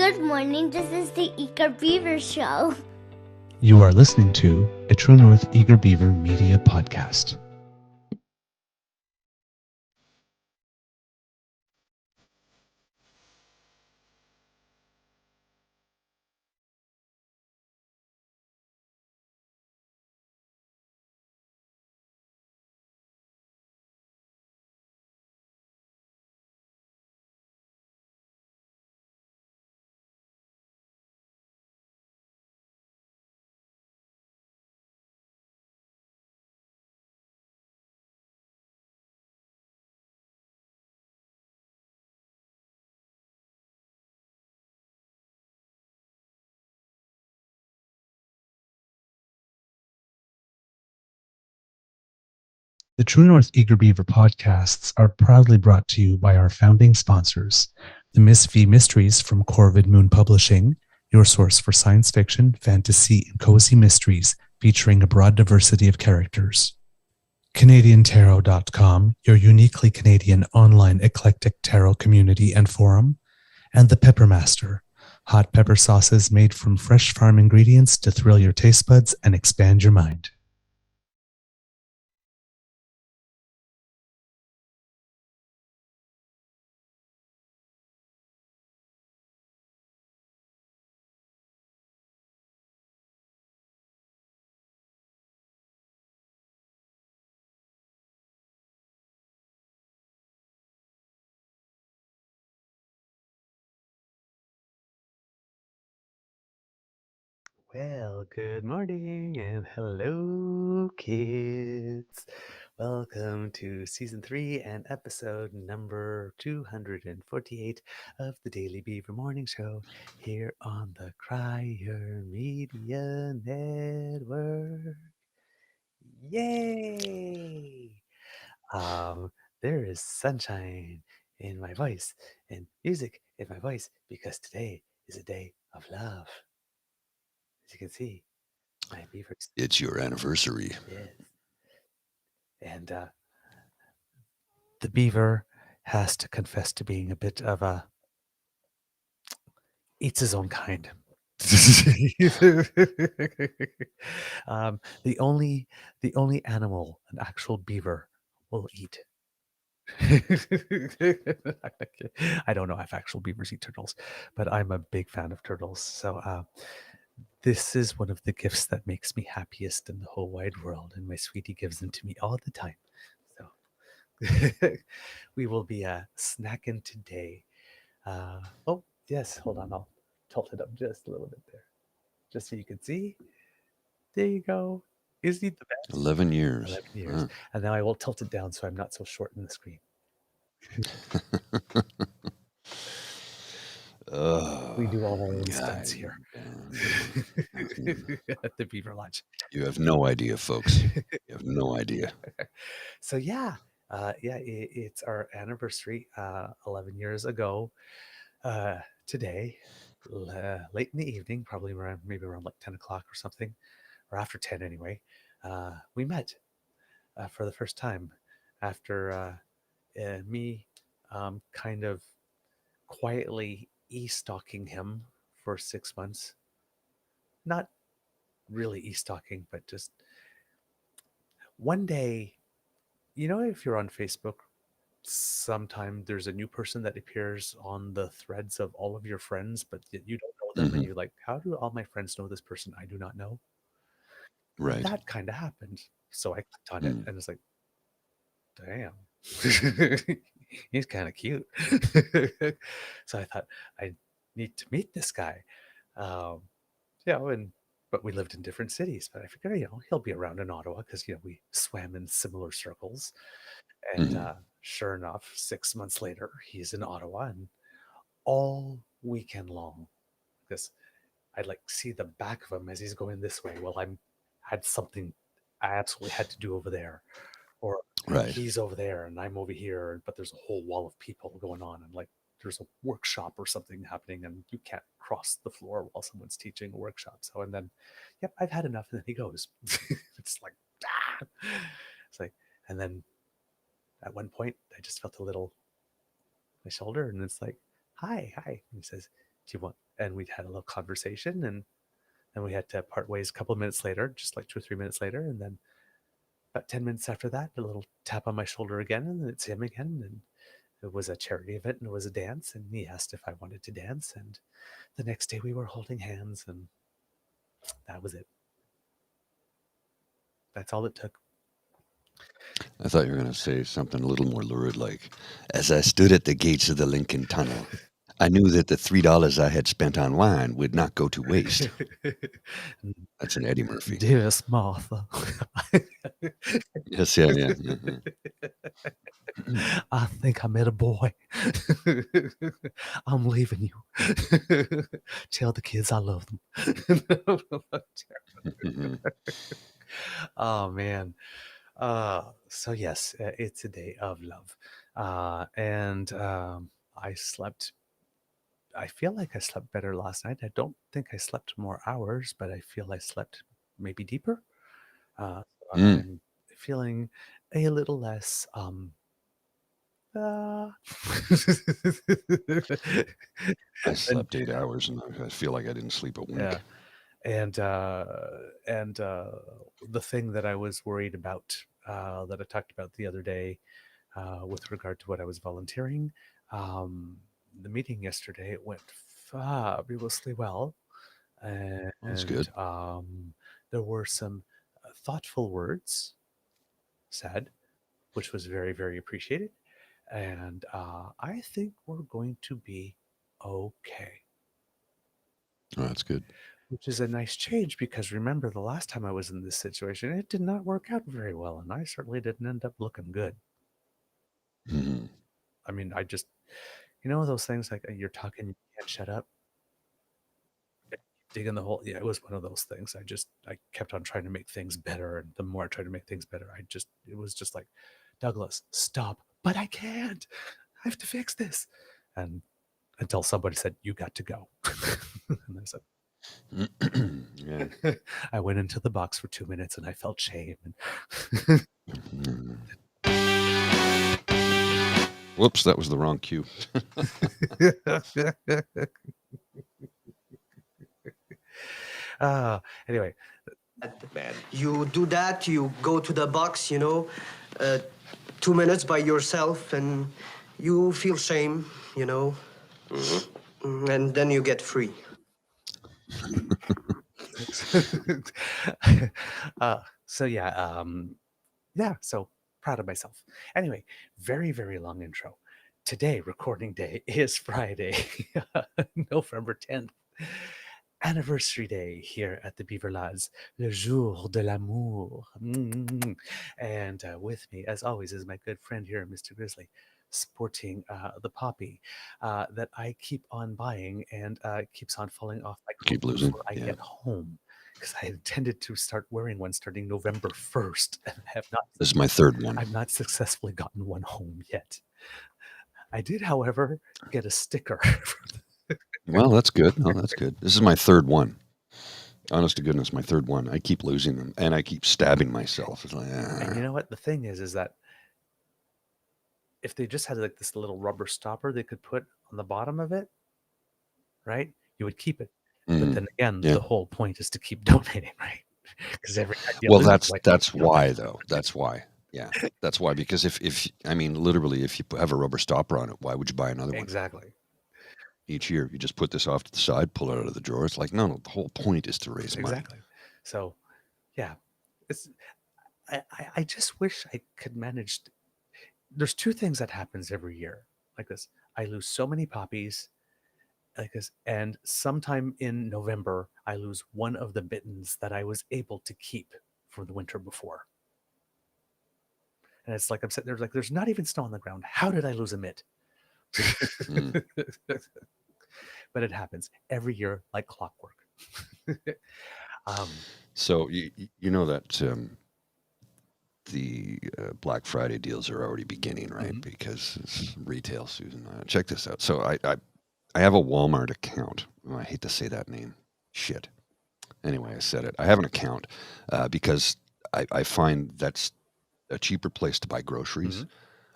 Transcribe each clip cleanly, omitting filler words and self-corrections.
Good morning, this is the Eager Beaver Show. You are listening to a True North Eager Beaver Media Podcast. The True North Eager Beaver podcasts are proudly brought to you by our founding sponsors, the Miss V Mysteries from Corvid Moon Publishing, your source for science fiction, fantasy, and cozy mysteries featuring a broad diversity of characters. CanadianTarot.com, your uniquely Canadian online eclectic tarot community and forum, and the Peppermaster, hot pepper sauces made from fresh farm ingredients to thrill your taste buds and expand your mind. Well, good morning and hello, kids. Welcome to season 3 and episode number 248 of the Daily Beaver Morning Show here on the Crier Media Network. Yay! There is sunshine in my voice and music in my voice because today is a day of love. As you can see, my beavers. It's your anniversary. Yes. And the beaver has to confess to being a bit of a eats his own kind. The only animal an actual beaver will eat. I don't know if actual beavers eat turtles, but I'm a big fan of turtles. So this is one of the gifts that makes me happiest in the whole wide world, and my sweetie gives them to me all the time. So we will be snacking today. Oh, yes, hold on. I'll tilt it up just a little bit there, just so you can see. There you go. Isn't he the best? 11 years. 11 years. Huh. And now I will tilt it down so I'm not so short in the screen. We do all our own stunts here at the Beaver Lodge. You have no idea, folks. You have no idea. So it's our anniversary 11 years ago today, late in the evening, probably maybe around like 10 o'clock or something, or after 10 anyway. We met for the first time after me kind of quietly e-stalking him for 6 months. Not really e-stalking, but just one day, if you're on Facebook, sometime there's a new person that appears on the threads of all of your friends, but you don't know them, and you're like, how do all my friends know this person I do not know? Right. That kind of happened. So I clicked on it, and it's like, damn, he's kind of cute. So I thought, I need to meet this guy. But we lived in different cities. But I figured, he'll be around in Ottawa because we swam in similar circles. And sure enough, 6 months later, he's in Ottawa, and all weekend long, because I'd like see the back of him as he's going this way. Well, had something I absolutely had to do over there, or Right. he's over there and I'm over here, but there's a whole wall of people going on, and like there's a workshop or something happening, and you can't cross the floor while someone's teaching a workshop. So, and then, yep, I've had enough. And then he goes. It's like, ah! It's like, and then at one point, I just felt a little my shoulder, and it's like, hi. And he says, do you want and we'd had a little conversation, and then we had to part ways a couple of minutes later, just like 2 or 3 minutes later, and then about 10 minutes after that, a little tap on my shoulder again, and it's him again, and it was a charity event, and it was a dance, and he asked if I wanted to dance, and the next day we were holding hands, and that was it. That's all it took. I thought you were going to say something a little more lurid, like, as I stood at the gates of the Lincoln Tunnel, I knew that the $3 I had spent on wine would not go to waste. That's an Eddie Murphy. Dearest Martha. Yes, yeah. I think I met a boy. I'm leaving you. Tell the kids I love them. Oh, man. So yes, it's a day of love. And I slept, I feel like I slept better last night. I don't think I slept more hours, but I feel I slept maybe deeper. So I'm feeling a little less I slept 8 hours and I feel like I didn't sleep a wink. yeah. And the thing that I was worried about, that I talked about the other day, with regard to what I was volunteering, the meeting yesterday, it went fabulously well, and That's good. there were some thoughtful words said, which was very, very appreciated, and I think we're going to be okay. Oh, that's good. Which is a nice change, because remember, the last time I was in this situation, it did not work out very well, and I certainly didn't end up looking good. Mhm. I mean, I just, those things like you're talking, you can't shut up, digging the hole. Yeah, it was one of those things. I kept on trying to make things better, and the more I tried to make things better, it was just like, Douglas, stop, but I can't. I have to fix this, and until somebody said, you got to go, and I said. Yeah. I went into the box for 2 minutes and I felt shame. Mhm. Whoops, that was the wrong cue. Anyway, you do that, you go to the box, 2 minutes by yourself, and you feel shame, and then you get free. So yeah, so proud of myself. Anyway, very, very long intro. Today, recording day, is Friday, November 10th. Anniversary day here at the Beaver Lads, le jour de l'amour. And with me, as always, is my good friend here, Mr. Grizzly, sporting the poppy that I keep on buying, and keeps on falling off my Keep clothes losing, before I yeah. get home, because I intended to start wearing one starting November 1st, and I have not. This is my third one. I've not successfully gotten one home yet. I did, however, get a sticker. Well, that's good. No, that's good. This is my third one. Honest to goodness, my third one. I keep losing them, and I keep stabbing myself. It's like, And you know what? The thing is that if they just had like this little rubber stopper they could put on the bottom of it, right? You would keep it. But then again, yeah. the whole point is to keep donating, right? Because every time you Well, lose, that's like, that's you don't why have to- though. That's why. Yeah, that's why. Because if I mean, literally, if you have a rubber stopper on it, why would you buy another one? Exactly. Each year, you just put this off to the side, pull it out of the drawer. It's like, no, the whole point is to raise money. Exactly. So, yeah, it's. I just wish I could manage. There's two things that happens every year like this. I lose so many poppies like this, and sometime in November, I lose one of the mittens that I was able to keep from the winter before. And it's like I'm sitting there, like, there's not even snow on the ground. How did I lose a mitt? But it happens every year like clockwork. So you know that the Black Friday deals are already beginning, right? Because it's retail, Susan. Check this out. So I have a Walmart account. Oh, I hate to say that name. Shit. Anyway, I said it. I have an account because I find that's a cheaper place to buy groceries,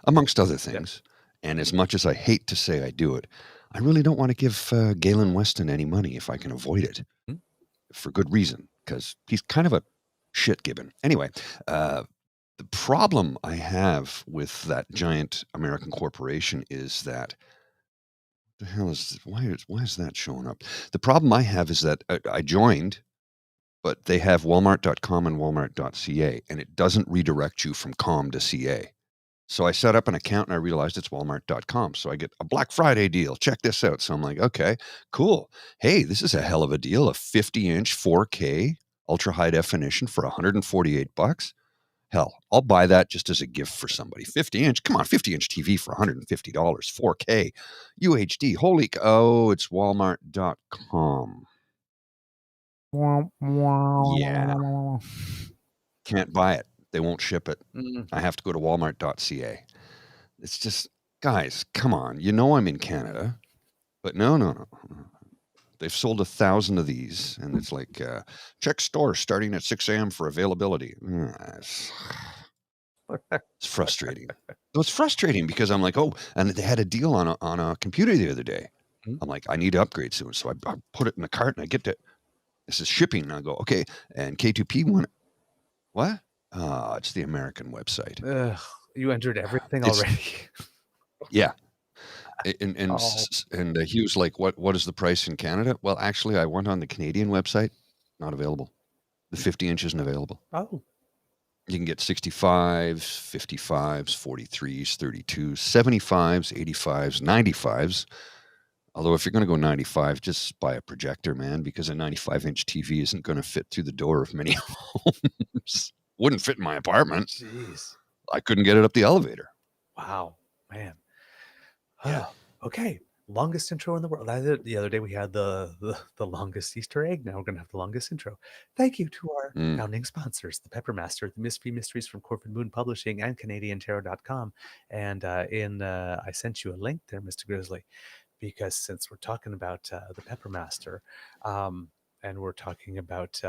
amongst other things. And as much as I hate to say I do it, I really don't want to give Galen Weston any money if I can avoid it, for good reason, because he's kind of a shit gibbon. Anyway, the problem I have with that giant American corporation is that the hell is why is that showing up? The problem I have is that I joined, but they have Walmart.com and Walmart.ca, and it doesn't redirect you from com to CA. So I set up an account and I realized it's Walmart.com. So I get a Black Friday deal. Check this out. So I'm like, okay, cool. Hey, this is a hell of a deal. A 50-inch 4K ultra high definition for $148. Hell, I'll buy that just as a gift for somebody. 50-inch, come on, 50-inch TV for $150. 4K, UHD. Holy, oh, it's Walmart.com. Yeah. Can't buy it. They won't ship it. I have to go to Walmart.ca. It's just, guys, come on. You know I'm in Canada, but no. They've sold 1,000 of these, and it's like, check store starting at 6 a.m. for availability. It's frustrating. So it's frustrating because I'm like, oh, and they had a deal on a computer the other day. I'm like, I need to upgrade soon. So I put it in the cart, and I get to, this is shipping. And I go, okay, and K2P one. What? It's the American website. You entered everything already. Yeah. And he was like, what is the price in Canada? Well, actually, I went on the Canadian website. Not available. The 50-inch isn't available. Oh. You can get 65s, 55s, 43s, 32s, 75s, 85s, 95s. Although if you're going to go 95, just buy a projector, man, because a 95-inch TV isn't going to fit through the door of many homes. Wouldn't fit in my apartment. Jeez. I couldn't get it up the elevator. Wow, man. Yeah. Okay. Longest intro in the world. The other day we had the longest Easter egg. Now we're going to have the longest intro. Thank you to our founding sponsors, the Peppermaster, the Misfit Mysteries from Corvid Moon Publishing, and CanadianTarot.com. And I sent you a link there, Mr. Grizzly, because since we're talking about the Peppermaster, and we're talking about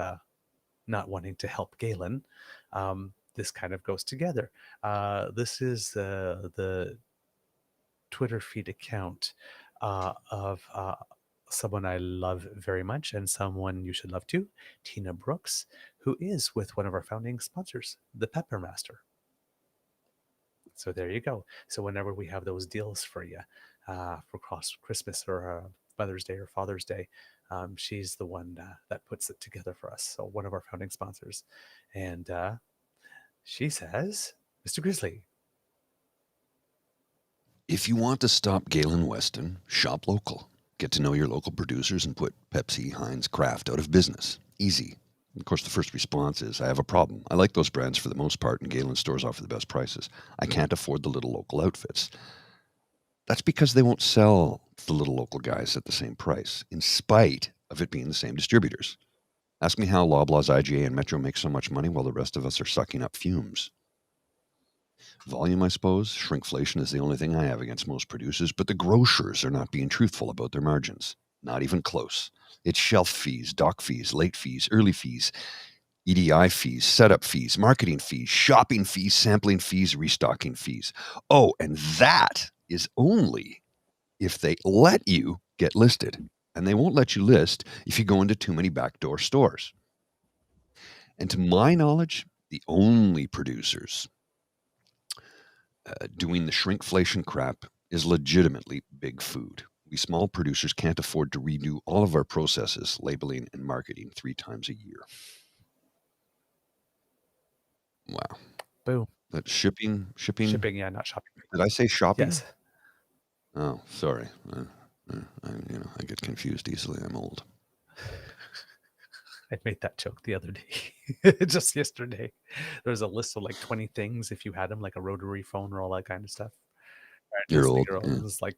not wanting to help Galen, this kind of goes together. This is the Twitter feed account of someone I love very much and someone you should love too, Tina Brooks, who is with one of our founding sponsors, the Peppermaster. So there you go. So whenever we have those deals for you for Christmas or Mother's Day or Father's Day, she's the one that puts it together for us. So one of our founding sponsors. And she says, Mr. Grizzly, if you want to stop Galen Weston, shop local. Get to know your local producers and put Pepsi, Heinz, Kraft out of business. Easy. Of course, the first response is, I have a problem. I like those brands for the most part, and Galen stores offer the best prices. I can't afford the little local outfits. That's because they won't sell the little local guys at the same price, in spite of it being the same distributors. Ask me how Loblaws, IGA, and Metro make so much money while the rest of us are sucking up fumes. Volume, I suppose. Shrinkflation is the only thing I have against most producers, but the grocers are not being truthful about their margins. Not even close. It's shelf fees, dock fees, late fees, early fees, EDI fees, setup fees, marketing fees, shopping fees, sampling fees, restocking fees. Oh, and that is only if they let you get listed. And they won't let you list if you go into too many backdoor stores. And to my knowledge, the only producers doing the shrinkflation crap is legitimately big food. We small producers can't afford to redo all of our processes, labeling and marketing 3 times a year. Wow. boom. But shipping. Shipping, yeah, not shopping. Did I say shopping? Yes. Oh, sorry. I get confused easily. I'm old. I made that joke the other day, just yesterday. There was a list of like 20 things if you had them, like a rotary phone or all that kind of stuff. You're old. Yeah. It's like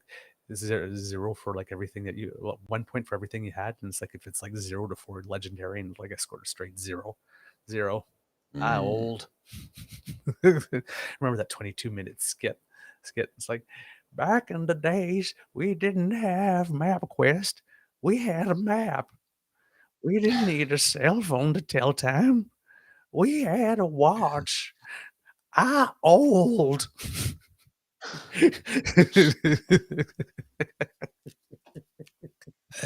zero for like everything that you, 1 point for everything you had. And it's like, if it's like 0 to 4 legendary, and like I scored a straight 0. Old. Remember that 22-minute skit? It's like, back in the days, we didn't have MapQuest. We had a map. We didn't need a cell phone to tell time. We had a watch. Old.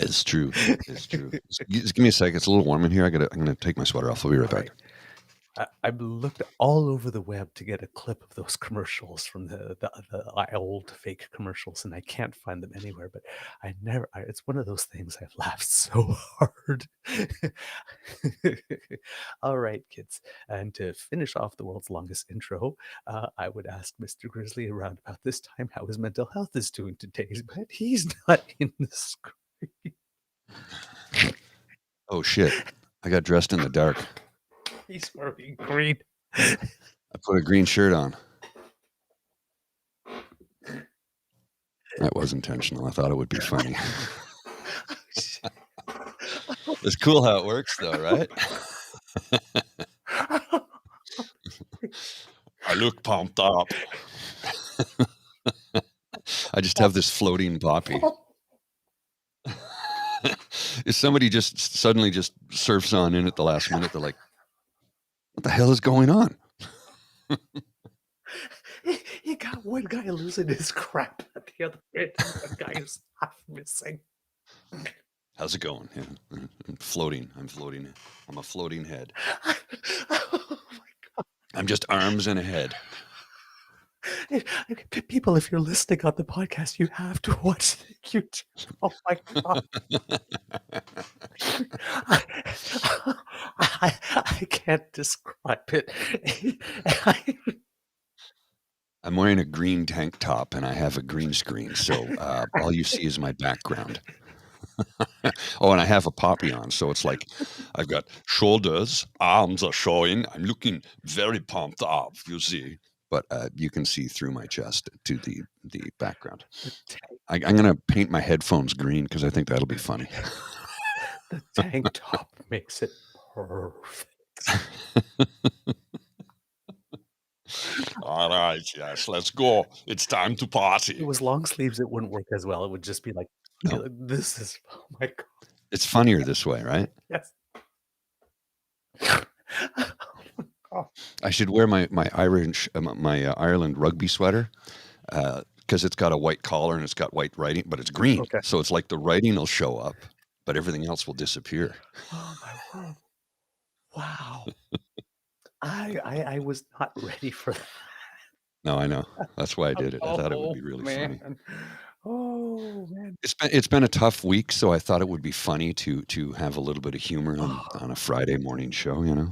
It's true. It's true. Just give me a second. It's a little warm in here. I'm gonna take my sweater off. I'll be right All back. right. I've looked all over the web to get a clip of those commercials from the old fake commercials, and I can't find them anywhere. But it's one of those things I've laughed so hard. All right, kids. And to finish off the world's longest intro, I would ask Mr. Grizzly around about this time how his mental health is doing today, but he's not in the screen. Oh shit! I got dressed in the dark. He's wearing green. I put a green shirt on. That was intentional. I thought it would be funny. It's cool how it works, though, right? I look pumped up. I just have this floating poppy. If somebody just suddenly just surfs on in at the last minute, they're like, what the hell is going on? You got one guy losing his crap at the other end, and the guy is half missing. How's it going? Yeah. I'm floating. I'm a floating head. Oh my God. I'm just arms and a head. People, if you're listening on the podcast, you have to watch the YouTube. Oh my God. I can't describe it. I'm wearing a green tank top and I have a green screen, so all you see is my background. Oh, and I have a poppy on, so it's like I've got shoulders, arms are showing. I'm looking very pumped up, you see. But you can see through my chest to the background. I'm going to paint my headphones green because I think that'll be funny. The tank top makes it perfect. All right, yes, let's go. It's time to party. If it was long sleeves, it wouldn't work as well. It would just be like, No. this is, oh my God. It's funnier this way, right? Yes. I should wear my Ireland rugby sweater because it's got a white collar and it's got white writing, but it's green. Okay. So it's like the writing will show up, but everything else will disappear. Oh my word. Wow. I was not ready for that. No, I know. That's why I did it. I thought it would be really funny. Oh man. It's been a tough week, so I thought it would be funny to have a little bit of humor on a Friday morning show, you know.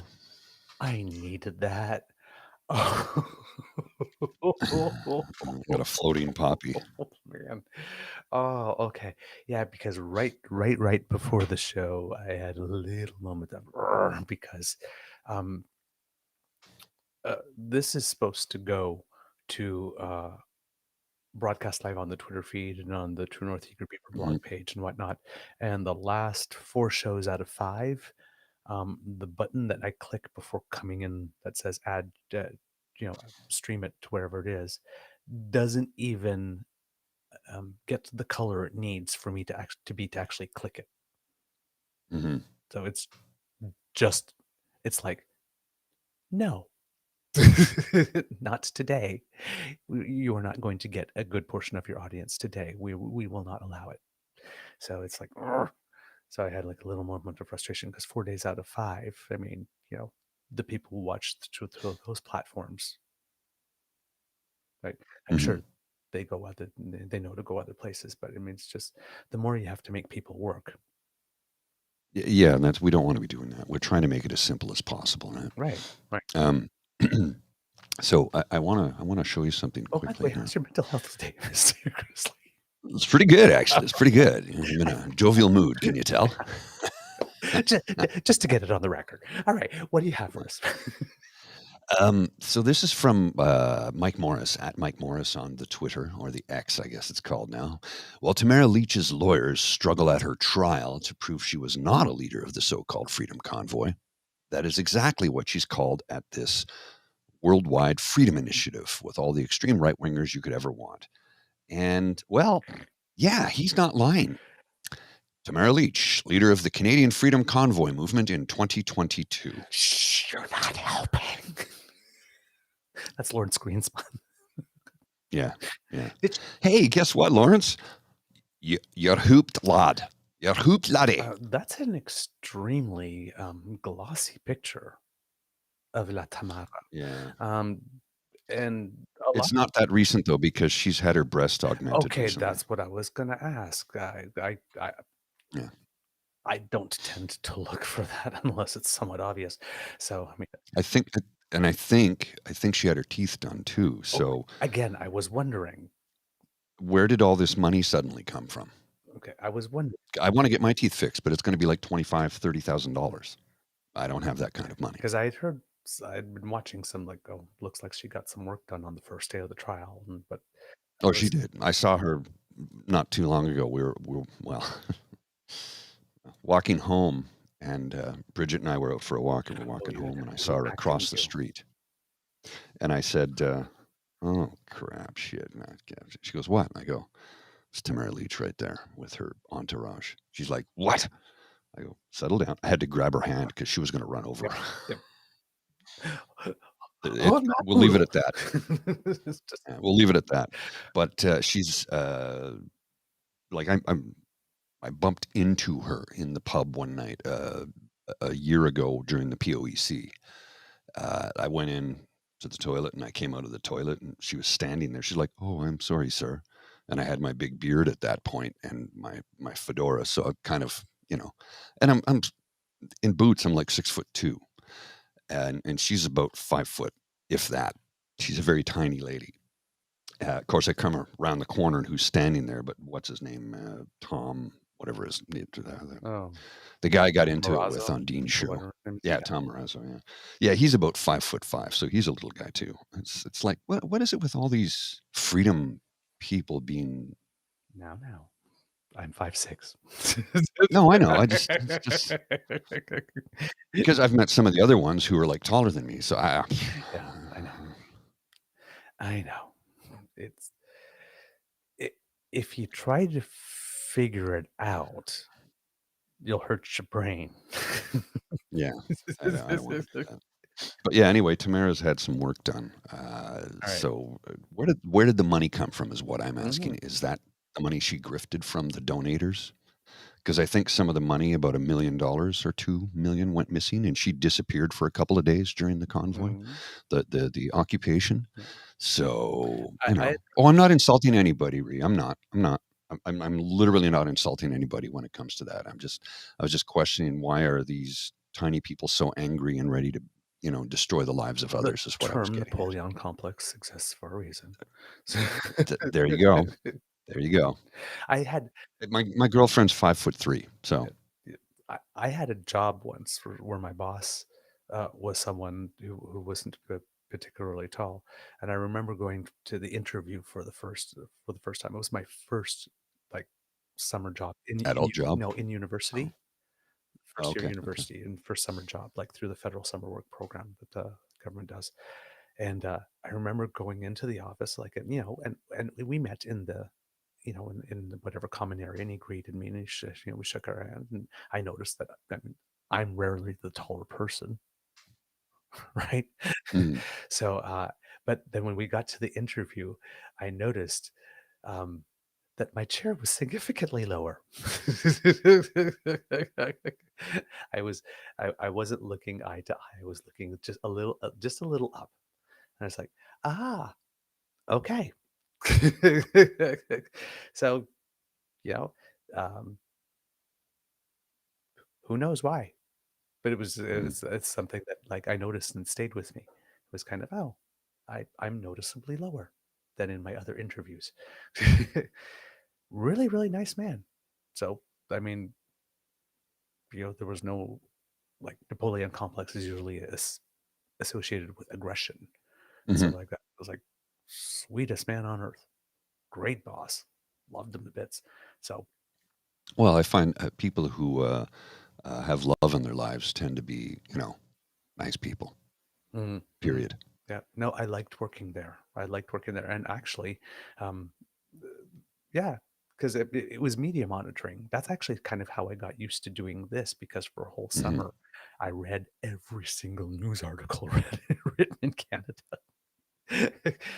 I needed that. Got a floating poppy. Oh man. Oh, okay. Yeah, because right before the show, I had a little moment of because this is supposed to go to broadcast live on the Twitter feed and on the True North Eager Beaver blog page and whatnot. And the last 4 shows out of 5, the button that I click before coming in that says add, stream it to wherever it is, doesn't even get the color it needs for me to actually click it. Mm-hmm. So it's like, no. Not today. You are not going to get a good portion of your audience today. We will not allow it. So it's like, so I had like a little moment of frustration because 4 days out of 5, I mean, the people who watch through those platforms, right? I'm sure they go they know to go other places, but I mean, it's just the more you have to make people work. Yeah, and we don't want to be doing that. We're trying to make it as simple as possible, right? Right. So I want to show you something Oh, by the quickly. way, how's your mental health today, Mr. Grizzly? It's pretty good, actually. It's pretty good. I'm in a jovial mood. Can you tell? just to get it on the record. All right, what do you have for us? So this is from Mike Morris, at Mike Morris on the Twitter, or the X, I guess it's called now. While Tamara Leach's lawyers struggle at her trial to prove she was not a leader of the so-called Freedom Convoy, that is exactly what she's called at this worldwide freedom initiative with all the extreme right-wingers you could ever want. And, well, yeah, he's not lying. Tamara Leach, leader of the Canadian Freedom Convoy movement in 2022. Shh, you're not helping. That's Lawrence Greenspan. Yeah. Hey, guess what, Lawrence? You're hooped, lad. Your hoop laddie. That's an extremely glossy picture of La Tamara. Yeah. And a lot. It's not that recent though, because she's had her breast augmented Okay, recently. that's what I was gonna ask. Yeah. I don't tend to look for that unless it's somewhat obvious. So I mean, I think that, and I think she had her teeth done too. So again, I was wondering. where did all this money suddenly come from? Okay, I was wondering. I want to get my teeth fixed, but it's going to be like $25,000-$30,000. I don't have that kind of money. Because I'd been watching some like, oh, looks like she got some work done on the first day of the trial, but Oh, she did. I saw her not too long ago. We were well, walking home, and Bridget and I were out for a walk, and we're walking home, and I saw her across the street, and I said, "Oh crap, shit!" No, she goes, "What?" And I go, "It's Tamara Leach right there with her entourage." She's like, "What?" I go, "Settle down." I had to grab her hand because she was going to run over. Yep. We'll leave it at that. We'll leave it at that. But she's like, I bumped into her in the pub one night a year ago during the POEC. I went in to the toilet, and I came out of the toilet, and she was standing there. She's like, "Oh, I'm sorry, sir." And I had my big beard at that point and my fedora. So I kind of, and I'm in boots. I'm like 6'2". And she's about 5 foot, if that. She's a very tiny lady. Of course, I come around the corner, and who's standing there? But what's his name? Tom, whatever his name. The guy I got into it with on Dean's show. Yeah, Tom Morazzo. Yeah, he's about 5'5", so he's a little guy too. It's like, what is it with all these freedom people being? Now, I'm 5'6". No, I know. It's just because I've met some of the other ones who are like taller than me. So yeah, I know. If you try to figure it out, you'll hurt your brain. Yeah, I don't want to do that. But yeah, anyway, Tamara's had some work done. So where did the money come from? Is what I'm asking. Is that the money she grifted from the donators? Because I think some of the money, about $1 million or $2 million, went missing, and she disappeared for a couple of days during the convoy, the occupation. So I'm not insulting anybody, Ree. I'm not. I'm literally not insulting anybody when it comes to that. I was just questioning, why are these tiny people so angry and ready to, destroy the lives of others? Is what I was getting. The Napoleon complex exists for a reason. There you go. There you go. I had my girlfriend's 5'3", so I had a job once where my boss was someone who wasn't particularly tall, and I remember going to the interview for the first time. It was my first like summer job job. No, in university. First year university and first summer job, like through the federal summer work program that the government does. And I remember going into the office, like, and we met in the, in whatever common area, and he greeted me, and we shook our hand, and I noticed that I'm rarely the taller person, right? So, but then when we got to the interview, I noticed that my chair was significantly lower. I wasn't looking eye to eye. I was looking just a little up, and I was like, okay. So, who knows why? But it's something that, like, I noticed and stayed with me. It was kind of, I'm noticeably lower than in my other interviews. Really, really nice man. So, I mean, there was no, like, Napoleon complex is usually associated with aggression. So like that, I was like, sweetest man on earth, great boss, loved him to bits. So, well, I find people who have love in their lives tend to be, nice people. Period. Yeah, no, I liked working there. And actually, yeah, because it was media monitoring. That's actually kind of how I got used to doing this, because for a whole summer, I read every single news article written in Canada,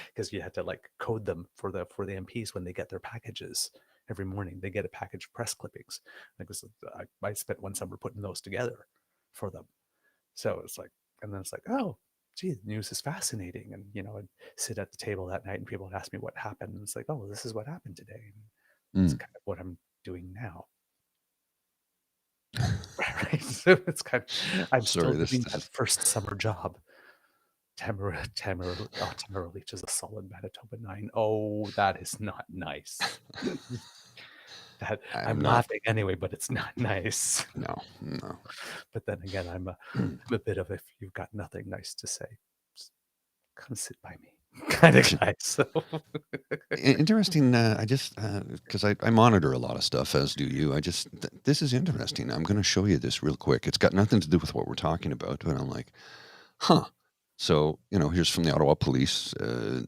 because you had to, like, code them for the MPs when they get their packages, every morning. They get a package of press clippings. Like this, I spent one summer putting those together for them. So it's like, and then it's like, oh, gee, the news is fascinating. And, I'd sit at the table that night and people would ask me what happened. And it's like, oh, this is what happened today. And it's kind of what I'm doing now. Right. So it's kind of, I'm still doing that first summer job. Tamara Leach is a solid Manitoba 9. Oh, that is not nice. I'm laughing anyway, but it's not nice. No. But then again, I'm a bit of, if you've got nothing nice to say, just come sit by me kind of guy. So interesting. I just because I monitor a lot of stuff, as do you. This is interesting. I'm going to show you this real quick. It's got nothing to do with what we're talking about, but I'm like, huh. So here's from the Ottawa Police,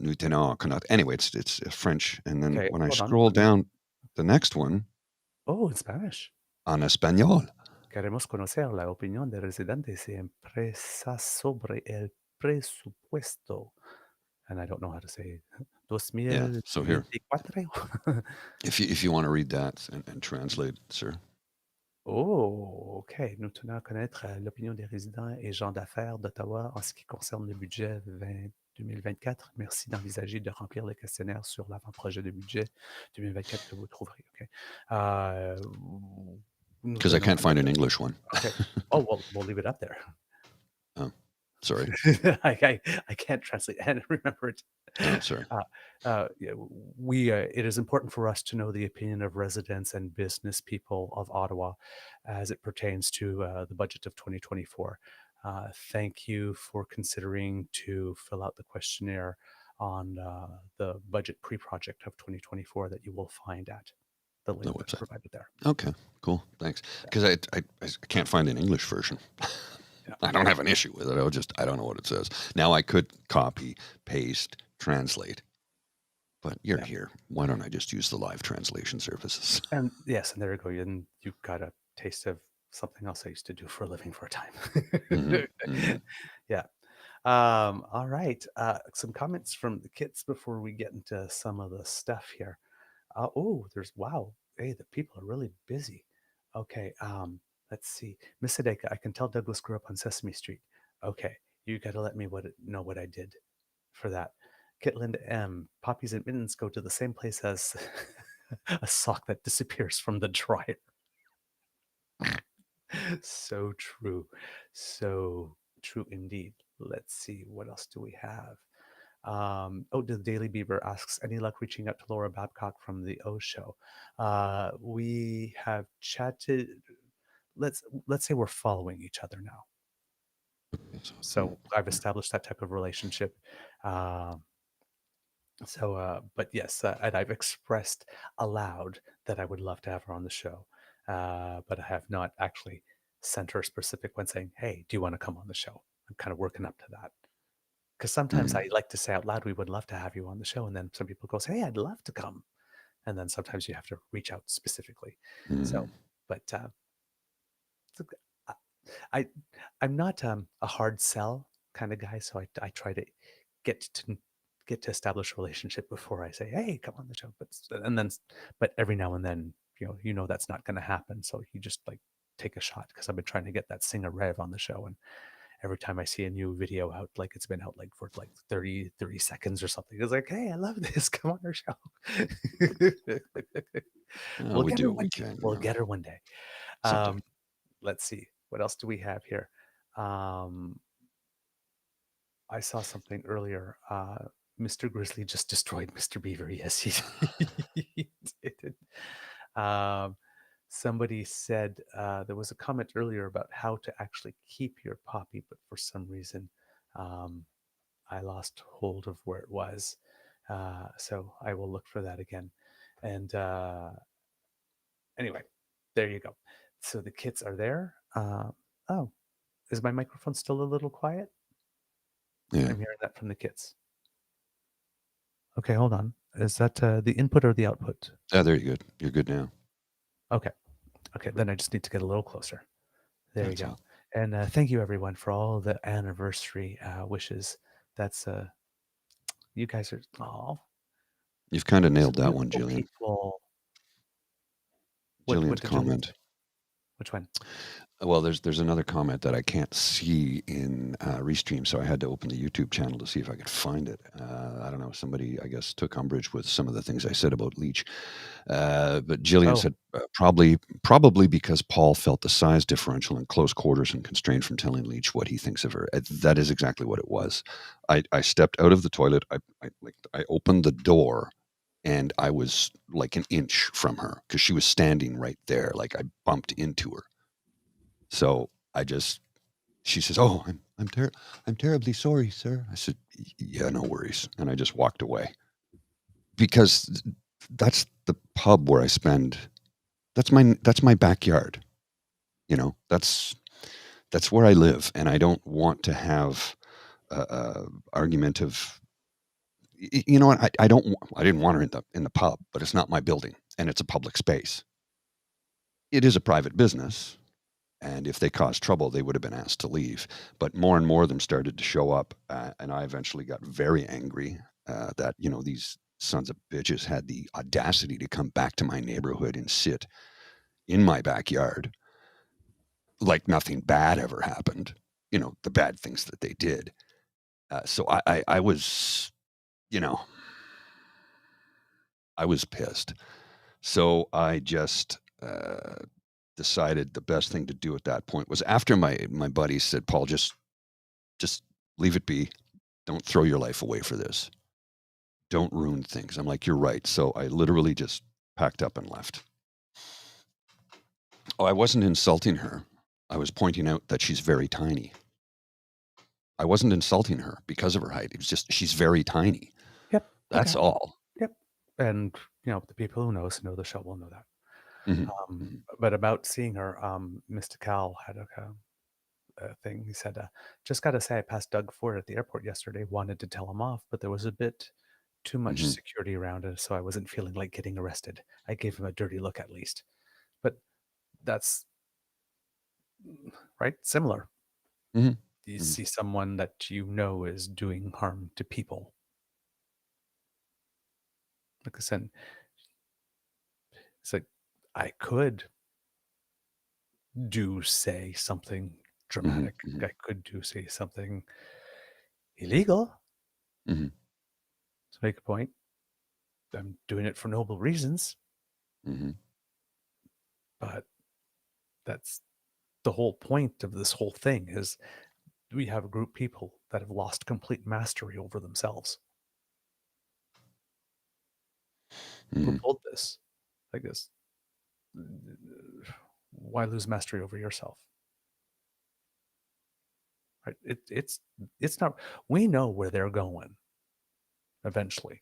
Lieutenant Connaught. Anyway, it's French, and then when I scroll down, the next one. Oh, in Spanish. En español. Queremos conocer la opinión de residentes y empresas sobre el presupuesto. And I don't know how to say 2024. Yeah, so here, if you want to read that and translate, sir. Oh, OK. Nous tenons à connaître l'opinion des résidents et gens d'affaires d'Ottawa en ce qui concerne le budget 2024. Merci d'envisager de remplir le questionnaire sur l'avant-projet de budget 2024 que vous trouverez. OK. Because I can't find an English one. Okay. Oh, well, we'll leave it up there. Oh, sorry. I can't translate and remember it. Oh, sorry. It is important for us to know the opinion of residents and business people of Ottawa as it pertains to the budget of 2024. Thank you for considering to fill out the questionnaire on the budget pre-project of 2024 that you will find at the link that's provided there. Okay, cool. Thanks. Because I can't find an English version. Yeah. I don't have an issue with it. I don't know what it says. Now I could copy, paste, translate. But you're here. Why don't I just use the live translation services? And yes, and there you go. And you've got a taste of something else I used to do for a living for a time. Yeah. All right. Some comments from the kits before we get into some of the stuff here. Wow. Hey, the people are really busy. Okay. Let's see. Miss Hideka, I can tell Douglas grew up on Sesame Street. Okay. You got to let me know what I did for that. Kitlinda M, poppies and mittens go to the same place as a sock that disappears from the dryer. So true. So true indeed. Let's see. What else do we have? The Daily Beaver asks, any luck reaching out to Laura Babcock from the O Show? We have chatted. Let's say we're following each other now. So I've established that type of relationship. But yes, and I've expressed aloud that I would love to have her on the show. But I have not actually sent her a specific one saying, hey, do you want to come on the show? I'm kind of working up to that. Because sometimes I like to say out loud, we would love to have you on the show. And then some people go, hey, I'd love to come. And then sometimes you have to reach out specifically. So, but I'm not a hard sell kind of guy. So I try to get to establish a relationship before I say, hey, come on the show. But every now and then, that's not going to happen. So you just like take a shot, because I've been trying to get that Singer Rev on the show. And every time I see a new video out, like it's been out like for like 30 seconds or something, it's like, hey, I love this. Come on our show. We'll get her one day. Let's see. What else do we have here? I saw something earlier. Mr. Grizzly just destroyed Mr. Beaver. Yes, he did. Somebody said there was a comment earlier about how to actually keep your poppy, but for some reason I lost hold of where it was. So I will look for that again. And anyway, there you go. So the kits are there. Is my microphone still a little quiet? Yeah. I'm hearing that from the kits. Okay, hold on. Is that the input or the output? Yeah, there you're good. You're good now. Okay, then I just need to get a little closer. There you go. All. And thank you, everyone, for all the anniversary wishes. That's, you guys are, You've kind of nailed that one, Jillian. Jillian's did comment. Which one? Well, there's another comment that I can't see in Restream, so I had to open the YouTube channel to see if I could find it. I don't know. Somebody, I guess, took umbrage with some of the things I said about Leach. But Jillian said probably because Paul felt the size differential in close quarters and constrained from telling Leach what he thinks of her. That is exactly what it was. I stepped out of the toilet. I opened the door, and I was like an inch from her because she was standing right there. Like I bumped into her. So she says, "Oh, I'm terribly sorry, sir." I said, "Yeah, no worries," and I just walked away because that's the pub where I spend. That's my backyard. You know, that's where I live, and I don't want to have a argument of. You know what? I don't. I didn't want her in the pub, but it's not my building, and it's a public space. It is a private business. And if they caused trouble, they would have been asked to leave. But more and more of them started to show up, and I eventually got very angry that these sons of bitches had the audacity to come back to my neighborhood and sit in my backyard like nothing bad ever happened. The bad things that they did. So I was, I was pissed. So I just decided the best thing to do at that point was after my buddy said, "Paul, just leave it be. Don't throw your life away for this. Don't ruin things." I'm like, "You're right." So I literally just packed up and left. Oh, I wasn't insulting her. I was pointing out that she's very tiny. I wasn't insulting her because of her height. It was just she's very tiny. Yep. That's okay. all. Yep. And the people who know the show will know that. Mm-hmm. But about seeing her, Mr. Cal had a thing. He said, "Just got to say, I passed Doug Ford at the airport yesterday. Wanted to tell him off, but there was a bit too much Mm-hmm. security around it, so I wasn't feeling like getting arrested. I gave him a dirty look at least." But that's right, similar. Mm-hmm. You see someone that is doing harm to people. Like I said, it's like I could say something dramatic. Mm-hmm. I could say something illegal Mm-hmm. to make a point. I'm doing it for noble reasons, Mm-hmm. but that's the whole point of this whole thing is we have a group of people that have lost complete mastery over themselves. Mm-hmm. We're told this like this. Why lose mastery over yourself? Right? It's not. We know where they're going eventually.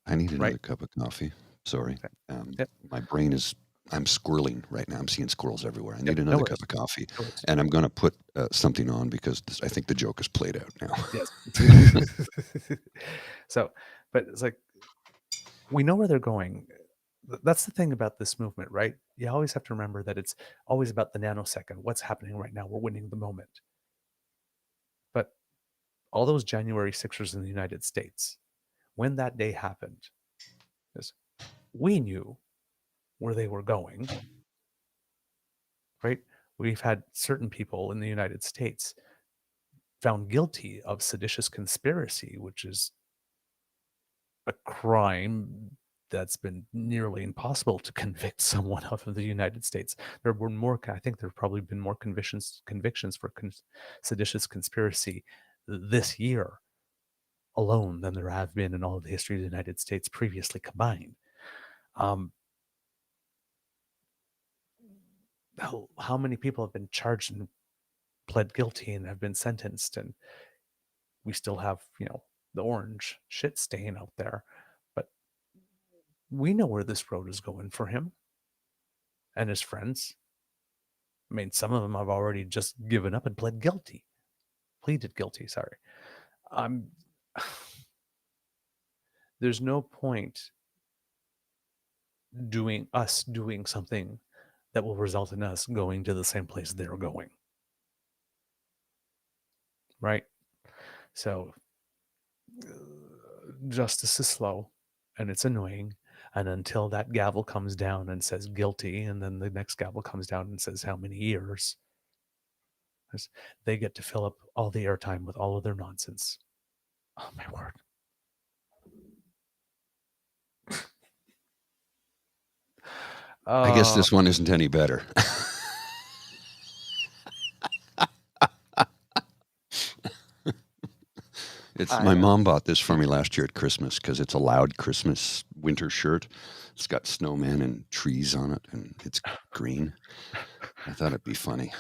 I need another Right? cup of coffee. Sorry. Yep. My brain is, I'm squirreling right now. I'm seeing squirrels everywhere. I need No another worries. cup of coffee. No worries. And I'm going to put something on because I think the joke is played out now. Yes. So, but it's like, we know where they're going. That's the thing about this movement, right? You always have to remember that it's always about the nanosecond. What's happening right now? We're winning the moment. But all those January 6ers in the United States, when that day happened, is we knew where they were going, right? We've had certain people in the United States found guilty of seditious conspiracy, which is a crime that's been nearly impossible to convict someone of in the United States. There were more, I think there have probably been more convictions for seditious conspiracy this year alone than there have been in all of the history of the United States previously combined. How many people have been charged and pled guilty and have been sentenced, and we still have, the orange shit stain out there. But we know where this road is going for him and his friends. I mean, some of them have already just given up and pleaded guilty, sorry. There's no point doing something that will result in us going to the same place they're going. Right? So justice is slow and it's annoying. And until that gavel comes down and says guilty, and then the next gavel comes down and says how many years, they get to fill up all the airtime with all of their nonsense. Oh, my word. I guess this one isn't any better. My mom bought this for me last year at Christmas because it's a loud Christmas winter shirt. It's got snowmen and trees on it, and it's green. I thought it'd be funny.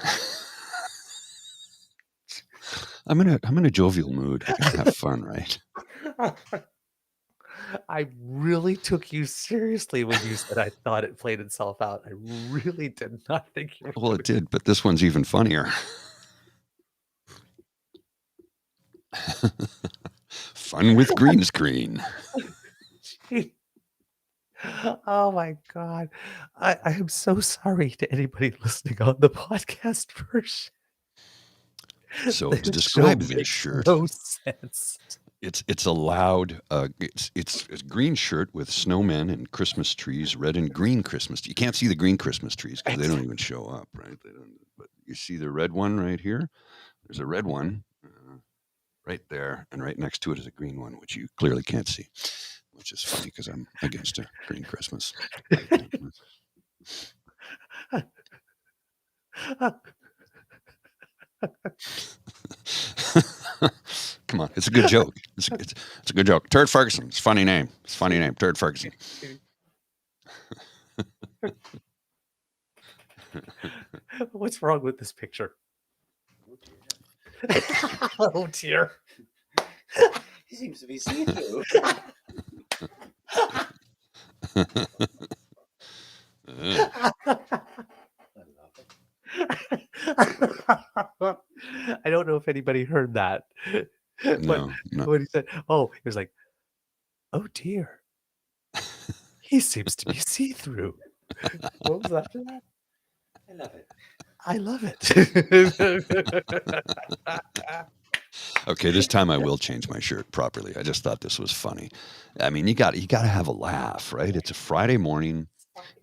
I'm in a jovial mood. I gotta have fun, right? I really took you seriously when you said I thought it played itself out. I really did not think you were. Well, it did, but this one's even funnier. Fun with green screen. Oh my God. I am so sorry to anybody listening on the podcast version. So to describe this shirt, no sense. It's a loud it's a green shirt with snowmen and Christmas trees, red and green Christmas trees. You can't see the green Christmas trees because they don't even show up, right? They don't, but you see the red one right here. There's a red one right there, and right next to it is a green one, which you clearly can't see, which is funny because I'm against a green Christmas. Come on, it's a good joke. It's a good joke. Turd Ferguson. It's a funny name. It's a funny name. Turd Ferguson. What's wrong with this picture? Oh dear. He seems to be see-through. I don't know if anybody heard that. No. When he said, oh, he was like, oh dear. He seems to be see-through. What was after that? I love it. Okay, this time I will change my shirt properly. I just thought this was funny. I mean, you got to have a laugh, right? It's a Friday morning.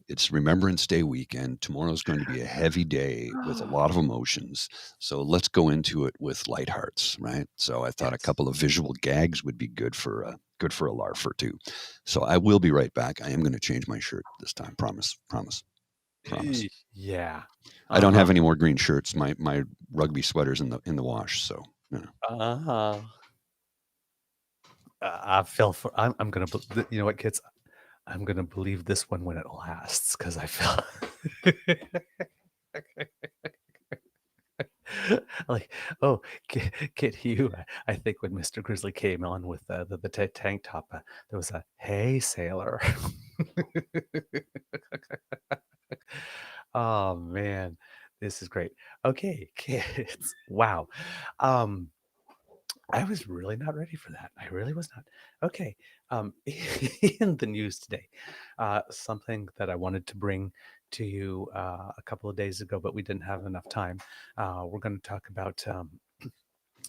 It's Remembrance Day weekend. Tomorrow's going to be a heavy day with a lot of emotions. So let's go into it with light hearts, right? So I thought a couple of visual gags would be good for a larf or two. So I will be right back. I am going to change my shirt this time. Promise. Yeah. I don't have any more green shirts. My rugby sweater's in the wash. So I feel for. I'm gonna. You know what, kids? I'm gonna believe this one when it lasts because I feel like, oh, kid, you. I think when Mr. Grizzly came on with the tank top, there was a hey sailor. Oh man, this is great. Okay, kids. Wow. I was really not ready for that. I really was not. Okay. In the news today, something that I wanted to bring to you a couple of days ago, but we didn't have enough time. We're going to talk about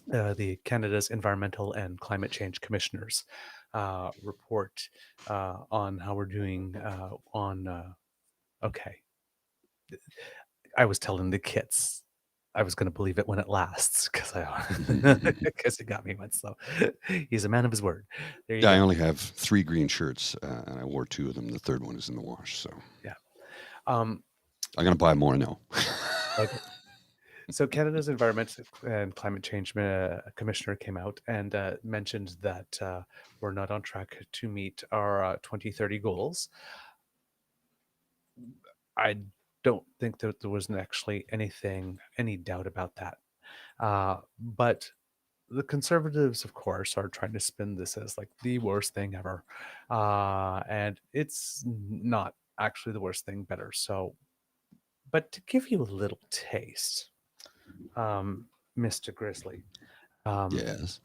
the Canada's Environmental and Climate Change Commissioners report on how we're doing on. Okay. I was telling the kids I was going to believe it when it lasts because it got me once. So he's a man of his word. There you go. I only have 3 green shirts, and I wore 2 of them. The third one is in the wash. So yeah, I'm going to buy more now. Okay. So Canada's Environmental and Climate Change Commissioner came out and mentioned that we're not on track to meet our 2030 goals. I don't think that there was actually any doubt about that. But the Conservatives, of course, are trying to spin this as like the worst thing ever. And it's not actually the worst thing better. So, but to give you a little taste, Mr. Grizzly. Yes.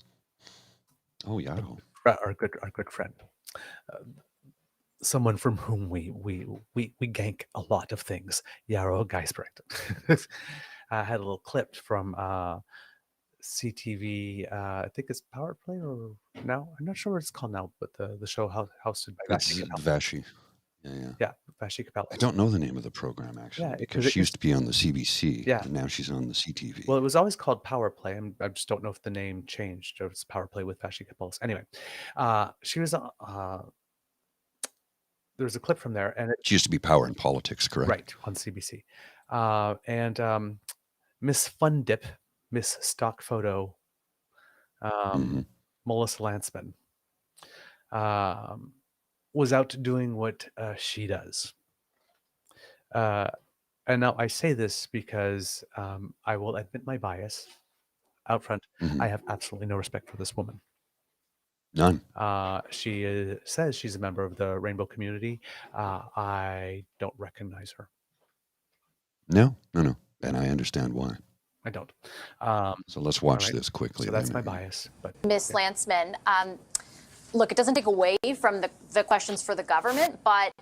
Oh, yeah. Our good friend. Someone from whom we gank a lot of things. Yarrow Geisbrecht. I had a little clip from CTV. I think it's Power Play or now. I'm not sure what it's called now, but the show hosted by It's Vashi. Yeah. Vashi Kapela. I don't know the name of the program actually, Yeah, because 'cause it she used to be on the CBC. Yeah. And now she's on the CTV. Well, it was always called Power Play. I just don't know if the name changed or it's Power Play with Vashi Kapela. Anyway, she was there's a clip from there, and She used to be Power in Politics, correct? right on CBC, and Miss Fun Dip, Miss Stock Photo, Melissa Lanceman, was out doing what she does. And now I say this because I will admit my bias out front. I have absolutely no respect for this woman. None. She says she's a member of the rainbow community. I don't recognize her. No. And I understand why. I don't. So let's watch right. this quickly. So that's my bias. But Ms. Lanceman, look, it doesn't take away from the questions for the government, but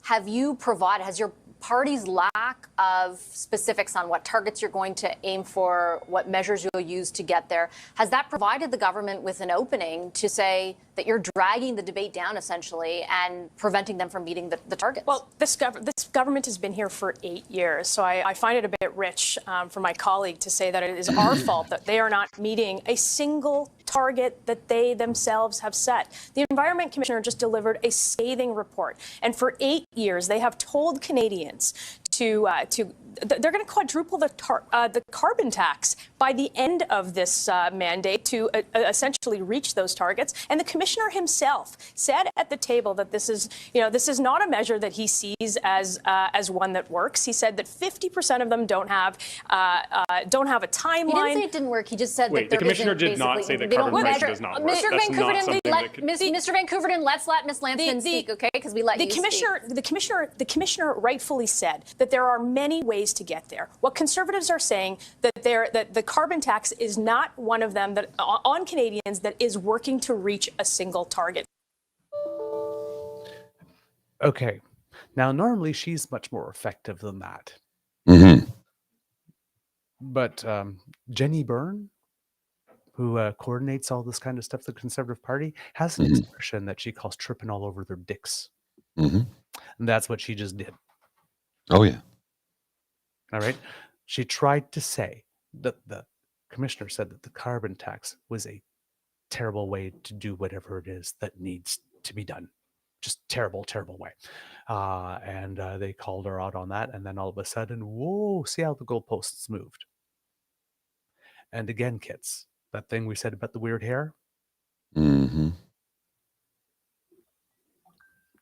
has your party's lack of specifics on what targets you're going to aim for, what measures you'll use to get there, has that provided the government with an opening to say that you're dragging the debate down essentially and preventing them from meeting the targets? Well, this government has been here for 8 years, so I find it a bit rich for my colleague to say that it is our fault that they are not meeting a single target that they themselves have set. The Environment Commissioner just delivered a scathing report, and for 8 years they have told Canadians they're going to quadruple the carbon tax by the end of this mandate to essentially reach those targets. And the commissioner himself said at the table that this is not a measure that he sees as one that works. He said that 50% of them don't have a timeline. He didn't say it didn't work. He just said Wait, that the commissioner did not say that carbon pricing does not work. Mr. That's not something that Mr. Van Couverden, let's let Ms. Lanceman speak, okay? Because we let you speak. The commissioner rightfully said that there are many ways to get there. What Conservatives are saying that the carbon tax is not one of them that on Canadians that is working to reach a single target. okay, now normally she's much more effective than that. But Jenny Byrne, who coordinates all this kind of stuff, the Conservative Party, has an expression that she calls tripping all over their dicks. And that's what she just did. Oh, yeah. All right. She tried to say that the commissioner said that the carbon tax was a terrible way to do whatever it is that needs to be done. Just terrible, terrible way. And they called her out on that. And then all of a sudden, whoa, see how the goalposts moved. And again, kids, that thing we said about the weird hair.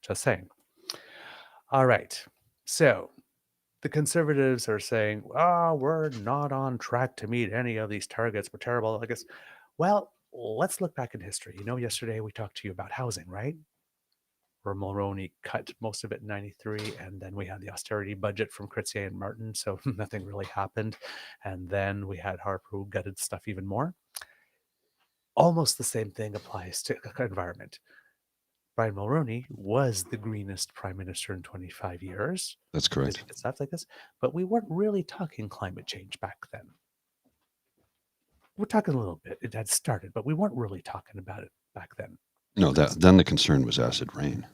Just saying. All right. So the Conservatives are saying, we're not on track to meet any of these targets. We're terrible. I guess, well, let's look back in history. You know, yesterday we talked to you about housing, right? Where Mulroney cut most of it in 93, and then we had the austerity budget from Gerretsen and Martin, so nothing really happened. And then we had Harper, who gutted stuff even more. Almost the same thing applies to environment. Brian Mulroney was the greenest prime minister in 25 years. That's correct. Stuff like this, but we weren't really talking climate change back then. We're talking a little bit. It had started, but we weren't really talking about it back then. No, then the concern was acid rain.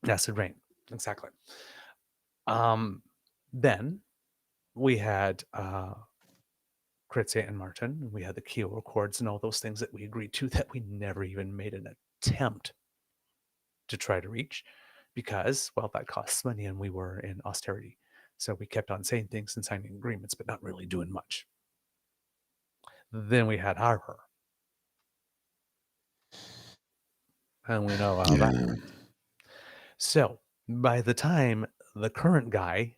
Acid rain, exactly. Then we had Gerretsen and Martin, and we had the Kyoto Accords and all those things that we agreed to that we never even made an attempt to try to reach because, well, that costs money and we were in austerity. So we kept on saying things and signing agreements, but not really doing much. Then we had Harper. And we know how that went. So by the time the current guy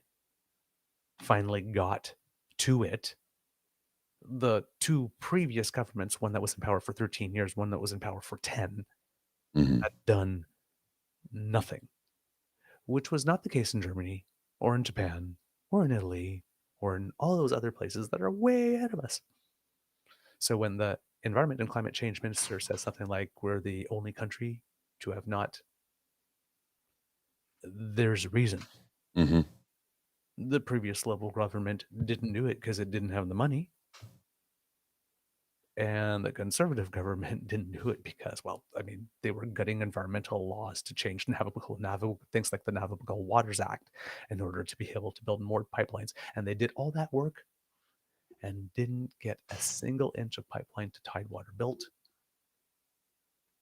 finally got to it, the two previous governments, one that was in power for 13 years, one that was in power for 10, had done nothing, which was not the case in Germany or in Japan or in Italy or in all those other places that are way ahead of us. So when the Environment and Climate Change Minister says something like, we're the only country to have not, there's a reason. The previous Liberal government didn't do it because it didn't have the money. And the conservative government didn't do it because, well, I mean, they were gutting environmental laws to change things like the Navigable Waters Act in order to be able to build more pipelines. And they did all that work and didn't get a single inch of pipeline to Tidewater built.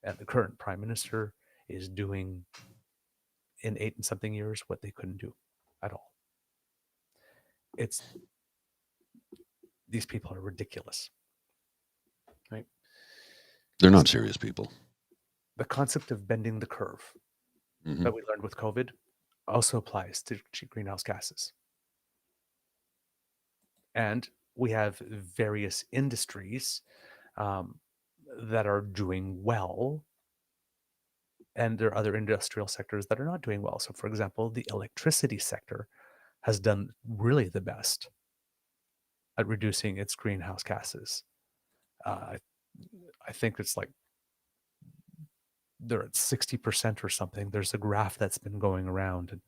And the current prime minister is doing in 8 and something years what they couldn't do at all. These people are ridiculous, right? They're not serious people. The concept of bending the curve that we learned with COVID also applies to greenhouse gases. And we have various industries that are doing well, and there are other industrial sectors that are not doing well. So, for example, the electricity sector has done really the best at reducing its greenhouse gases. I think it's like they're at 60% or something. There's a graph that's been going around, and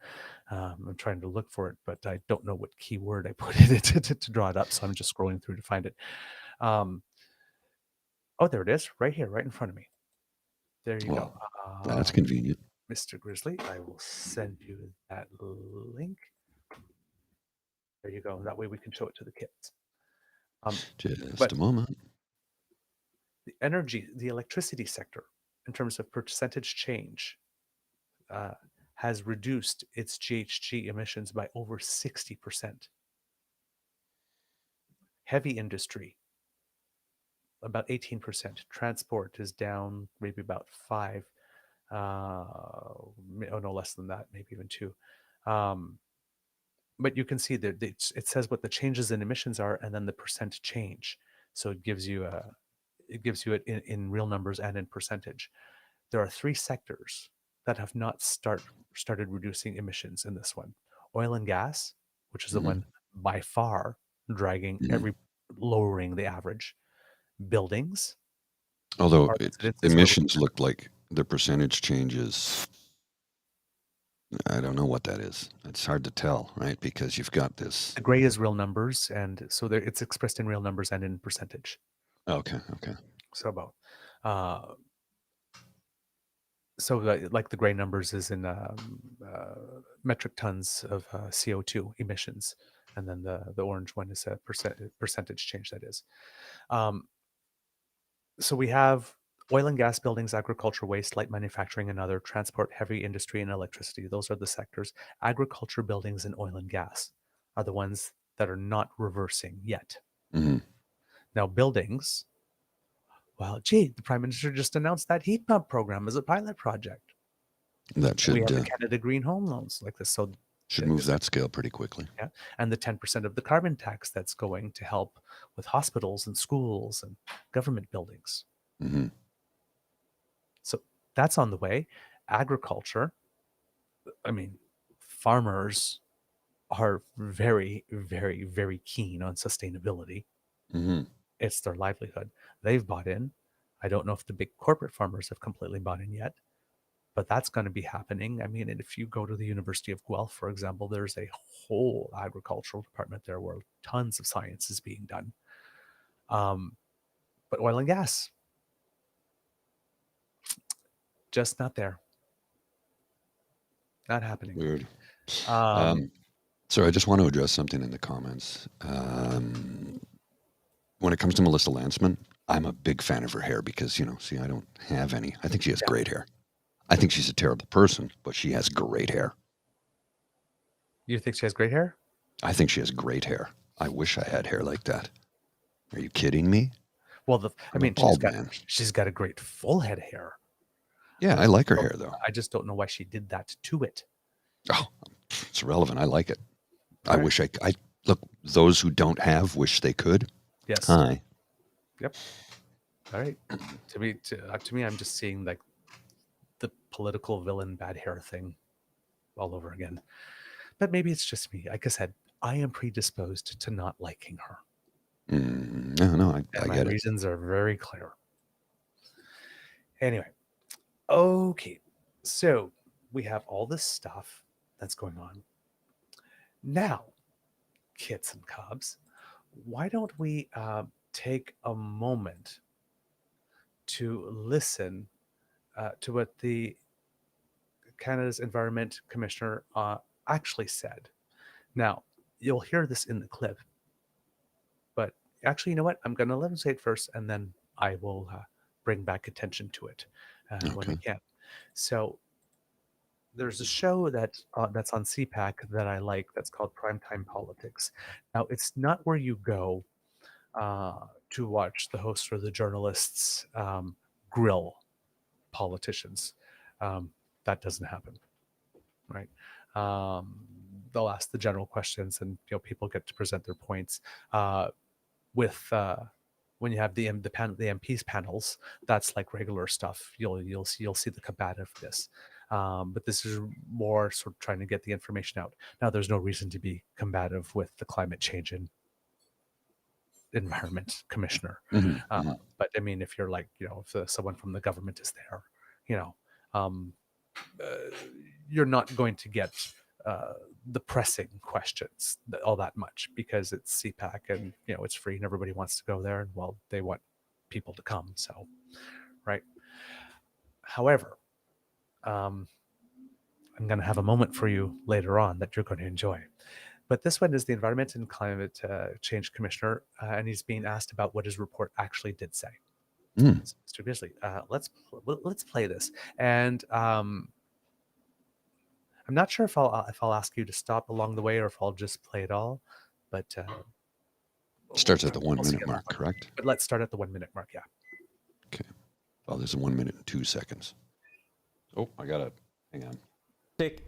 I'm trying to look for it, but I don't know what keyword I put in it to draw it up, so I'm just scrolling through to find it. Oh, there it is, right here, right in front of me. There you go. That's convenient. Mr. Grizzly, I will send you that link. There you go. That way we can show it to the kids. Just a moment. The electricity sector, in terms of percentage change, has reduced its GHG emissions by over 60%. Heavy industry, about 18%. Transport is down maybe about 5. No less than that, maybe even 2. But you can see that it says what the changes in emissions are, and then the percent change. So it gives you it in real numbers and in percentage. There are 3 sectors that have not started reducing emissions in this one: oil and gas, which is the one by far dragging lowering the average; buildings. Although emissions look like the percentage changes. I don't know what that is. It's hard to tell, right? Because you've got this. The gray is real numbers, and so it's expressed in real numbers and in percentage. Okay. So about, like the gray numbers is in metric tons of CO2 emissions, and then the orange one is a percentage change, that is. So we have oil and gas, buildings, agriculture, waste, light manufacturing, and other, transport, heavy industry, and electricity. Those are the sectors. Agriculture, buildings, and oil and gas are the ones that are not reversing yet. Now, buildings, well, gee, the Prime Minister just announced that heat pump program as a pilot project. That should. We have the Canada Green Home Loans like this. So should move that scale pretty quickly. Yeah, and the 10% of the carbon tax that's going to help with hospitals and schools and government buildings. So that's on the way. Agriculture, I mean, farmers are very, very, very keen on sustainability. It's their livelihood. They've bought in. I don't know if the big corporate farmers have completely bought in yet, but that's going to be happening. I mean, and if you go to the University of Guelph, for example, there's a whole agricultural department there where tons of science is being done. But oil and gas, just not there. Not happening. Weird. So I just want to address something in the comments. When it comes to Melissa Landsman, I'm a big fan of her hair because, see, I don't have any. I think she has great hair. I think she's a terrible person, but she has great hair. You think she has great hair? I think she has great hair. I wish I had hair like that. Are you kidding me? Well, she's got a great full head of hair. Yeah, I like her hair, though. I just don't know why she did that to it. Oh, it's irrelevant. I like it. I wish I look, those who don't have wish they could. Yes. Hi. Yep. All right. To me, I'm just seeing like the political villain bad hair thing all over again. But maybe it's just me. Like I said, I am predisposed to not liking her. No, I get it. My reasons are very clear. Anyway, okay. So we have all this stuff that's going on. Now, kits and cubs, why don't we take a moment to listen to what the Canada's Environment Commissioner actually said. Now, you'll hear this in the clip, but actually, you know what? I'm going to let him say it first, and then I will bring back attention to it when we can. So there's a show that's on CPAC that I like that's called Primetime Politics. Now, it's not where you go to watch the hosts or the journalists grill politicians. That doesn't happen, right? They'll ask the general questions, and people get to present their points. With when you have the MPs panels, that's like regular stuff. You'll see the combativeness, but this is more sort of trying to get the information out. Now, there's no reason to be combative with the climate change and environment commissioner. But I mean, if you're like, if someone from the government is there, you're not going to get the pressing questions all that much, because it's CPAC and it's free and everybody wants to go there, and well, they want people to come, so right. However, I'm going to have a moment for you later on that you're going to enjoy. But this one is the Environment and Climate Change Commissioner, and he's being asked about what his report actually did say. So, Mr. Beasley, let's play this, and I'm not sure if I'll ask you to stop along the way or if I'll just play it all. But starts at the 1 minute mark, correct? But let's start at the 1 minute mark. Yeah. Okay. Well, there's a 1 minute and 2 seconds. Oh, I got it. Hang on.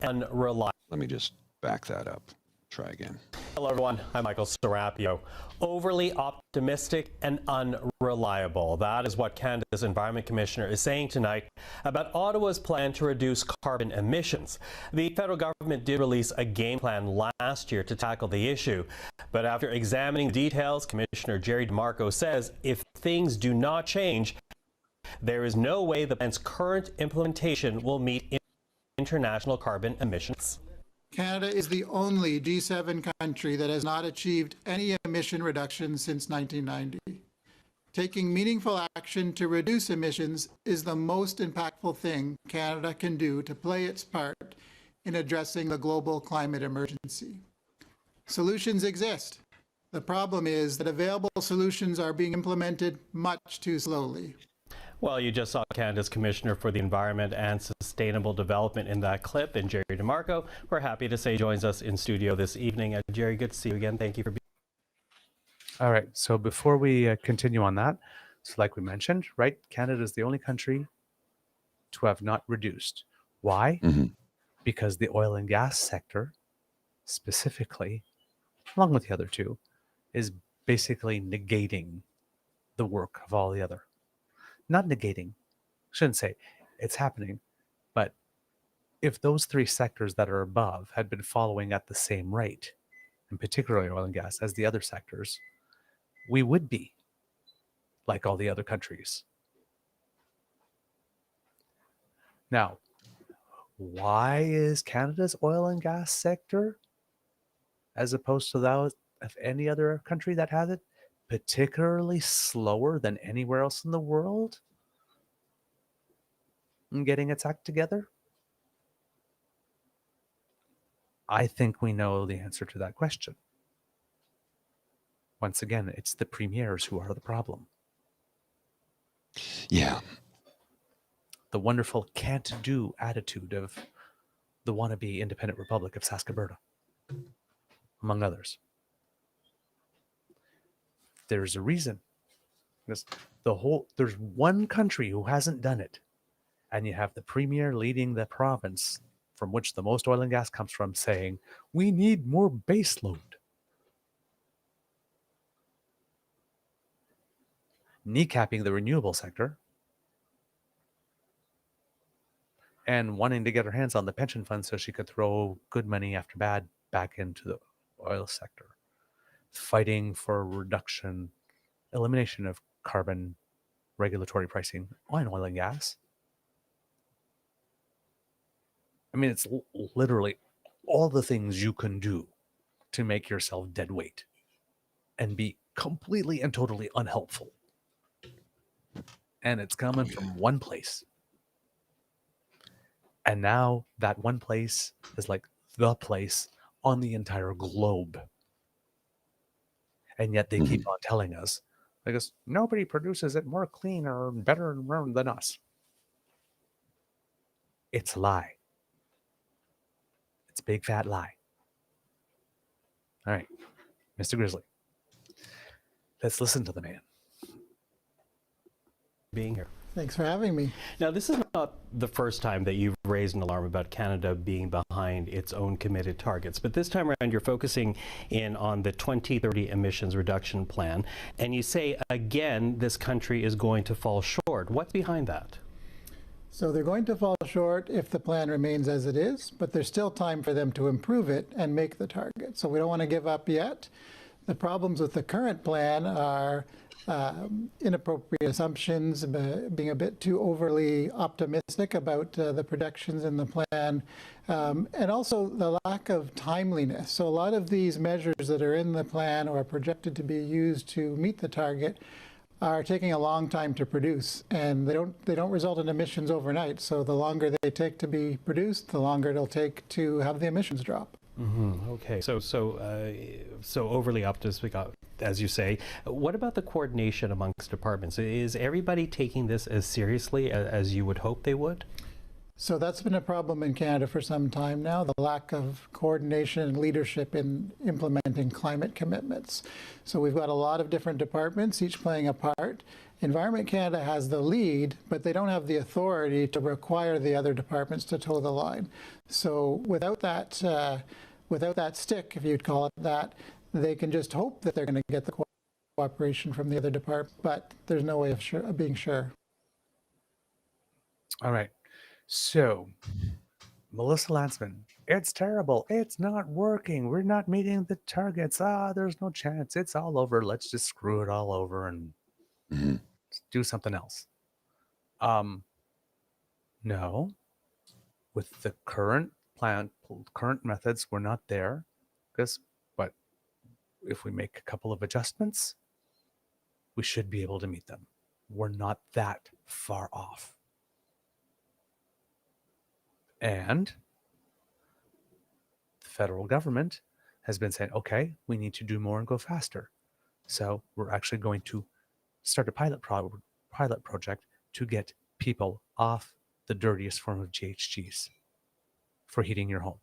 Unreliable. Let me just back that up. Try again. Hello, everyone. I'm Michael Serapio. Overly optimistic and unreliable. That is what Canada's Environment Commissioner is saying tonight about Ottawa's plan to reduce carbon emissions. The federal government did release a game plan last year to tackle the issue. But after examining details, Commissioner Jerry DeMarco says if things do not change, there is no way the plan's current implementation will meet international carbon emissions. Canada is the only G7 country that has not achieved any emission reductions since 1990. Taking meaningful action to reduce emissions is the most impactful thing Canada can do to play its part in addressing the global climate emergency. Solutions exist. The problem is that available solutions are being implemented much too slowly. Well, you just saw Canada's Commissioner for the Environment and Sustainable Development in that clip, and Jerry DeMarco, we're happy to say, joins us in studio this evening. Jerry, good to see you again. Thank you for being. All right. So before we continue on that, so like we mentioned, right, Canada is the only country to have not reduced. Why? Because the oil and gas sector, specifically, along with the other two, is basically negating the work of all the other. Not negating, shouldn't say it's happening, but if those three sectors that are above had been following at the same rate, and particularly oil and gas, as the other sectors, we would be like all the other countries. Now, why is Canada's oil and gas sector, as opposed to that of any other country that has it, particularly slower than anywhere else in the world in getting its act together? I think we know the answer to that question. Once again, it's the premiers who are the problem. Yeah. The wonderful can't-do attitude of the wannabe independent republic of Saskatchewan, among others. There's a reason. There's one country who hasn't done it, and you have the premier leading the province from which the most oil and gas comes from saying, we need more base load. Kneecapping the renewable sector and wanting to get her hands on the pension fund so she could throw good money after bad back into the oil sector. Fighting for elimination of carbon regulatory pricing on oil and gas. I mean, it's literally all the things you can do to make yourself dead weight and be completely and totally unhelpful. And it's coming from one place. And now that one place is like the place on the entire globe. And yet they keep on telling us, because nobody produces it more clean or better than us. It's a lie. It's a big fat lie. All right, Mr. Grizzly. Let's listen to the man. Being here. Thanks for having me. Now, this is not the first time that you've raised an alarm about Canada being behind its own committed targets, but this time around you're focusing in on the 2030 emissions reduction plan, and you say again this country is going to fall short. What's behind that? So they're going to fall short if the plan remains as it is, but there's still time for them to improve it and make the target. So we don't want to give up yet. The problems with the current plan are inappropriate assumptions, being a bit too overly optimistic about the projections in the plan, and also the lack of timeliness. So a lot of these measures that are in the plan or are projected to be used to meet the target are taking a long time to produce, and they don't result in emissions overnight. So the longer they take to be produced, the longer it'll take to have the emissions drop. Okay, so overly optimistic, as you say. What about the coordination amongst departments? Is everybody taking this as seriously as you would hope they would? So that's been a problem in Canada for some time now, the lack of coordination and leadership in implementing climate commitments. So we've got a lot of different departments, each playing a part. Environment Canada has the lead, but they don't have the authority to require the other departments to toe the line. So without that stick, if you'd call it that, they can just hope that they're going to get the cooperation from the other department, but there's no way of being sure. All right. So, Melissa Landsman, it's terrible. It's not working. We're not meeting the targets. There's no chance. It's all over. Let's just screw it all over and do something else. No. With the current plan, current methods, we're not there. But if we make a couple of adjustments, we should be able to meet them. We're not that far off. And the federal government has been saying, okay, we need to do more and go faster. So we're actually going to start a pilot project to get people off the dirtiest form of GHGs for heating your home.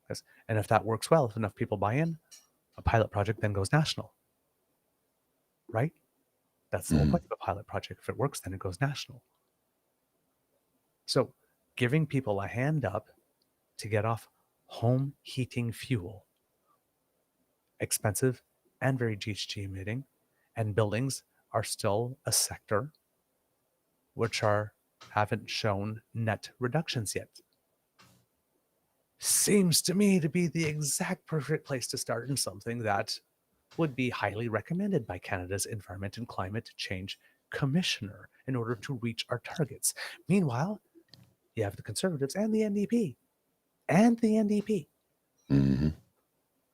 Yes. And if that works well, if enough people buy in, a pilot project then goes national. Right? That's the whole point of a pilot project. If it works, then it goes national. So giving people a hand up to get off home heating fuel, expensive and very GHG emitting, and buildings are still a sector which haven't shown net reductions yet. Seems to me to be the exact perfect place to start in something that would be highly recommended by Canada's Environment and Climate Change Commissioner in order to reach our targets. Meanwhile, you have the Conservatives and the NDP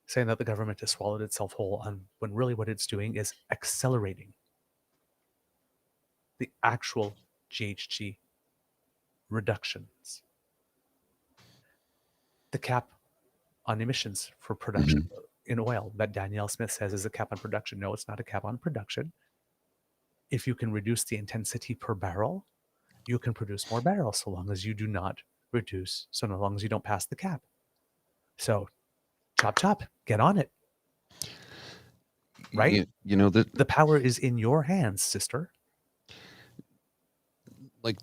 saying that the government has swallowed itself whole on when really what it's doing is accelerating the actual GHG reductions. The cap on emissions for production in oil that Danielle Smith says is a cap on production. No, it's not a cap on production. If you can reduce the intensity per barrel, you can produce more barrels so long as you do not reduce, so long as you don't pass the cap. So chop, chop, get on it. Right? You know, the power is in your hands, sister. Like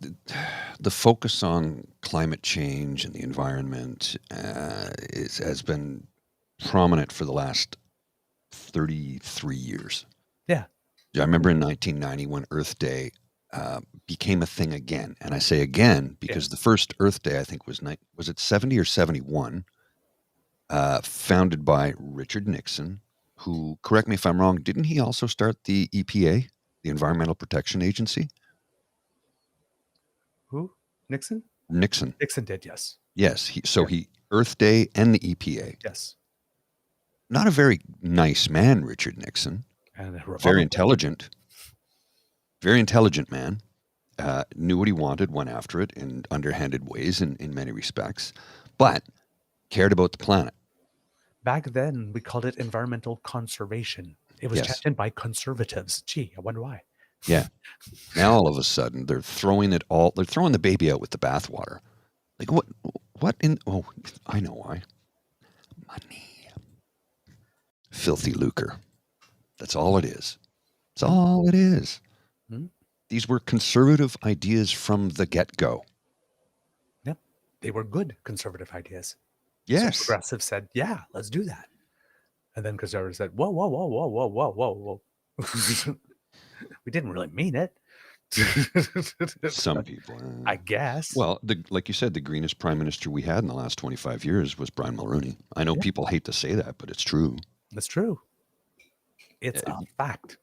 the focus on climate change and the environment has been prominent for the last 33 years. Yeah. I remember in 1990 when Earth Day became a thing again. And I say again because the first Earth Day, I think, was it 70 or 71, founded by Richard Nixon, who, correct me if I'm wrong, didn't he also start the EPA, the Environmental Protection Agency? Who? Nixon? Nixon. Nixon did, yes. Yes. He Earth Day and the EPA. Yes. not a very nice man, Richard Nixon. And a Very Republican. intelligent man. Knew what he wanted, went after it in underhanded ways in many respects, but cared about the planet. Back then, we called it environmental conservation. It was Yes. championed by conservatives. Gee, I wonder why. Yeah. Now all of a sudden they're throwing the baby out with the bathwater. Like what in, oh, I know why. Money. Filthy lucre. That's all it is. That's all it is. Hmm? These were conservative ideas from the get-go. Yep. They were good conservative ideas. Yes. So progressives said, yeah, let's do that. And then conservatives said, whoa, whoa, whoa, whoa, whoa, whoa, whoa, whoa. We didn't really mean it. Some people. I guess. Well, like you said, the greenest prime minister we had in the last 25 years was Brian Mulroney. I know people hate to say that, but it's true. That's true. It's a fact.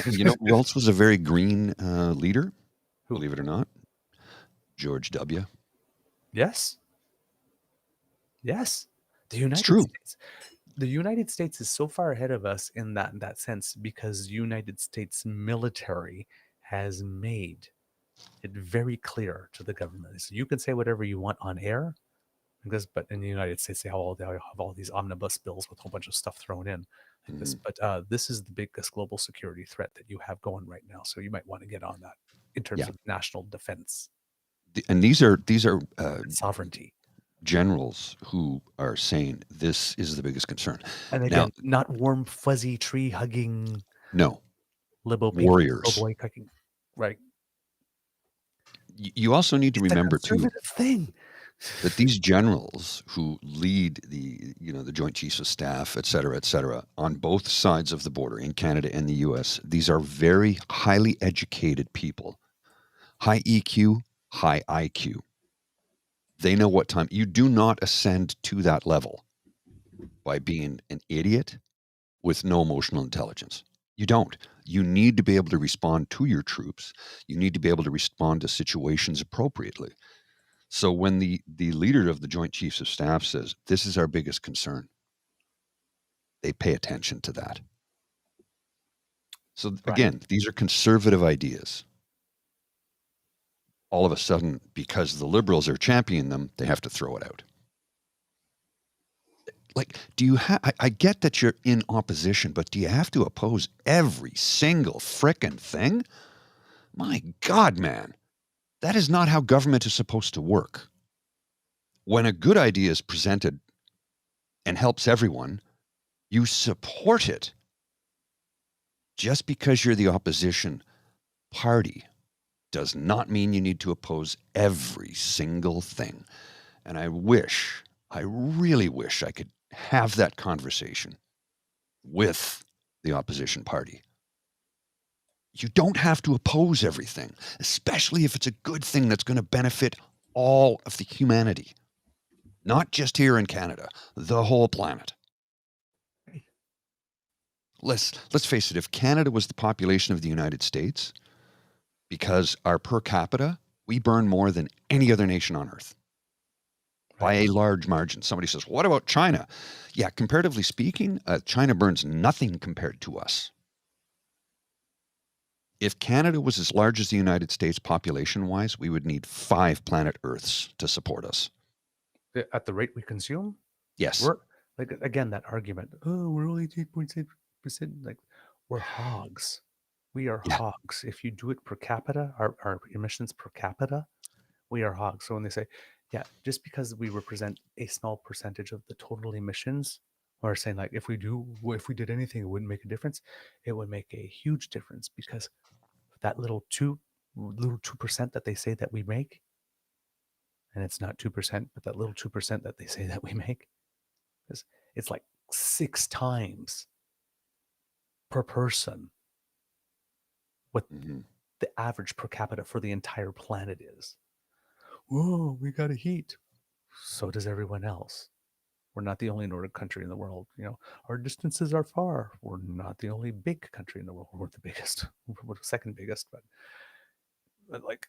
You know who else was a very green leader? Believe it or not, George W. Yes. Yes. The United true. States. The United States is so far ahead of us in that sense because United States military has made it very clear to the government. So you can say whatever you want on air, but in the United States they have all these omnibus bills with a whole bunch of stuff thrown in like this. But this is the biggest global security threat that you have going right now. So you might want to get on that in terms of national defense. And these are sovereignty generals who are saying this is the biggest concern. And again, not warm, fuzzy, tree hugging. No. Liberal warriors. Boy cooking. Right. You also need to remember too thing. that these generals who lead the Joint Chiefs of Staff, et cetera, on both sides of the border in Canada and the US, these are very highly educated people. High EQ, high IQ. They know what time. You do not ascend to that level by being an idiot with no emotional intelligence. You don't. You need to be able to respond to your troops. You need to be able to respond to situations appropriately. So when the leader of the Joint Chiefs of Staff says, this is our biggest concern, they pay attention to that. So again, these are conservative ideas. All of a sudden, because the Liberals are championing them, they have to throw it out. Like, do you have, I get that you're in opposition, but do you have to oppose every single frickin' thing? My God, man, that is not how government is supposed to work. When a good idea is presented and helps everyone, you support it. Just because you're the opposition party does not mean you need to oppose every single thing. And I really wish I could have that conversation with the opposition party. You don't have to oppose everything, especially if it's a good thing that's going to benefit all of the humanity. Not just here in Canada, the whole planet. Let's face it, if Canada was the population of the United States, because our per capita, we burn more than any other nation on earth. By a large margin. Somebody says, what about China? Yeah, comparatively speaking, China burns nothing compared to us. If Canada was as large as the United States population-wise, we would need 5 planet Earths to support us. At the rate we consume? Yes. We're, like, again, that argument, oh, we're only 8.6%. Like, we're hogs. We are hogs. If you do it per capita, our emissions per capita, we are hogs. So when they say, yeah, just because we represent a small percentage of the total emissions, or saying like, if we did anything, it wouldn't make a difference. It would make a huge difference because that little 2% that they say that we make, and it's not 2%, but that little 2% that they say that we make, it's like 6 times per person what the average per capita for the entire planet is. Whoa, we got to heat. So does everyone else. We're not the only Nordic country in the world. You know, our distances are far. We're not the only big country in the world. We're the biggest. We're the second biggest, but like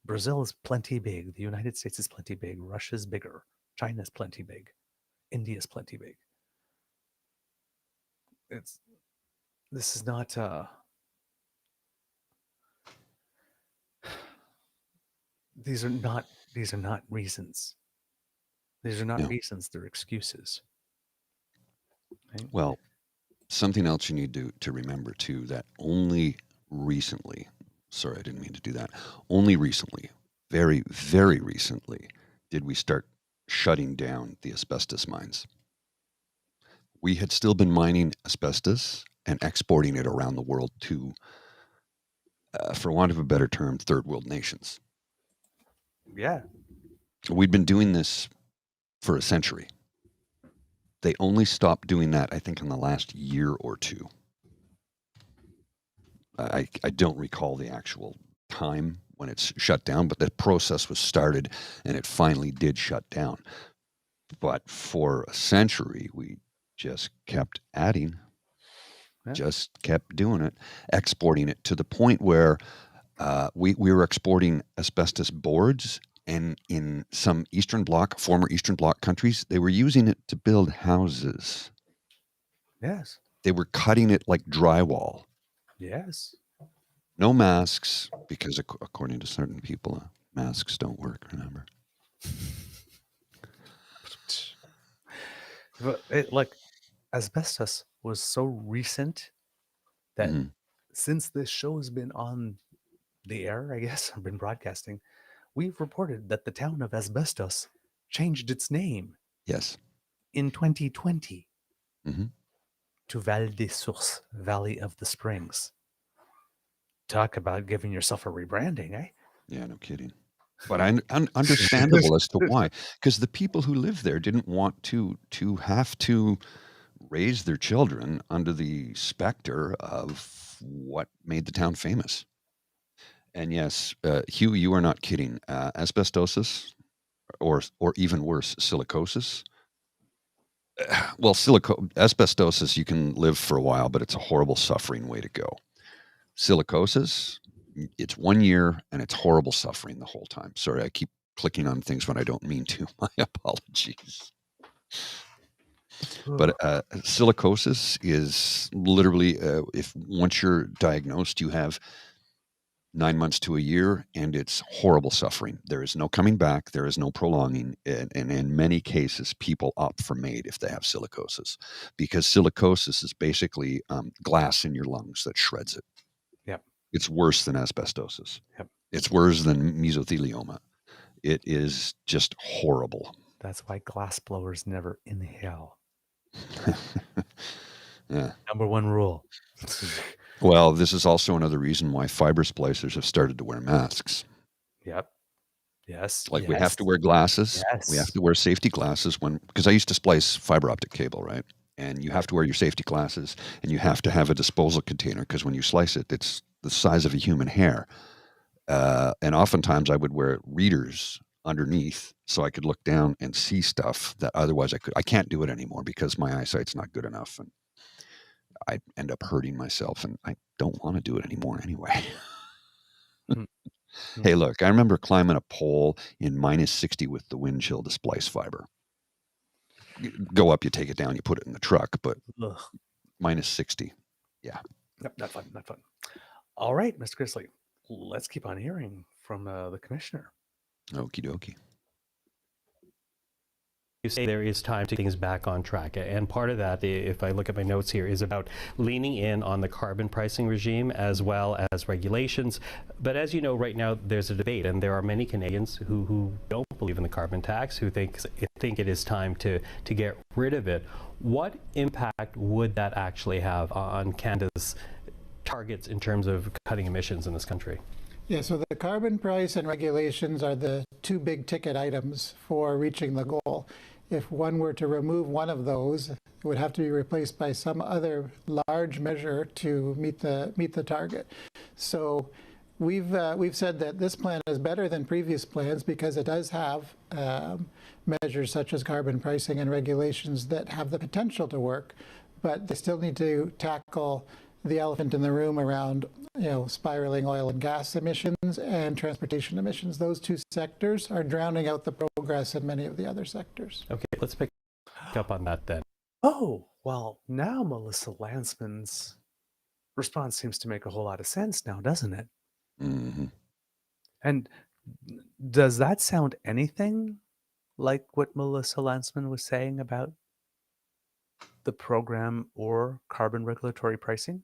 Brazil is plenty big. The United States is plenty big. Russia's bigger. China's plenty big. India's plenty big. This is not these are not reasons. These are not reasons, they're excuses. Right? Well, something else you need to remember too, that only recently, sorry, I didn't mean to do that. Only recently, very, very recently, did we start shutting down the asbestos mines. We had still been mining asbestos and exporting it around the world to, for want of a better term, third world nations. Yeah. We'd been doing this for a century. They only stopped doing that, I think, in the last year or two. I don't recall the actual time when it's shut down, but the process was started and it finally did shut down. But for a century, we just kept adding, just kept doing it, exporting it to the point where we were exporting asbestos boards, and in some former Eastern Bloc countries, they were using it to build houses. Yes. They were cutting it like drywall. Yes. No masks, because according to certain people, masks don't work, remember? But asbestos was so recent that since this show has been on the air, I guess, I've been broadcasting, we've reported that the town of Asbestos changed its name. Yes. In 2020 to Val des Sources, Valley of the Springs. Talk about giving yourself a rebranding, eh? Yeah, no kidding. But understandable as to why. Because the people who live there didn't want to have to raise their children under the specter of what made the town famous. And yes, Hugh, you are not kidding. Asbestosis, or even worse, silicosis. Well, asbestosis, you can live for a while, but it's a horrible suffering way to go. Silicosis, it's 1 year and it's horrible suffering the whole time. Sorry, I keep clicking on things when I don't mean to. My apologies. But silicosis is literally, if once you're diagnosed, you have 9 months to a year, and it's horrible suffering. There is no coming back. There is no prolonging. And in many cases, people opt for MAID if they have silicosis, because silicosis is basically glass in your lungs that shreds it. Yep. It's worse than asbestosis. Yep. It's worse than mesothelioma. It is just horrible. That's why glass blowers never inhale. Yeah. Number one rule. Well, this is also another reason why fiber splicers have started to wear masks. Yep. Yes. Like we have to wear glasses. Yes. We have to wear safety glasses because I used to splice fiber optic cable, right? And you have to wear your safety glasses, and you have to have a disposal container because when you slice it, it's the size of a human hair. And oftentimes I would wear readers underneath so I could look down and see stuff that otherwise I can't do it anymore because my eyesight's not good enough. And I end up hurting myself, and I don't want to do it anymore anyway. Hey, look, I remember climbing a pole in -60 with the wind chill to splice fiber. You go up, you take it down, you put it in the truck, but -60. Yeah. Yep, not fun, not fun. All right, Mr. Grizzly, let's keep on hearing from the commissioner. Okie dokie. You say there is time to get things back on track. And part of that, if I look at my notes here, is about leaning in on the carbon pricing regime as well as regulations. But as you know, right now, there's a debate, and there are many Canadians who don't believe in the carbon tax, who think it is time to get rid of it. What impact would that actually have on Canada's targets in terms of cutting emissions in this country? Yeah, so the carbon price and regulations are the two big ticket items for reaching the goal. If one were to remove one of those, it would have to be replaced by some other large measure to meet the target. So we've said that this plan is better than previous plans because it does have measures such as carbon pricing and regulations that have the potential to work, but they still need to tackle the elephant in the room around, spiraling oil and gas emissions and transportation emissions. Those two sectors are drowning out the progress in many of the other sectors. Okay, let's pick Pick up on that then. Oh, well, now Melissa Landsman's response seems to make a whole lot of sense now, doesn't it? Mm-hmm. And does that sound anything like what Melissa Landsman was saying about the program or carbon regulatory pricing?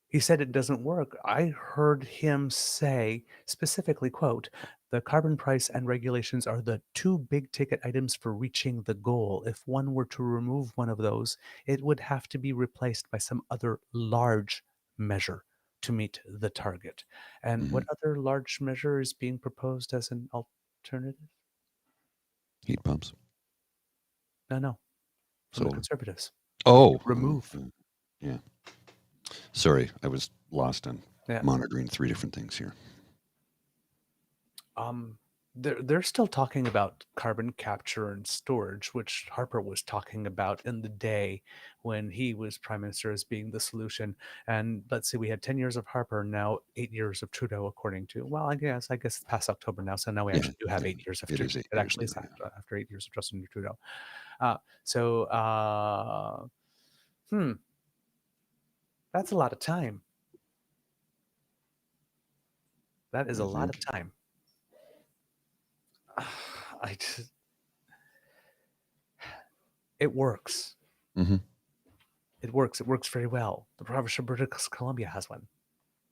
He said it doesn't work. I heard him say specifically, quote, the carbon price and regulations are the two big ticket items for reaching the goal. If one were to remove one of those, it would have to be replaced by some other large measure to meet the target. And what other large measure is being proposed as an alternative? Heat pumps. No. From the Solar. Conservatives. Oh. Remove. Yeah. Sorry, I was lost on Yeah. monitoring 3 different things here. They're still talking about carbon capture and storage, which Harper was talking about in the day when he was prime minister as being the solution. And let's see, we had 10 years of Harper, now 8 years of Trudeau, according to, well, I guess it's past October now. So now we actually do have 8 years of It Trudeau. is 8 It years actually is now, after 8 years of Justin Trudeau. That's a lot of time. That is a lot of time. It works. Mm-hmm. It works. It works very well. The province of British Columbia has one.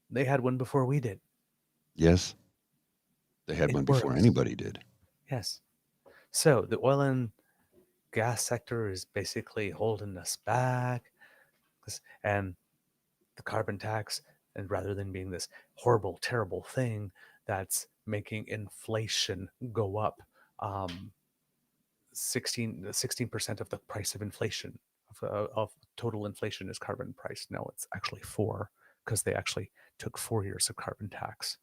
They had one before we did. Yes. They had It one before works. anybody did. Yes. So the oil and gas sector is basically holding us back. And the carbon tax, and rather than being this horrible, terrible thing that's making inflation go up, 16% of the price of inflation of total inflation is carbon price. No, it's actually 4, because they actually took 4 years of carbon tax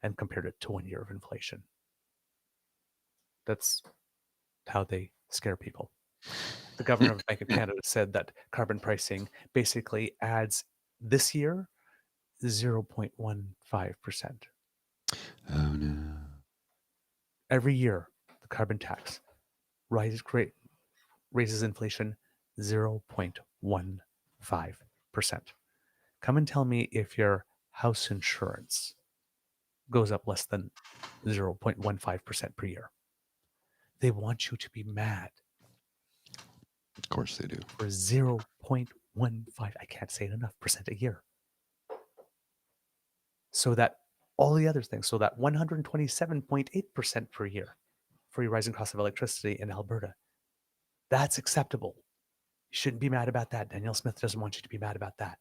and compared it to 1 year of inflation. That's how they scare people. The governor of the Bank of Canada said that carbon pricing basically adds this year 0.15%. Oh no. Every year, the carbon tax raises inflation 0.15%. Come and tell me if your house insurance goes up less than 0.15% per year. They want you to be mad. Of course they do. For 0.15, I can't say it enough, percent a year. So that all the other things, so that 127.8% per year for your rising cost of electricity in Alberta, that's acceptable. You shouldn't be mad about that. Danielle Smith doesn't want you to be mad about that,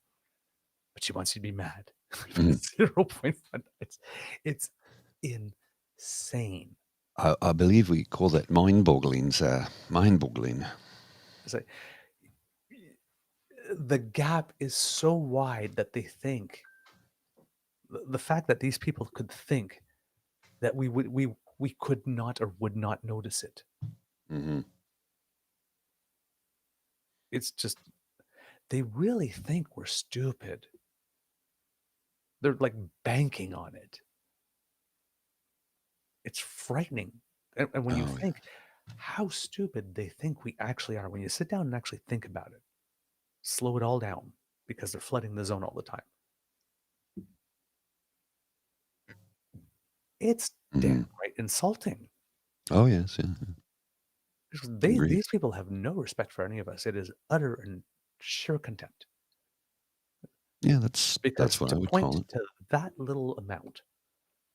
but she wants you to be mad. 0.1. It's insane. I believe we call that mind-boggling. Mind-boggling. So, the gap is so wide that they think, the fact that these people could think that we could not or would not notice it. Mm-hmm. It's just, they really think we're stupid. They're like banking on it. It's frightening. And when you think how stupid they think we actually are, when you sit down and actually think about it, slow it all down, because they're flooding the zone all the time. It's downright insulting. Oh, yes. Yeah. These people have no respect for any of us. It is utter and sheer contempt. Yeah, that's what I would call it. To that little amount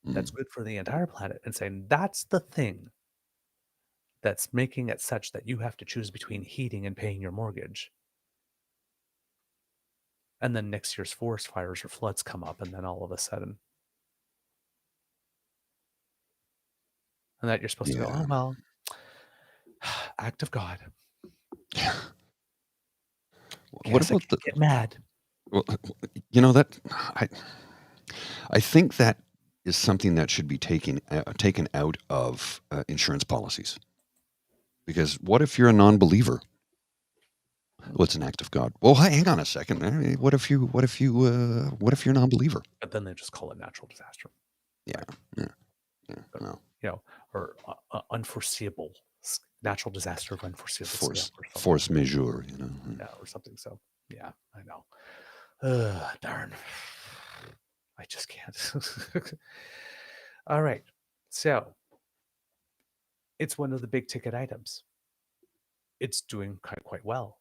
that's good for the entire planet and saying that's the thing that's making it such that you have to choose between heating and paying your mortgage. And then next year's forest fires or floods come up, and then all of a sudden, and that you're supposed to go, oh, well, act of God. What about get mad? Well, you know, that I think that is something that should be taken out of insurance policies. Because what if you're a non-believer? Well, it's an act of God. Well, hang on a second. What if you're a non-believer? But then they just call it natural disaster. Yeah. No. You know, or unforeseeable natural disaster of unforeseeable scale or something. Force majeure, you know. Yeah, or something. So yeah, I know. Darn. I just can't. All right. So it's one of the big ticket items. It's doing quite well.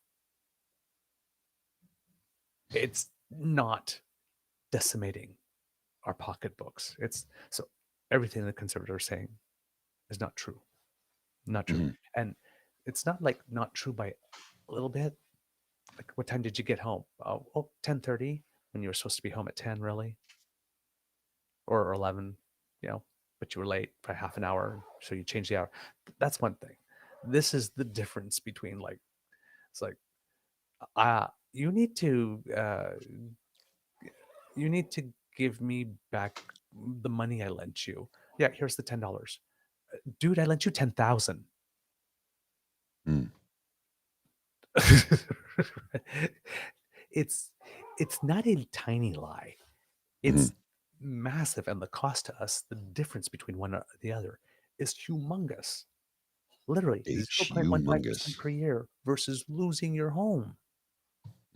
It's not decimating our pocketbooks. It's so everything the conservatives are saying is not true. Not true. And it's not like not true by a little bit. Like, what time did you get home? Oh, 10:30 when you were supposed to be home at 10, really? Or 11, you know, but you were late by half an hour, so you changed the hour. That's one thing. This is the difference between, like, it's like, you need to give me back the money I lent you. Yeah, here's the $10. Dude, I lent you 10,000. It's not a tiny lie. It's massive, and the cost to us, the difference between one or the other, is humongous. Literally, It's 0.15% per year versus losing your home.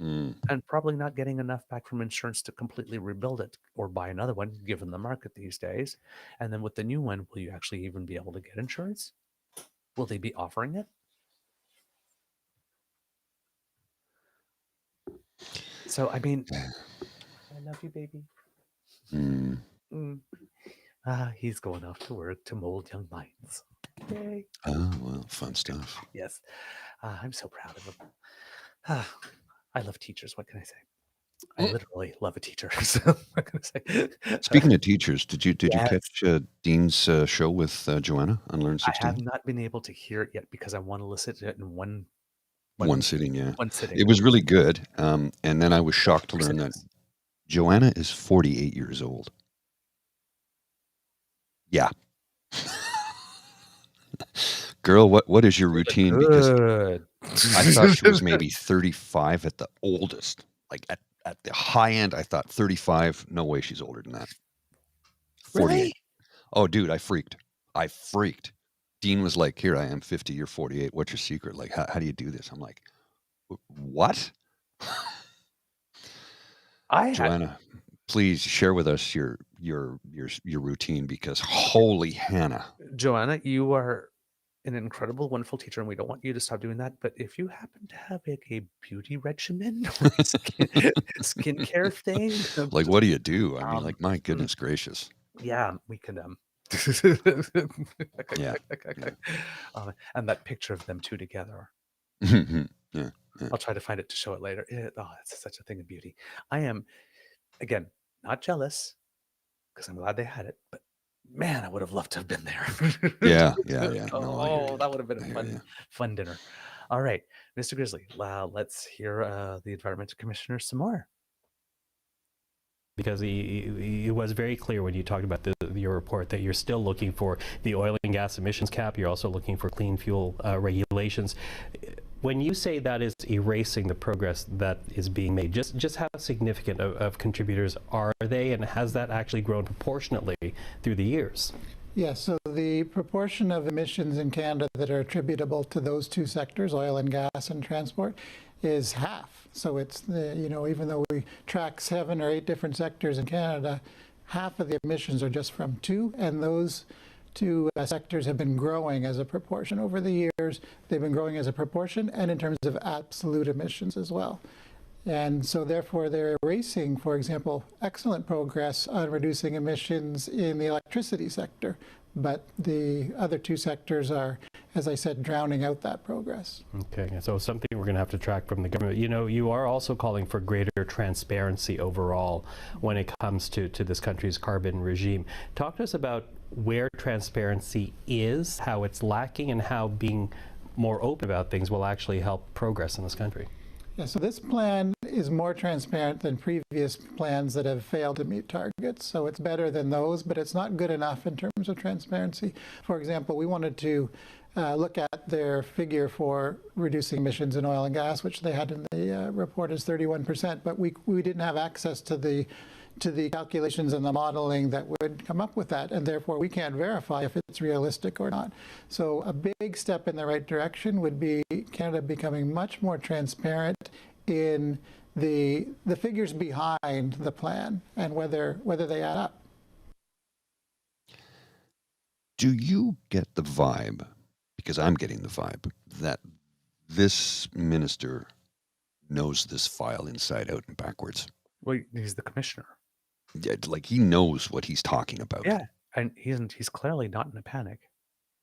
And probably not getting enough back from insurance to completely rebuild it or buy another one, given the market these days. And then with the new one, will you actually even be able to get insurance? Will they be offering it? So, I mean, I love you, baby. He's going off to work to mold young minds. Yay. Oh, well, fun stuff. Yes. I'm so proud of him. I love teachers. What can I say? I literally love a teacher. So what can I say? Speaking of teachers, did you catch Dean's show with Joanna on Learn 16? I have not been able to hear it yet because I want to listen to it in one sitting. Yeah, one sitting. It was really good. And then I was shocked to learn that Joanna is 48 years old. Yeah. Girl, what is your routine? Because I thought she was maybe 35 at the oldest. Like at the high end, I thought 35. No way she's older than that. 48. Really? Oh, dude, I freaked. Dean was like, here I am, 50, you're 48. What's your secret? Like, how do you do this? I'm like, what? Joanna, please share with us your routine, because holy Hannah. Joanna, you are an incredible, wonderful teacher, and we don't want you to stop doing that. But if you happen to have a beauty regimen or skincare thing, like, what do you do? I mean, like, my goodness gracious. Yeah, we could yeah. And that picture of them two together. Yeah. I'll try to find it to show it later. It's such a thing of beauty. I am, again, not jealous, because I'm glad they had it, but man, I would have loved to have been there. Yeah. No, that would have been a fun dinner. All right, Mr. Grizzly, let's hear the Environment Commissioner some more. Because he was very clear when you talked about your report that you're still looking for the oil and gas emissions cap. You're also looking for clean fuel regulations. When you say that is erasing the progress that is being made, just how significant of contributors are they, and has that actually grown proportionately through the years? Yeah, so the proportion of emissions in Canada that are attributable to those two sectors, oil and gas and transport, is half. So it's, even though we track 7 or 8 different sectors in Canada, half of the emissions are just from 2, and those 2 sectors have been growing as a proportion over the years. They've been growing as a proportion and in terms of absolute emissions as well. And so therefore they're erasing, for example, excellent progress on reducing emissions in the electricity sector. But the other 2 sectors are, as I said, drowning out that progress. Okay, so something we're going to have to track from the government. You are also calling for greater transparency overall when it comes to this country's carbon regime. Talk to us about where transparency is, how it's lacking, and how being more open about things will actually help progress in this country. Yeah, so this plan is more transparent than previous plans that have failed to meet targets. So it's better than those, but it's not good enough in terms of transparency. For example, we wanted to look at their figure for reducing emissions in oil and gas, which they had in the report as 31%, but we didn't have access to the to the calculations and the modeling that would come up with that, and therefore we can't verify if it's realistic or not. So a big step in the right direction would be Canada becoming much more transparent in the figures behind the plan and whether they add up. Do you get the vibe, because I'm getting the vibe, that this minister knows this file inside out and backwards? Well, he's the commissioner. Yeah, like he knows what he's talking about. Yeah, and he's clearly not in a panic.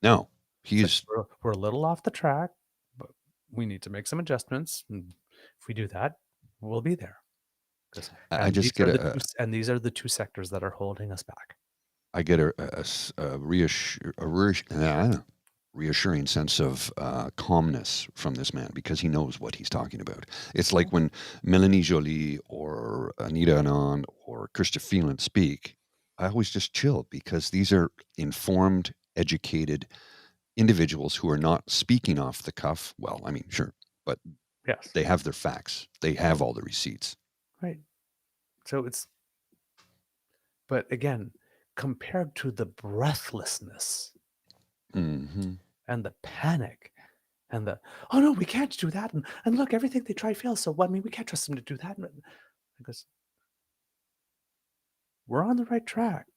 No, he's. Like we're a little off the track, but we need to make some adjustments. And if we do that, we'll be there. I just get and these are the two sectors that are holding us back. I get a reassuring sense of calmness from this man because he knows what he's talking about. It's like when Melanie Joly or Anita Anand or Chrystia Phelan speak, I always just chill because these are informed, educated individuals who are not speaking off the cuff. Well, I mean, sure, but yes, they have their facts. They have all the receipts. Right. So but again, compared to the breathlessness and the panic and the, oh no, we can't do that. And look, everything they try fails. So I mean, we can't trust them to do that. Because we're on the right track.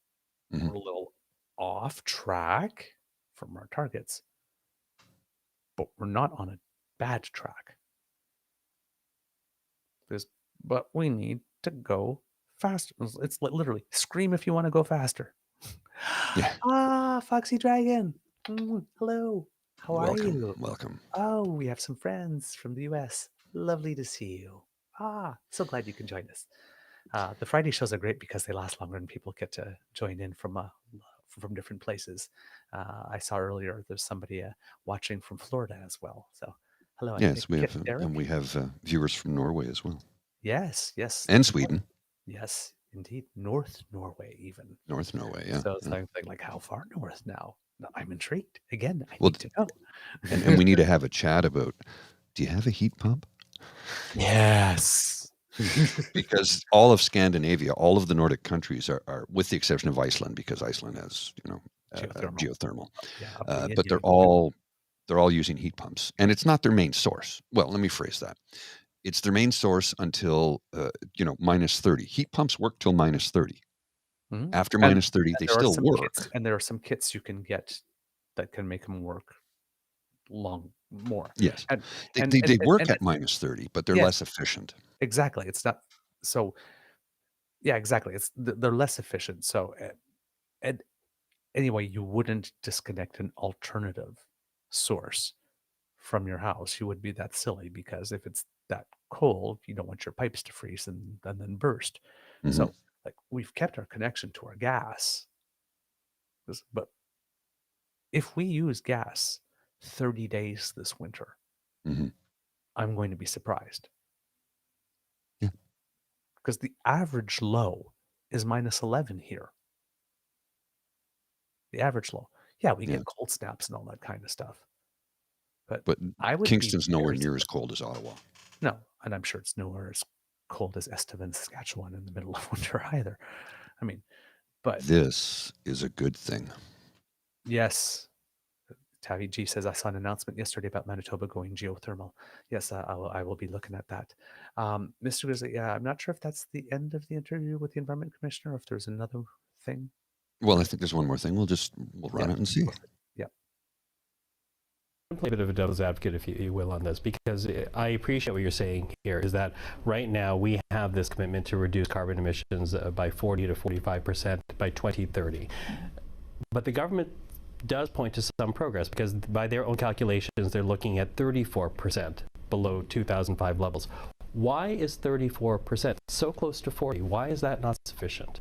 We're a little off track from our targets, but we're not on a bad track. But we need to go faster. It's literally scream if you want to go faster. Yeah. Ah, Foxy Dragon. Hello. How are you? Welcome. Oh, we have some friends from the US. Lovely to see you. Ah, so glad you can join us. The Friday shows are great because they last longer and people get to join in from different places. I saw earlier there's somebody watching from Florida as well. So hello. Yes, we have viewers from Norway as well. Yes. And Sweden. Yes, indeed. North Norway, even. North Norway, yeah. So it's like how far north now? I'm intrigued. Again, I well, need to know. and we need to have a chat about, do you have a heat pump? Yes. Because all of Scandinavia, all of the Nordic countries are with the exception of Iceland, because Iceland has, geothermal. Yeah, but they're all using heat pumps. And it's not their main source. Well, let me phrase that. It's their main source until, minus 30. Heat pumps work till minus 30. After minus 30, they still work. And there are some kits you can get that can make them work more. Yes. They work at minus 30, but they're less efficient. Exactly. It's not so. Yeah, exactly. They're less efficient. So, and anyway, you wouldn't disconnect an alternative source from your house. You would be that silly because if it's that cold, you don't want your pipes to freeze and then burst. So like we've kept our connection to our gas, but if we use gas 30 days this winter, I'm going to be surprised. Yeah. Because the average low is minus 11 here. The average low. Yeah, we get cold snaps and all that kind of stuff. But Kingston's nowhere near as cold as Ottawa. No, and I'm sure it's nowhere as cold as Estevan, Saskatchewan in the middle of winter either. I mean, but this is a good thing. Yes. Tavi G says, I saw an announcement yesterday about Manitoba going geothermal. Yes, I will be looking at that. Mr. Grizzly, I'm not sure if that's the end of the interview with the Environment Commissioner or if there's another thing. Well, I think there's one more thing. We'll run it and see. Yeah. Play a bit of a devil's advocate, if you will, on this, because I appreciate what you're saying here is that right now we have this commitment to reduce carbon emissions by 40 to 45% by 2030. But the government does point to some progress because by their own calculations, they're looking at 34% below 2005 levels. Why is 34% so close to 40? Why is that not sufficient?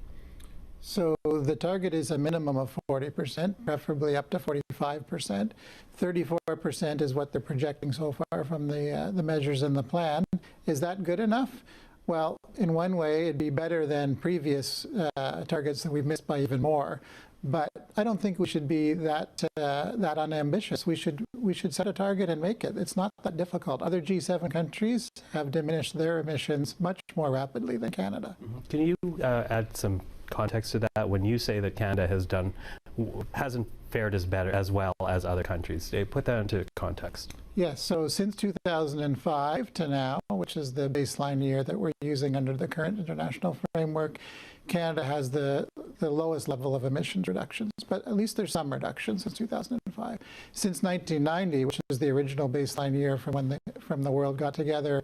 So the target is a minimum of 40%, preferably up to 45%. 34% is what they're projecting so far from the measures in the plan. Is that good enough? Well, in one way, it'd be better than previous targets that we've missed by even more. But I don't think we should be that unambitious. We should set a target and make it. It's not that difficult. Other G7 countries have diminished their emissions much more rapidly than Canada. Can you add some context to that? When you say that Canada hasn't fared as well as other countries, put that into context. Yes, so since 2005 to now, which is the baseline year that we're using under the current international framework, Canada has the lowest level of emissions reductions, but at least there's some reductions since 2005. Since 1990, which is the original baseline year from when the world got together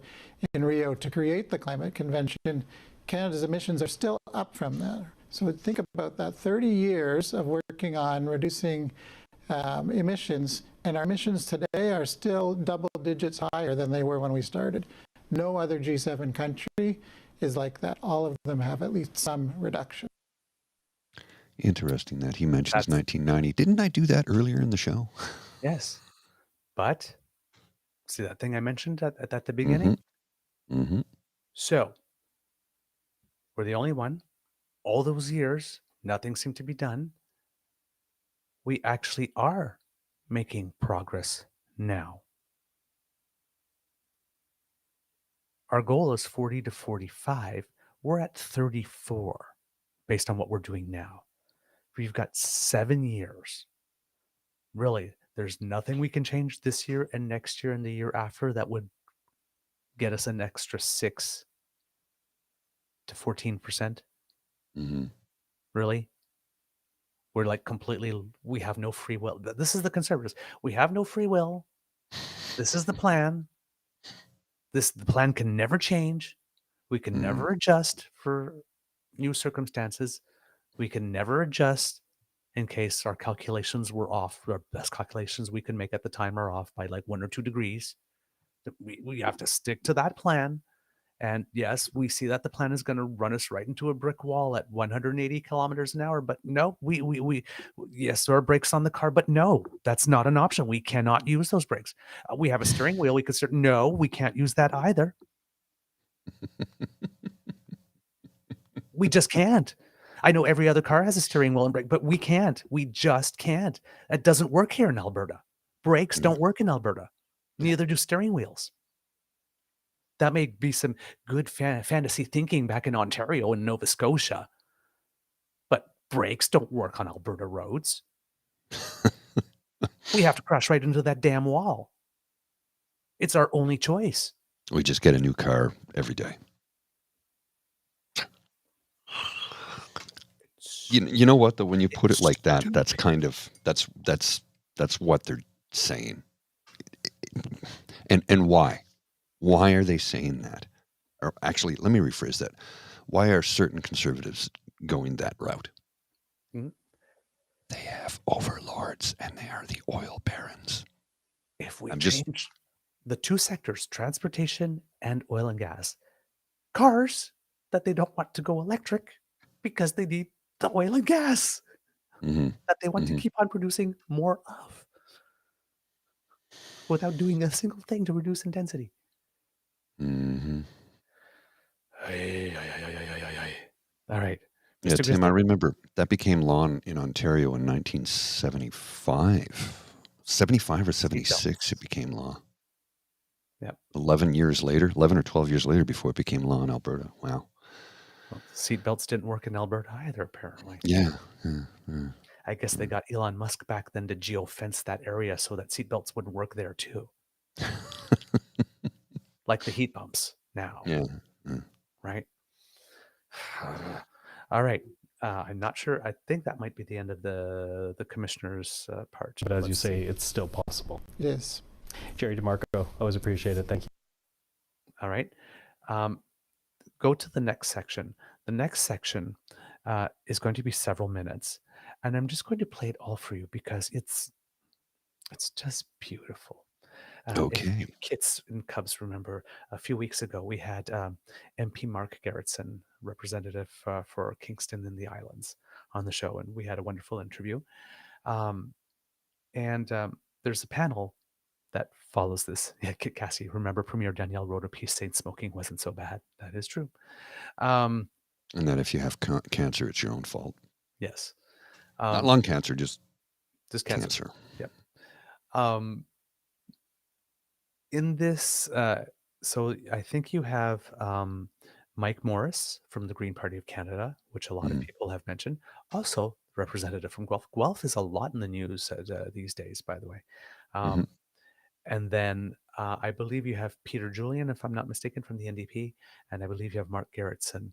in Rio to create the climate convention, Canada's emissions are still up from there. So think about that, 30 years of working on reducing emissions, and our emissions today are still double digits higher than they were when we started. No other G7 country is like that. All of them have at least some reduction. Interesting that he mentions 1990. Didn't I do that earlier in the show? Yes. But see that thing I mentioned at the beginning? Mm-hmm. So we're the only one. All those years, nothing seemed to be done. We actually are making progress now. Our goal is 40 to 45. We're at 34 based on what we're doing now. We've got 7 years. Really, there's nothing we can change this year and next year and the year after that would get us an extra 6 to 14%. Mm-hmm. Really? We're like we have no free will. This is the Conservatives. We have no free will. This is the plan. The plan can never change. We can never adjust for new circumstances. We can never adjust in case our calculations were off. Our best calculations we can make at the time are off by like 1 or 2 degrees. We have to stick to that plan. And yes, we see that the plan is going to run us right into a brick wall at 180 kilometers an hour. But no, yes, there are brakes on the car, but no, that's not an option. We cannot use those brakes. We have a steering wheel. No, we can't use that either. We just can't. I know every other car has a steering wheel and brake, but we can't. We just can't. It doesn't work here in Alberta. Brakes don't work in Alberta. Neither do steering wheels. That may be some good fantasy thinking back in Ontario and Nova Scotia. But brakes don't work on Alberta roads. We have to crash right into that damn wall. It's our only choice. We just get a new car every day. You know what though? When you put it like that, that's kind of that's what they're saying. And why? Why are they saying that? Or actually, let me rephrase that. Why are certain Conservatives going that route? Mm-hmm. They have overlords and they are the oil barons. If we change the two sectors, transportation and oil and gas, cars that they don't want to go electric because they need the oil and gas that they want to keep on producing more of without doing a single thing to reduce intensity. Mm-hmm. All right. Yeah, Tim, I remember that became law in Ontario in 1975. 75 or 76, it became law. Yeah. 11 or 12 years later before it became law in Alberta. Wow. Well, seatbelts didn't work in Alberta either, apparently. Yeah. I guess they got Elon Musk back then to geofence that area so that seatbelts wouldn't work there too. Like the heat pumps now. Yeah. Right? All right. I'm not sure. I think that might be the end of the commissioner's part. But as you say, it's still possible. It is. Jerry DeMarco, always appreciate it. Thank you. All right. Go to the next section. The next section is going to be several minutes. And I'm just going to play it all for you because it's just beautiful. Okay. Kits and Cubs remember a few weeks ago we had MP Mark Gerretsen, representative for Kingston and the Islands, on the show, and we had a wonderful interview. And there's a panel that follows this. Yeah, Kit Cassie, remember Premier Danielle wrote a piece saying smoking wasn't so bad. That is true. And that if you have cancer, it's your own fault. Yes. Not lung cancer, just cancer. Yep. In this, so I think you have Mike Morris from the Green Party of Canada, which a lot of people have mentioned. Also, representative from Guelph. Guelph is a lot in the news these days, by the way. And then I believe you have Peter Julian, if I'm not mistaken, from the NDP, and I believe you have Mark Gerretsen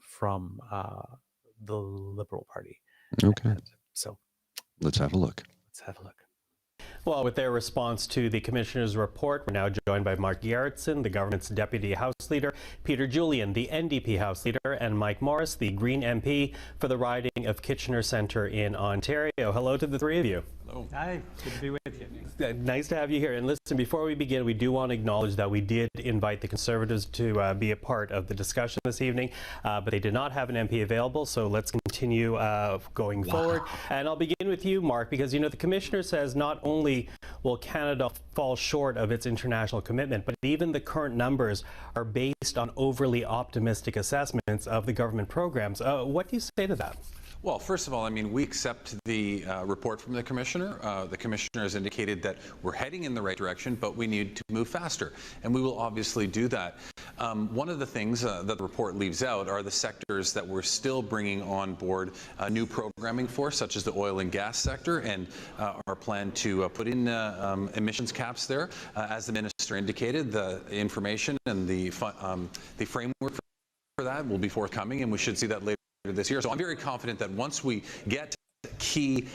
from the Liberal Party. Okay. And so let's have a look. Let's have a look. Well, with their response to the Commissioner's report, we're now joined by Mark Gerretsen, the government's Deputy House Leader, Peter Julian, the NDP House Leader, and Mike Morris, the Green MP for the riding of Kitchener Centre in Ontario. Hello to the three of you. Hello. Hi, good to be with you. Nice to have you here. And listen, before we begin, we do want to acknowledge that we did invite the Conservatives to be a part of the discussion this evening, but they did not have an MP available, so let's continue going forward. And I'll begin with you, Mark, because, you know, the Commissioner says not only will Canada fall short of its international commitment, but even the current numbers are based on overly optimistic assessments of the government programs. What do you say to that? Well, first of all, I mean, we accept the report from the Commissioner. The Commissioner has indicated that we're heading in the right direction, but we need to move faster, and we will obviously do that. One of the things that the report leaves out are the sectors that we're still bringing on board new programming for, such as the oil and gas sector, and our plan to put in emissions caps there. As the Minister indicated, the information and the framework for that will be forthcoming, and we should see that later this year. So I'm very confident that once we get key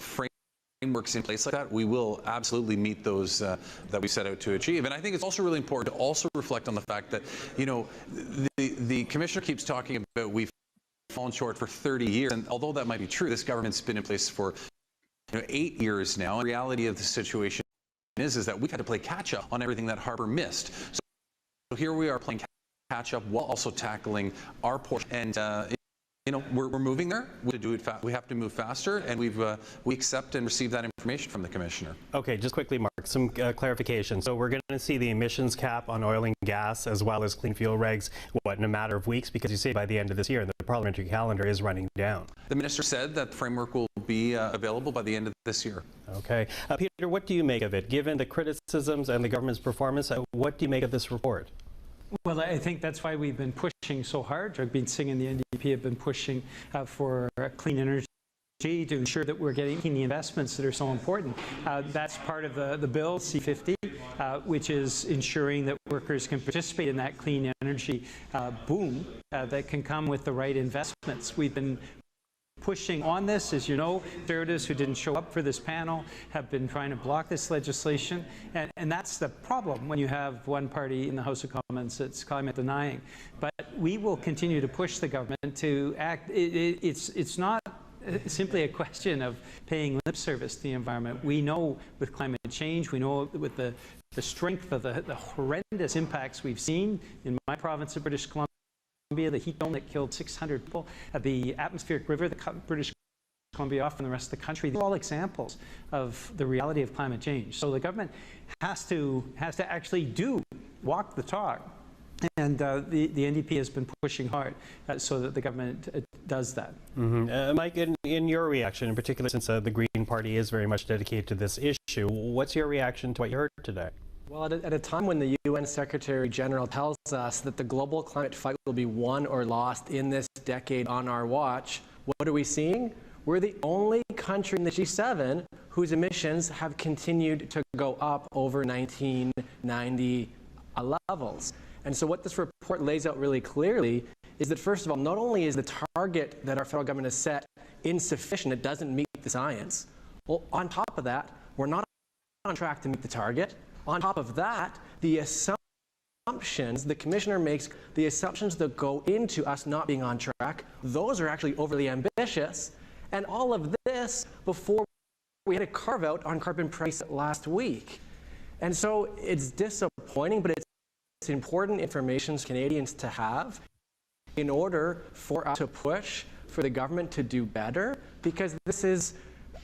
frameworks in place like that, we will absolutely meet those that we set out to achieve. And I think it's also really important to also reflect on the fact that, you know, the Commissioner keeps talking about we've fallen short for 30 years. And although that might be true, this government's been in place for 8 years now. And the reality of the situation is that we've had to play catch up on everything that Harper missed. So here we are playing catch up while also tackling our portion, and you know, we're moving there. We have to move faster, and we accept and receive that information from the Commissioner. Okay, just quickly, Mark, some clarification. So we're going to see the emissions cap on oil and gas as well as clean fuel regs, in a matter of weeks, because you say by the end of this year, and the parliamentary calendar is running down. The Minister said that the framework will be available by the end of this year. Okay. Peter, what do you make of it? Given the criticisms and the government's performance, what do you make of this report? Well, I think that's why we've been pushing so hard. Jagmeet Singh and the NDP have been pushing for clean energy to ensure that we're getting the investments that are so important. That's part of the bill, C-50, which is ensuring that workers can participate in that clean energy boom that can come with the right investments. We've been pushing on this. As you know, Conservatives who didn't show up for this panel have been trying to block this legislation, and that's the problem when you have one party in the House of Commons that's climate denying. But we will continue to push the government to act. It's not simply a question of paying lip service to the environment. We know with climate change, we know with the strength of the horrendous impacts we've seen in my province of British Columbia, the heat dome that killed 600 people, the atmospheric river that cut British Columbia off from the rest of the country. These are all examples of the reality of climate change. So the government has to actually walk the talk. And the NDP has been pushing hard so that the government does that. Mike, in your reaction, in particular, since the Green Party is very much dedicated to this issue, what's your reaction to what you heard today? Well, at a time when the UN Secretary General tells us that the global climate fight will be won or lost in this decade on our watch, what are we seeing? We're the only country in the G7 whose emissions have continued to go up over 1990 levels. And so what this report lays out really clearly is that, first of all, not only is the target that our federal government has set insufficient, it doesn't meet the science. Well, on top of that, we're not on track to meet the target. On top of that, the assumptions the Commissioner makes, the assumptions that go into us not being on track, those are actually overly ambitious. And all of this before we had a carve out on carbon price last week. And so it's disappointing, but it's important information for Canadians to have in order for us to push for the government to do better, because this is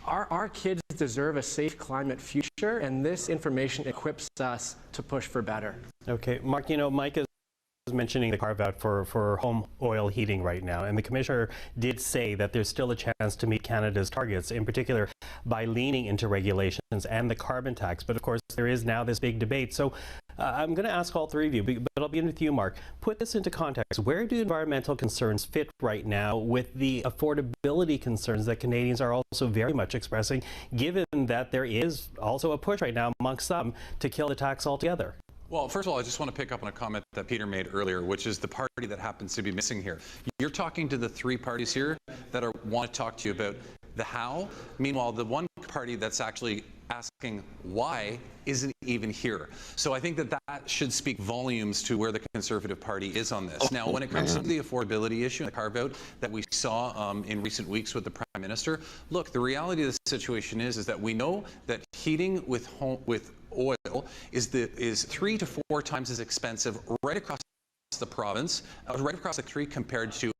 our kids deserve a safe climate future, and this information equips us to push for better. Okay, Mark, you know, Mike is mentioning the carve out for home oil heating right now, and the commissioner did say that there's still a chance to meet Canada's targets, in particular by leaning into regulations and the carbon tax. But of course, there is now this big debate. So I'm going to ask all three of you, but I'll begin with you, Mark. Put this into context. Where do environmental concerns fit right now with the affordability concerns that Canadians are also very much expressing, given that there is also a push right now amongst some to kill the tax altogether? Well, first of all, I just want to pick up on a comment that Peter made earlier, which is the party that happens to be missing here. You're talking to the three parties here that want to talk to you about the how. Meanwhile, the one party that's actually asking why isn't even here. So I think that that should speak volumes to where the Conservative Party is on this. Now, when it comes to the affordability issue and the carve-out that we saw in recent weeks with the Prime Minister, look, the reality of the situation is that we know that heating with oil is 3 to 4 times as expensive right across the province, right across the country compared to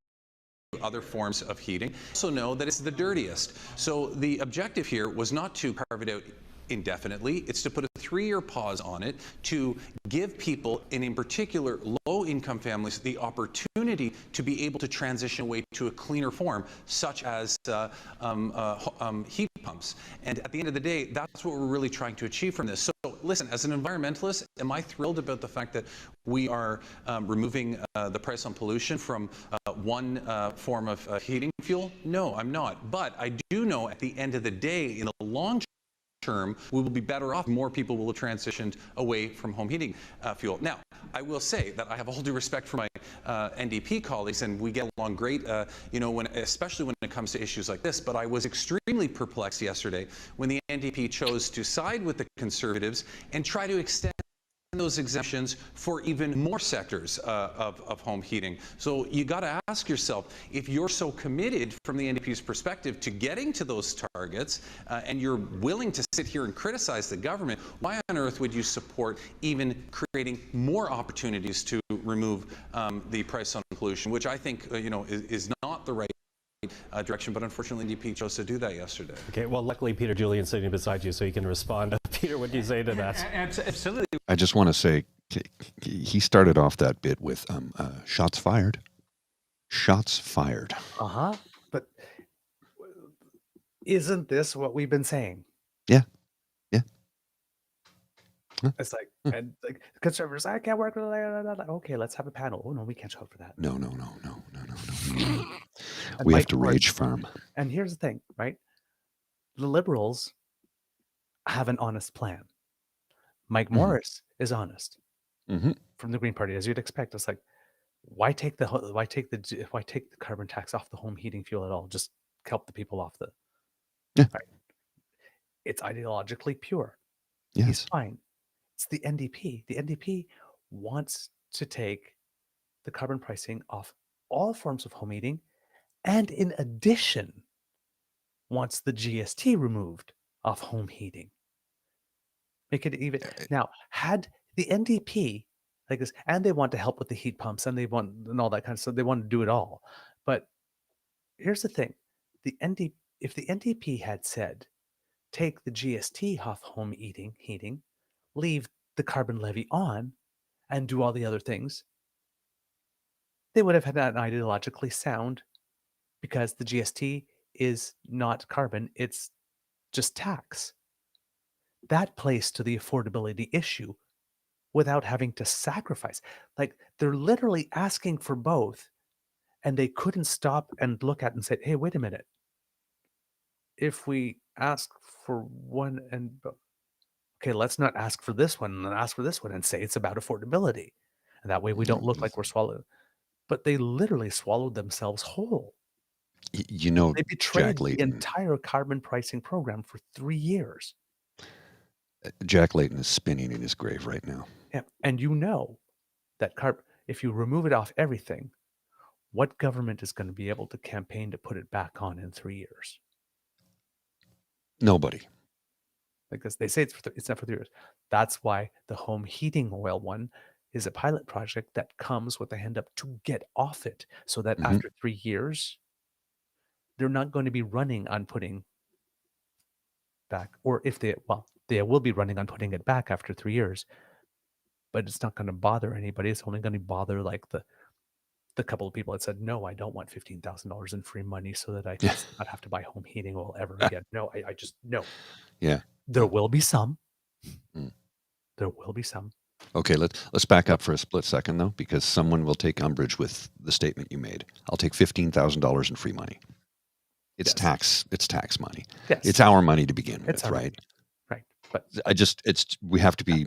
other forms of heating. Also know that it's the dirtiest. So the objective here was not to carve it out indefinitely. It's to put a 3-year pause on it to give people, and in particular low-income families, the opportunity to be able to transition away to a cleaner form, such as heat pumps. And at the end of the day, that's what we're really trying to achieve from this. So listen, as an environmentalist, am I thrilled about the fact that we are removing the price on pollution from one form of heating fuel? No, I'm not. But I do know at the end of the day, in the long term, we will be better off. More people will have transitioned away from home heating fuel. Now, I will say that I have all due respect for my NDP colleagues, and we get along great, especially when it comes to issues like this. But I was extremely perplexed yesterday when the NDP chose to side with the Conservatives and try to extend those exemptions for even more sectors of home heating. So you got to ask yourself, if you're so committed from the NDP's perspective to getting to those targets and you're willing to sit here and criticize the government, why on earth would you support even creating more opportunities to remove the price on pollution, which I think is not the right direction, but unfortunately NDP chose to do that yesterday. Okay, well, luckily Peter Julian's sitting beside you so you can respond. Peter, what do you say to that? Absolutely. I just want to say, he started off that bit with shots fired. Shots fired. Uh-huh. But isn't this what we've been saying? Yeah. Yeah. It's like, and like conservatives, I can't work with okay, let's have a panel. Oh no, we can't show up for that. No. And We Mike have to Morris- rage farm. And here's the thing, right? The Liberals have an honest plan. Mike Morris is honest from the Green Party, as you'd expect. It's like, why take the carbon tax off the home heating fuel at all? Just help the people off the. Right. It's ideologically pure. Yes. He's fine. It's the NDP. The NDP wants to take the carbon pricing off all forms of home heating, and in addition, wants the GST removed off home heating. Make it even. Now, had the NDP like this, and they want to help with the heat pumps, and they want and all that kind of stuff. They want to do it all. But here's the thing: if the NDP had said, take the GST off home heating, leave the carbon levy on, and do all the other things, they would have had that ideologically sound, because the GST is not carbon; it's just tax. That plays to the affordability issue without having to sacrifice. Like, they're literally asking for both, and they couldn't stop and look at it and say, hey, wait a minute. If we ask for one okay, let's not ask for this one and ask for this one and say it's about affordability. And that way we don't look like we're swallowing. But they literally swallowed themselves whole. They betrayed Jack Layton. the entire carbon pricing program for 3 years. Jack Layton is spinning in his grave right now. Yeah, and you know that if you remove it off everything, what government is going to be able to campaign to put it back on in 3 years? Nobody. Because they say it's not for 3 years. That's why the home heating oil one is a pilot project that comes with a hand up to get off it, so that after 3 years, they're not going to be running on putting back, or if they will be running on putting it back after 3 years. but it's not going to bother anybody. It's only going to bother like the couple of people that said, no, I don't want $15,000 in free money so that I just not have to buy home heating oil ever again. No, I just, no. Yeah. There will be some. There will be some. Okay, let's back up for a split second, though, because someone will take umbrage with the statement you made. I'll take $15,000 in free money. It's tax money. Yes. It's our money to begin with, Our right? Right. But we have to be,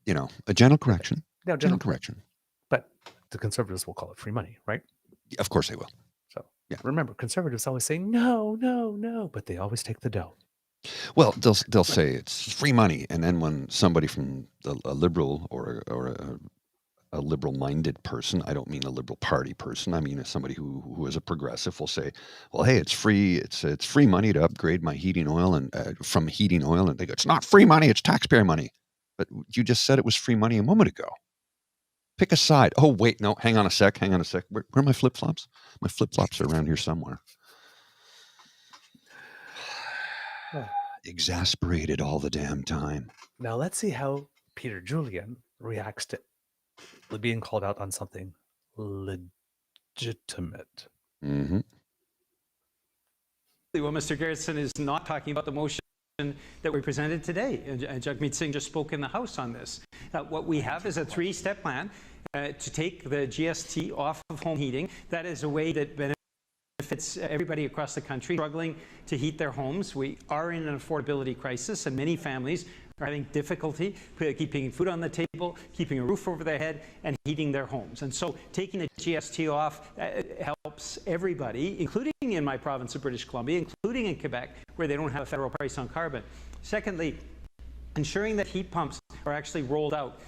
a gentle correction. No, gentle correction. But the conservatives will call it free money, right? Of course they will. So remember, conservatives always say no, no, no, but they always take the dough. Well, they'll say it's free money, and then when somebody from a liberal or a liberal-minded person, I don't mean a liberal party person, I mean somebody who is a progressive, will say, well, hey, it's free money to upgrade my heating oil and from heating oil, and they go, it's not free money, it's taxpayer money. But you just said it was free money a moment ago. Pick a side. Oh, wait, no, hang on a sec. Where are my flip-flops? My flip-flops are around here somewhere. Exasperated all the damn time. Now let's see how Peter Julian reacts to being called out on something legitimate. Mm-hmm. Well, Mr. Gerretsen is not talking about the motion that we presented today. Jagmeet Singh just spoke in the House on this. What we have is a three-step plan to take the GST off of home heating. That is a way that benefits everybody across the country struggling to heat their homes. We are in an affordability crisis, and many families are having difficulty keeping food on the table, keeping a roof over their head, and heating their homes. And so taking the GST off helps everybody, including in my province of British Columbia, including in Quebec, where they don't have a federal price on carbon. Secondly, ensuring that heat pumps are actually rolled out.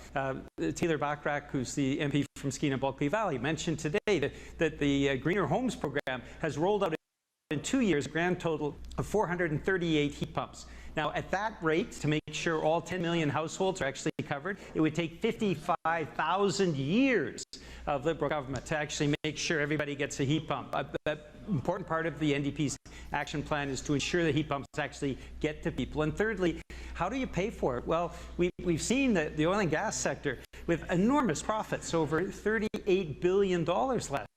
Taylor Bachrach, who's the MP from Skeena Bulkley Valley, mentioned today that the Greener Homes program has rolled out in 2 years a grand total of 438 heat pumps. Now, at that rate, to make sure all 10 million households are actually covered, it would take 55,000 years of Liberal government to actually make sure everybody gets a heat pump. An important part of the NDP's action plan is to ensure that heat pumps actually get to people. And thirdly, how do you pay for it? Well, we've seen the oil and gas sector with enormous profits, over $38 billion last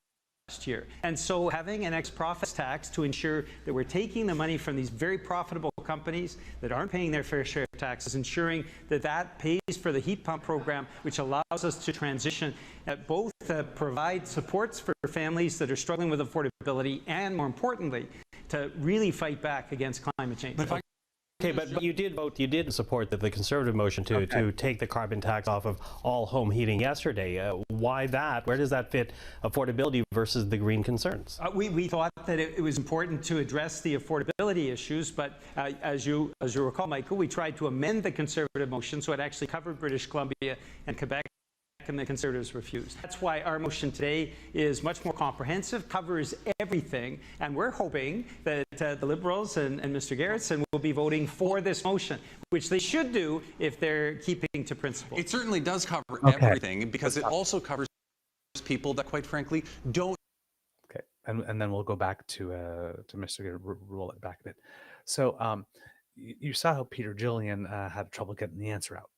year. And so having an ex-profits tax to ensure that we're taking the money from these very profitable companies that aren't paying their fair share of taxes, ensuring that that pays for the heat pump program, which allows us to transition, both provide supports for families that are struggling with affordability, and more importantly, to really fight back against climate change. Okay, but you did support the Conservative motion to take the carbon tax off of all home heating yesterday. Why that? Where does that fit affordability versus the green concerns? We thought that it was important to address the affordability issues, but as you recall, Michael, we tried to amend the Conservative motion so it actually covered British Columbia and Quebec, and the Conservatives refused. That's why our motion today is much more comprehensive, covers everything, and we're hoping that the Liberals and Mr. Gerretsen will be voting for this motion, which they should do if they're keeping to principle. It certainly does cover everything, because it also covers people that, quite frankly, don't. Okay, and then we'll go back to Mr. Gerretsen, roll it back a bit. So you saw how Peter Julian had trouble getting the answer out.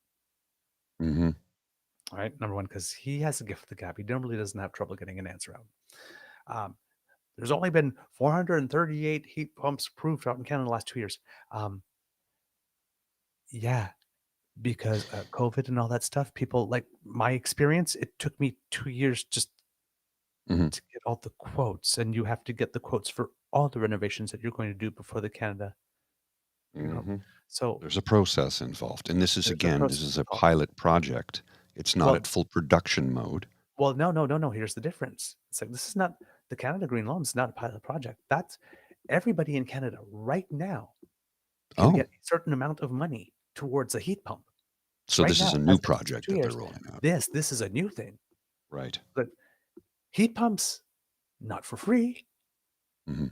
Mm-hmm. All right, number one, because he has a gift of the gab. He normally doesn't have trouble getting an answer out. There's only been 438 heat pumps approved out in Canada in the last 2 years. Yeah, because COVID and all that stuff, people, like my experience, it took me 2 years just to get all the quotes, and you have to get the quotes for all the renovations that you're going to do before the Canada. So there's a process involved, and this is a pilot project. It's not at full production mode. Well, no. Here's the difference. It's like, this is not the Canada Green Loan. It's not a pilot project. That's everybody in Canada right now can get a certain amount of money towards a heat pump. So this is a new project that they're rolling out. This is a new thing. Right. But heat pumps, not for free,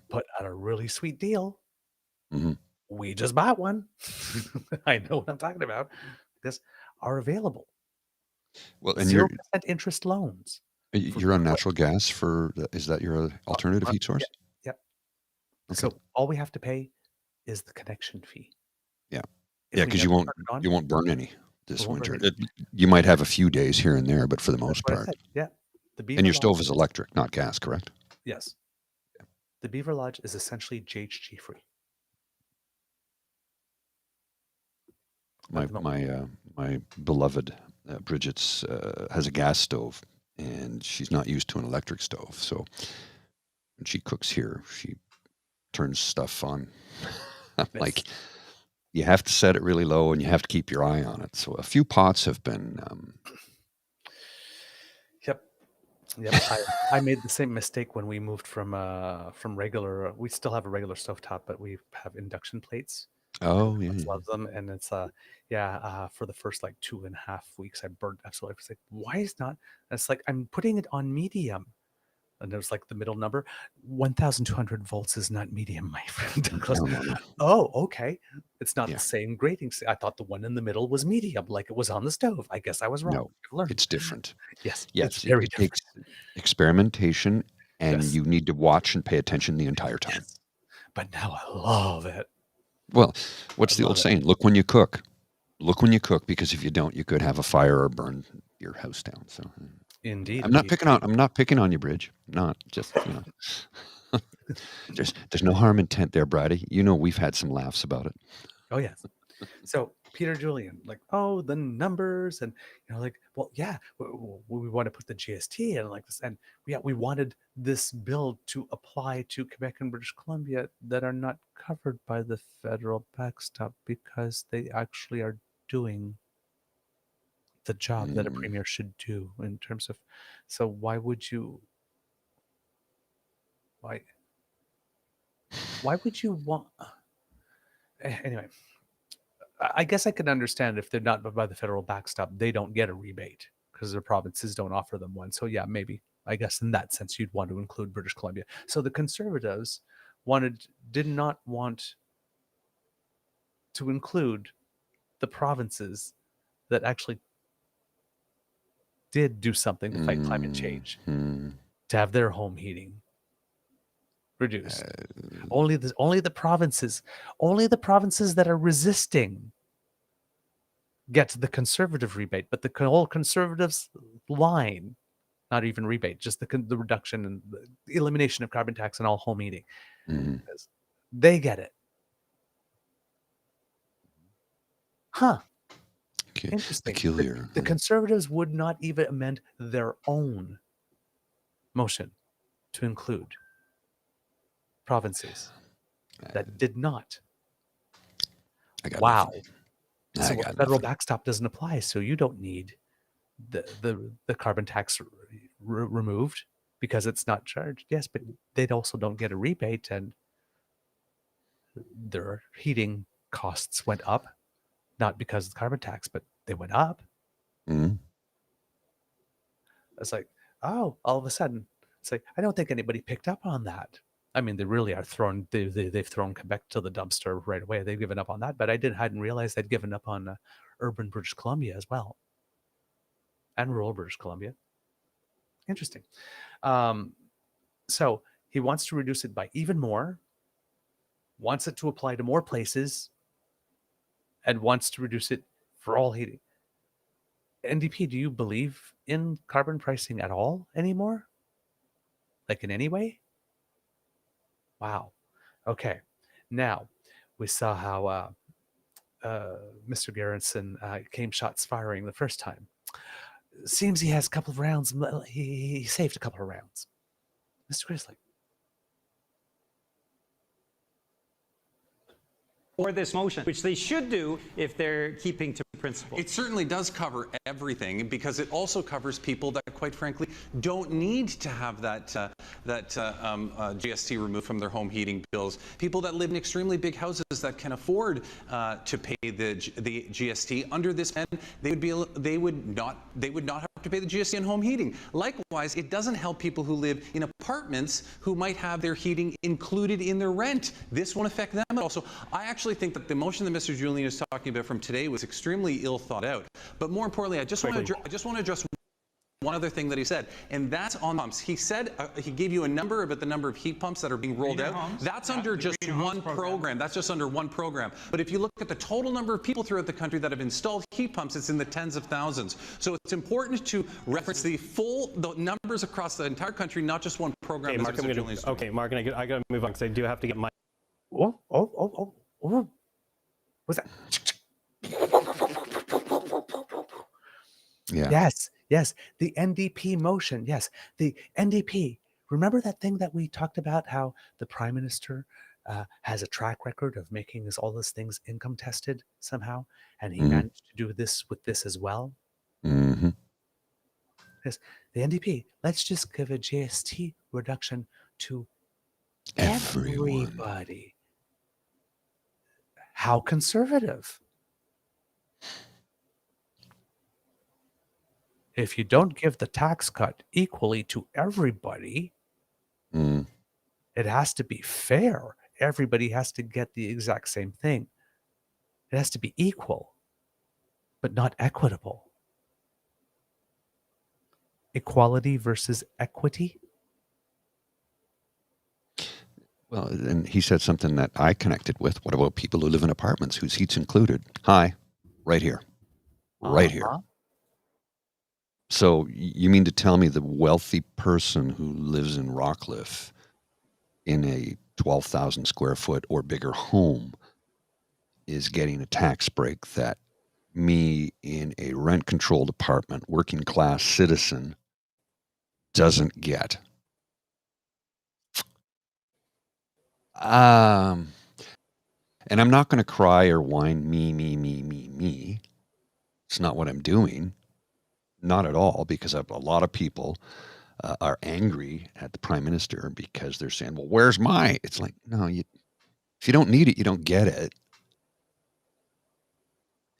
but at a really sweet deal. We just bought one. I know what I'm talking about. This are available. Well, and 0% interest loans. You're on natural gas is that your alternative heat source? Yep. Okay. So all we have to pay is the connection fee. Yeah. Yeah, because you won't burn any. this We're winter. overheating. You might have a few days here and there, but for the That's most what I part. said. Yeah. The Beaver And your Lodge stove is electric, not gas, correct? Yes. The Beaver Lodge is essentially GHG free. My beloved Bridget's has a gas stove, and she's not used to an electric stove. So when she cooks here, she turns stuff on. Like, you have to set it really low, and you have to keep your eye on it. So a few pots have been. Yep. I made the same mistake when we moved from regular. We still have a regular stovetop, but we have induction plates. Oh yeah. Loves them, and it's for the first like 2.5 weeks I burned absolutely. I was like, why is not? And it's like I'm putting it on medium, and there's like the middle number, 1,200 volts is not medium, my friend. Goes, No. oh, okay, it's not the same grading. I thought the one in the middle was medium, like it was on the stove. I guess I was wrong. No, it's different. Yes, Yes, it's very it different. takes experimentation, and you need to watch and pay attention the entire time. Yes. But now I love it. Well, what's the old saying? Look when you cook. Look when you cook, because if you don't, you could have a fire or burn your house down. So, indeed, I'm not picking on you, Bridge. Not just there's no harm intent there, Brady. You know we've had some laughs about it. Oh yes. So Peter Julian, like, oh, the numbers, and like, well, yeah, we want to put the GST in like this, and we wanted this bill to apply to Quebec and British Columbia that are not covered by the federal backstop because they actually are doing the job that a premier should do in terms of. So why would you want? Anyway. I guess I can understand if they're not by the federal backstop, they don't get a rebate because their provinces don't offer them one. So yeah, maybe I guess in that sense you'd want to include British Columbia. So the Conservatives did not want to include the provinces that actually did do something to fight climate change, to have their home heating reduced. Only the provinces that are resisting get the Conservative rebate, but the whole Conservatives line, not even rebate, just the reduction and the elimination of carbon tax and all home heating, they get it. Huh. Interesting. Peculiar. The Conservatives would not even amend their own motion to include provinces that did not. Wow. So the federal backstop doesn't apply, so you don't need the carbon tax removed because it's not charged. Yes, but they also don't get a rebate, and their heating costs went up, not because of the carbon tax, but they went up. It's like, oh, all of a sudden, it's like, I don't think anybody picked up on that. I mean, they really are thrown. They've thrown Quebec to the dumpster right away. They've given up on that, but I hadn't realized they'd given up on urban British Columbia as well, and rural British Columbia. Interesting. So he wants to reduce it by even more. Wants it to apply to more places, and wants to reduce it for all heating. NDP, do you believe in carbon pricing at all anymore? Like in any way? Wow. Okay. Now, we saw how Mr. Gerretsen came shots firing the first time. Seems he has a couple of rounds. He saved a couple of rounds. Mr. Grizzly. Or this motion, which they should do if they're keeping to principle. It certainly does cover everything because it also covers people that, quite frankly, don't need to have that GST removed from their home heating bills. People that live in extremely big houses that can afford to pay the GST under this plan, they would not have to pay the GST on home heating. Likewise, it doesn't help people who live in apartments who might have their heating included in their rent. This won't affect them at all. So I actually think that the motion that Mr. Julian is talking about from today was extremely ill thought out. But more importantly, I just want to address. one other thing that he said, and that's on pumps. He said, he gave you a number about the number of heat pumps that are being rolled out. That's under just one program. That's just under one program. But if you look at the total number of people throughout the country that have installed heat pumps, it's in the tens of thousands. So it's important to reference the numbers across the entire country, not just one program. Okay, Mark, I got to move on because I do have to get my... Oh. What's that? Yeah. Yes. The NDP motion. Yes. The NDP. Remember that thing that we talked about, how the Prime Minister has a track record of making all those things income tested somehow, and he managed to do this with this as well? Mm-hmm. Yes. The NDP, let's just give a GST reduction to everybody. How conservative? If you don't give the tax cut equally to everybody, it has to be fair. Everybody has to get the exact same thing. It has to be equal, but not equitable. Equality versus equity. Well, and he said something that I connected with. What about people who live in apartments whose heat's included? Hi, right here. Right here. So you mean to tell me the wealthy person who lives in Rockcliffe in a 12,000 square foot or bigger home is getting a tax break that me in a rent-controlled apartment, working class citizen, doesn't get? And I'm not going to cry or whine, me. It's not what I'm doing. Not at all, because a lot of people are angry at the Prime Minister because they're saying, well, where's my? It's like, no, if you don't need it, you don't get it.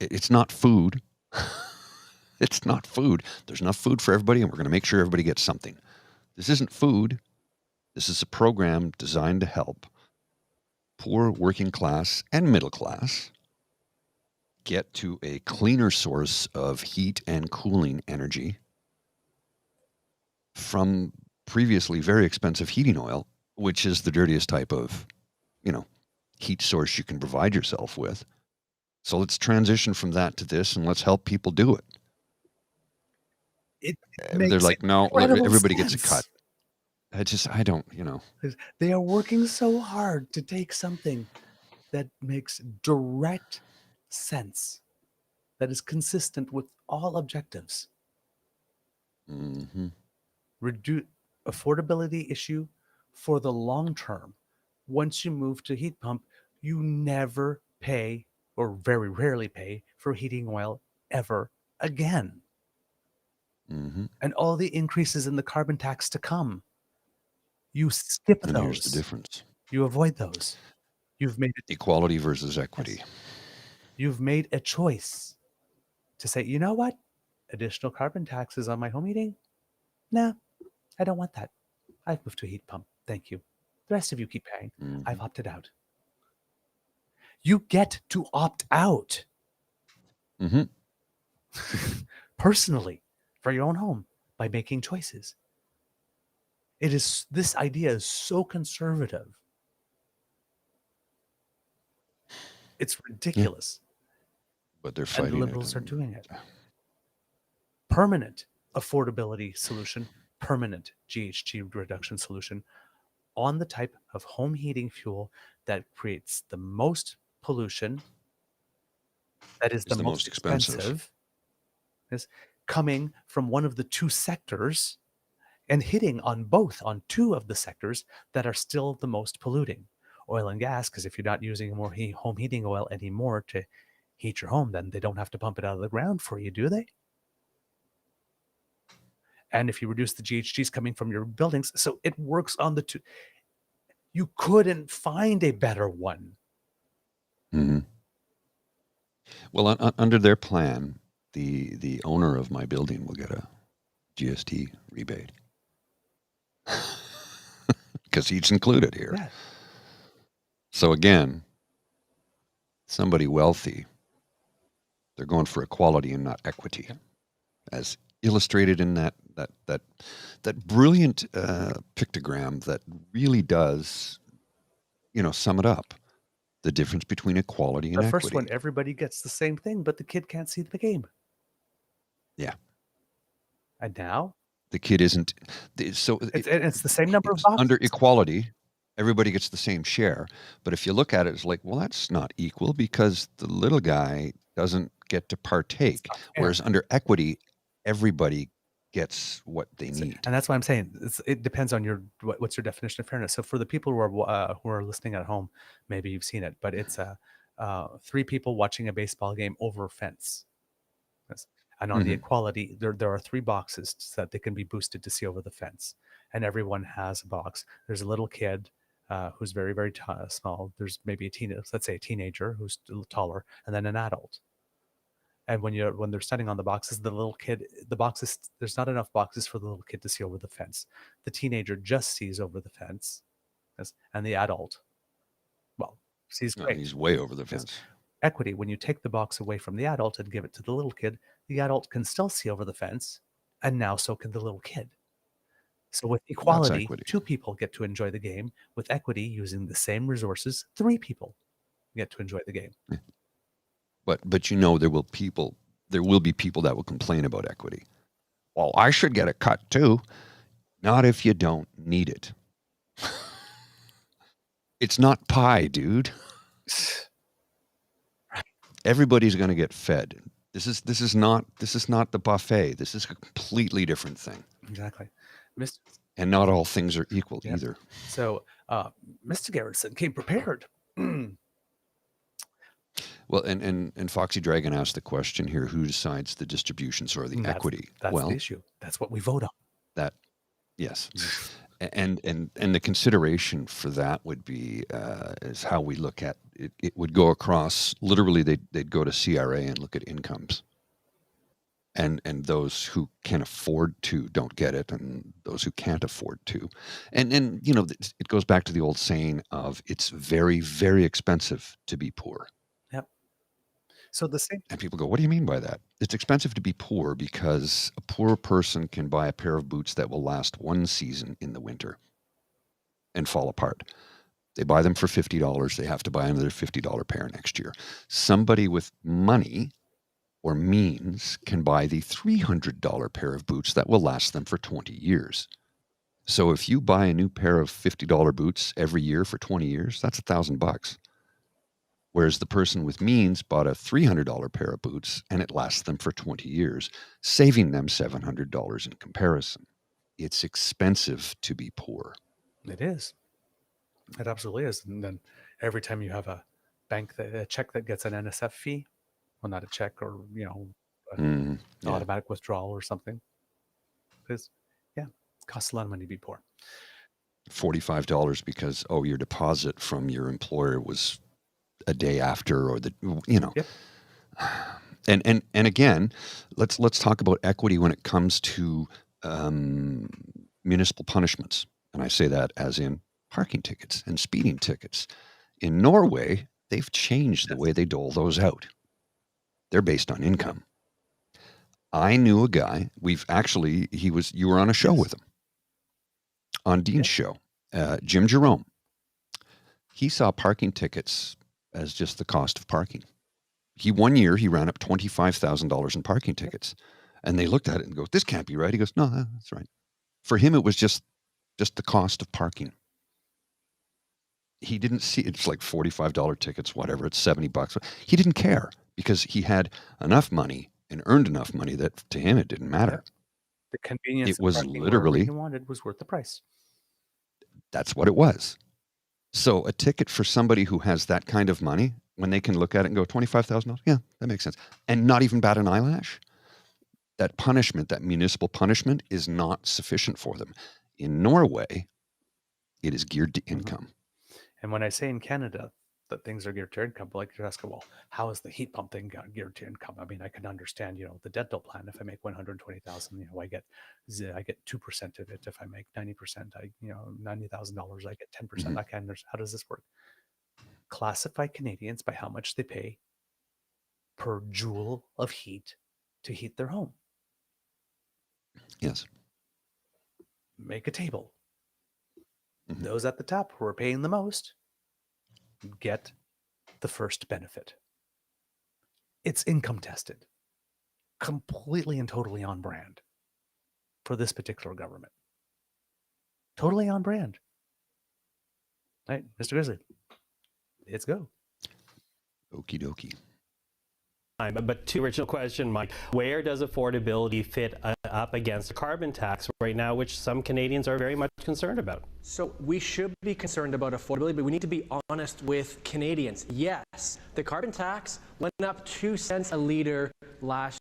It's not food. It's not food. There's enough food for everybody, and we're going to make sure everybody gets something. This isn't food. This is a program designed to help poor working class and middle class get to a cleaner source of heat and cooling energy from previously very expensive heating oil, which is the dirtiest type of, heat source you can provide yourself with. So let's transition from that to this, and let's help people do it. They're like, no, everybody gets a cut. I don't. They are working so hard to take something that makes direct sense, that is consistent with all objectives. Reduce affordability issue for the long term. Once you move to heat pump, you never pay, or very rarely pay, for heating oil ever again. And all the increases in the carbon tax to come, you skip those. Here's the difference. You avoid those. You've made equality versus equity. Yes. You've made a choice to say, you know what? Additional carbon taxes on my home heating? Nah, I don't want that. I've moved to a heat pump. Thank you. The rest of you keep paying. I've opted out. You get to opt out. Personally, for your own home, by making choices. This idea is so conservative. It's ridiculous. But they're fighting. And liberals are doing it. Permanent affordability solution, permanent GHG reduction solution on the type of home heating fuel that creates the most pollution, that is the most expensive, is coming from one of the two sectors and hitting on two of the sectors that are still the most polluting. Oil and gas, because if you're not using more home heating oil anymore to heat your home, then they don't have to pump it out of the ground for you, do they? And if you reduce the GHGs coming from your buildings, so it works on the two. You couldn't find a better one. Well, under their plan, the owner of my building will get a GST rebate because he's included here. Yeah. So again, somebody wealthy, they're going for equality and not equity, as illustrated in that that brilliant pictogram that really does, sum it up. The difference between equality and The equity. first one, everybody gets the same thing, but the kid can't see the game. Yeah. And now The kid isn't. So it's the same number of boxes. Under equality, everybody gets the same share. But if you look at it, it's like, well, that's not equal because the little guy doesn't get to partake. Whereas under equity, everybody gets what they need. And that's why I'm saying it depends on what's your definition of fairness. So for the people who are listening at home, maybe you've seen it, but it's 3 people watching a baseball game over a fence. And on the equality, there are 3 boxes so that they can be boosted to see over the fence, and everyone has a box. There's a little kid who's very, very small. There's maybe let's say a teenager who's a little taller, and then an adult. And when they're standing on the boxes, there's not enough boxes for the little kid to see over the fence. The teenager just sees over the fence, and the adult, sees great. He's way over the fence. Equity, when you take the box away from the adult and give it to the little kid, the adult can still see over the fence, and now so can the little kid. So with equality, 2 people get to enjoy the game. With equity, using the same resources, 3 people get to enjoy the game. Yeah. But there will be people that will complain about equity. Well, I should get a cut too. Not if you don't need it. It's not pie, dude. Everybody's going to get fed. This is not the buffet. This is a completely different thing. Exactly. And not all things are equal either. So Mr. Gerretsen came prepared. Well, and Foxy Dragon asked the question here: who decides the distributions or the equity? That's the issue. That's what we vote on. Yes, and the consideration for that would be is how we look at it. It would go across. Literally, they'd go to CRA and look at incomes, and those who can afford to don't get it, and those who can't afford to, and it goes back to the old saying of it's very, very expensive to be poor. Yep. So the same. And people go, what do you mean by that? It's expensive to be poor because a poor person can buy a pair of boots that will last 1 season in the winter and fall apart. They buy them for $50. They have to buy another $50 pair next year. Somebody with money or means can buy the $300 pair of boots that will last them for 20 years. So if you buy a new pair of $50 boots every year for 20 years, that's $1,000. Whereas the person with means bought a $300 pair of boots and it lasts them for 20 years, saving them $700 in comparison. It's expensive to be poor. It is. It absolutely is. And then every time you have a check that gets an NSF fee, well, not a check or, automatic withdrawal or something. Because, it costs a lot of money to be poor. $45 because, your deposit from your employer was a day after, or Yep. And again, let's talk about equity when it comes to municipal punishments. And I say that as in parking tickets and speeding tickets. In Norway, they've changed the way they dole those out. They're based on income. I knew a guy, you were on a show with him, on Dean's show, Jim Jerome. He saw parking tickets as just the cost of parking. One year he ran up $25,000 in parking tickets, and they looked at it and go, "This can't be right." He goes, "No, that's right." For him, it was just the cost of parking. He didn't see it's like $45 tickets, whatever. It's $70. He didn't care because he had enough money and earned enough money that to him it didn't matter. The convenience. It was literally he wanted was worth the price. That's what it was. So a ticket for somebody who has that kind of money, when they can look at it and go, $25,000, yeah, that makes sense, and not even bat an eyelash, that punishment, that municipal punishment, is not sufficient for them. In Norway, it is geared to income. And when I say in Canada that things are geared to income, like you're asking, well, how is the heat pump thing geared to income? I mean, I can understand, the dental plan. If I make $120,000, I get 2% of it. If I make 90%, $90,000, I get 10%. I can understand. How does this work? Classify Canadians by how much they pay per joule of heat to heat their home. Yes. make a table. Those at the top who are paying the most get the first benefit. It's income tested, completely and totally on brand for this particular government. Totally on brand. All right, Mr. Grizzly, let's go. Okie dokie. But to the original question, Mike, where does affordability fit up against a carbon tax right now, which some Canadians are very much concerned about? So we should be concerned about affordability, but we need to be honest with Canadians. Yes, the carbon tax went up 2 cents a litre last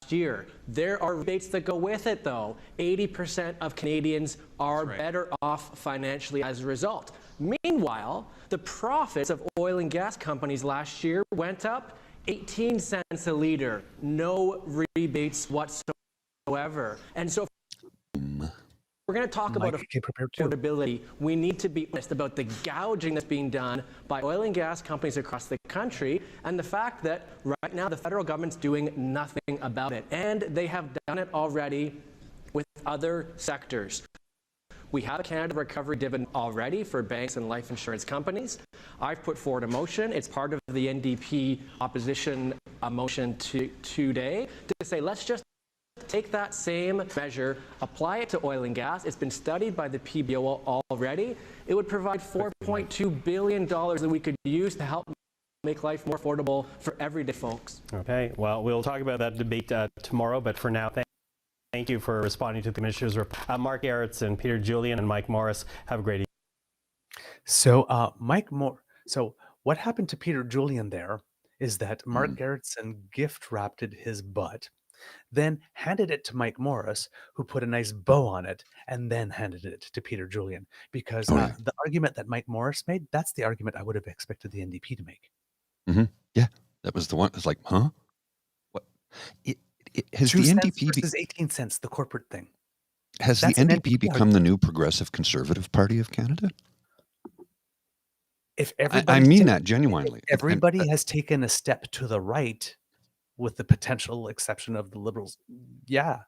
year. There are rebates that go with it, though. 80% of Canadians are better off financially as a result. Meanwhile, the profits of oil and gas companies last year went up 18 cents a litre, no rebates whatsoever. And so we're going to talk about affordability. We need to be honest about the gouging that's being done by oil and gas companies across the country and the fact that right now the federal government's doing nothing about it. And they have done it already with other sectors. We have a Canada Recovery Dividend already for banks and life insurance companies. I've put forward a motion. It's part of the NDP opposition motion today to say let's just take that same measure, apply it to oil and gas. It's been studied by the PBO already. It would provide $4.2 billion that we could use to help make life more affordable for everyday folks. Okay, well, we'll talk about that debate tomorrow, but for now, thank you for responding to the Commissioner's report. Mark Gerretsen, Peter Julian, and Mike Morris. Have a great evening. So, So what happened to Peter Julian there is that Mark Gerretsen gift wrapped his butt, then handed it to Mike Morris, who put a nice bow on it, and then handed it to Peter Julian. Because the argument that Mike Morris made, that's the argument I would have expected the NDP to make. Yeah, that was the one. It's like, huh? What? Has 2 the cents NDP versus 18 cents, the corporate thing. has That's the an NDP NDP become the new Progressive Conservative Party of Canada? If I everybody mean that genuinely. everybody has taken a step to the right, with the potential exception of the Liberals. Yeah.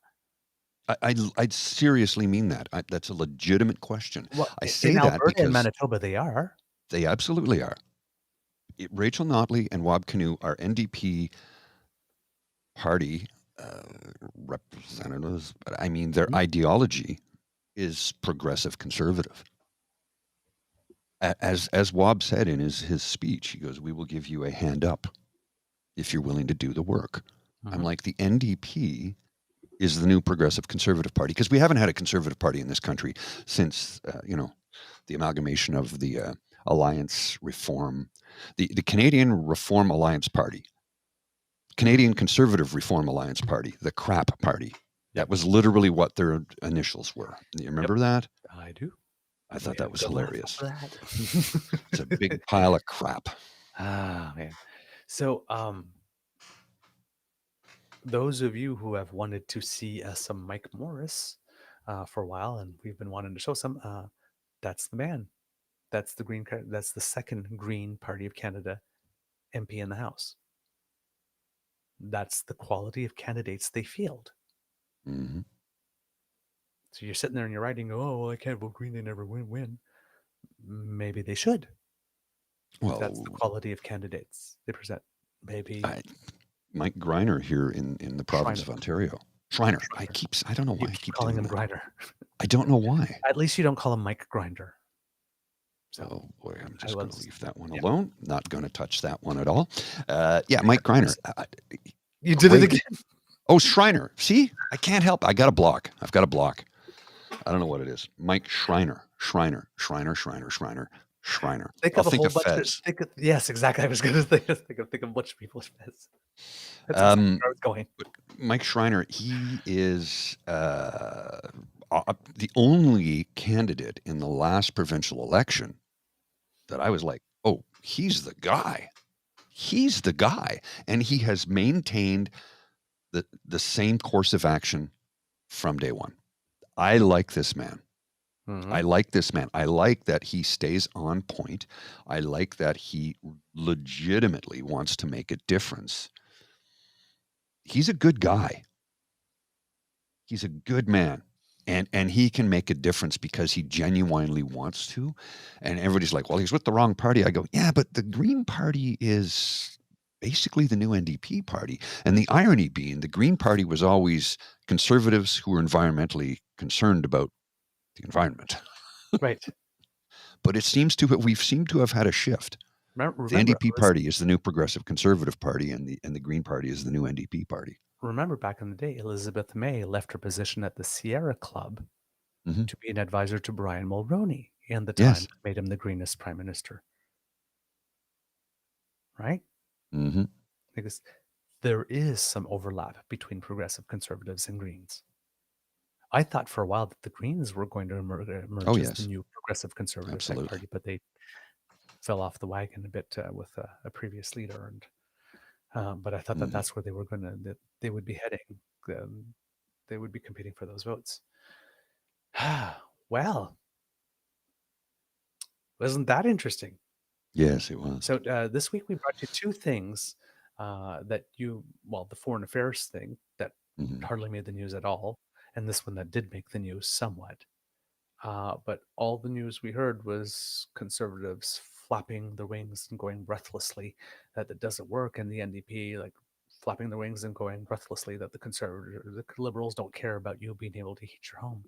I seriously mean that. That's a legitimate question. Well, I say in that Alberta because and Manitoba, they are. they absolutely are. Rachel Notley and Wab Kinew are NDP party representatives, but I mean their ideology is progressive conservative. As Wab said in his speech, he goes, "We will give you a hand up if you're willing to do the work." I'm like, the NDP is the new progressive conservative party, because we haven't had a conservative party in this country since the amalgamation of the Alliance Reform, the Canadian Reform Alliance Party, Canadian Conservative Reform Alliance Party, the CRAP Party. That was literally what their initials were. You remember that? I do. I thought that was hilarious. That. It's a big pile of crap. Ah, man. So, those of you who have wanted to see some Mike Morris for a while, and we've been wanting to show some, that's the man. That's the Green. That's the second Green Party of Canada MP in the House. That's the quality of candidates they field. Mm-hmm. So you're sitting there and you're writing, "Oh, well, I can't vote Green. They never win." Maybe they should. Well, That's the quality of candidates they present. Maybe Mike Greiner here in the province of Ontario. Shriner. I don't know why I keep calling doing him that. Grinder. I don't know why. At least you don't call him Mike Grinder. So, boy, I'm just going to leave that one alone. Not going to touch that one at all. Mike Greiner. You did it again. Oh, Shriner. See? I can't help. I got a block. I've got a block. I don't know what it is. Mike Shriner. Shriner. Think I'll think of bunch Fez. Yes, exactly. I was going to think of a bunch of people as Fez. That's exactly where I was going. Mike Shriner, he is the only candidate in the last provincial election that I was like, oh, he's the guy. He's the guy. And he has maintained the same course of action from day one. I like this man. I like this man. I like that he stays on point. I like that he legitimately wants to make a difference. He's a good guy. He's a good man. And he can make a difference because he genuinely wants to. And everybody's like, well, he's with the wrong party. I go, yeah, but the Green Party is basically the new NDP party. And the irony being, the Green Party was always conservatives who were environmentally concerned about the environment. Right. But it seems to we've seemed to have had a shift. Remember, the NDP party is the new progressive conservative party, and the Green Party is the new NDP party. Remember back in the day, Elizabeth May left her position at the Sierra Club to be an advisor to Brian Mulroney in the time that made him the greenest prime minister. Right? Mm-hmm. Because there is some overlap between progressive conservatives and Greens. I thought for a while that the Greens were going to emerge as the new progressive conservative party, but they fell off the wagon a bit with a previous leader. And but I thought that that's where they were that they would be heading. They would be competing for those votes. Well, wasn't that interesting? Yes, it was. So this week we brought you two things that the foreign affairs thing that hardly made the news at all, and this one that did make the news somewhat. But all the news we heard was conservatives flapping their wings and going breathlessly that it doesn't work, and the NDP like flapping their wings and going breathlessly that the liberals don't care about you being able to heat your home.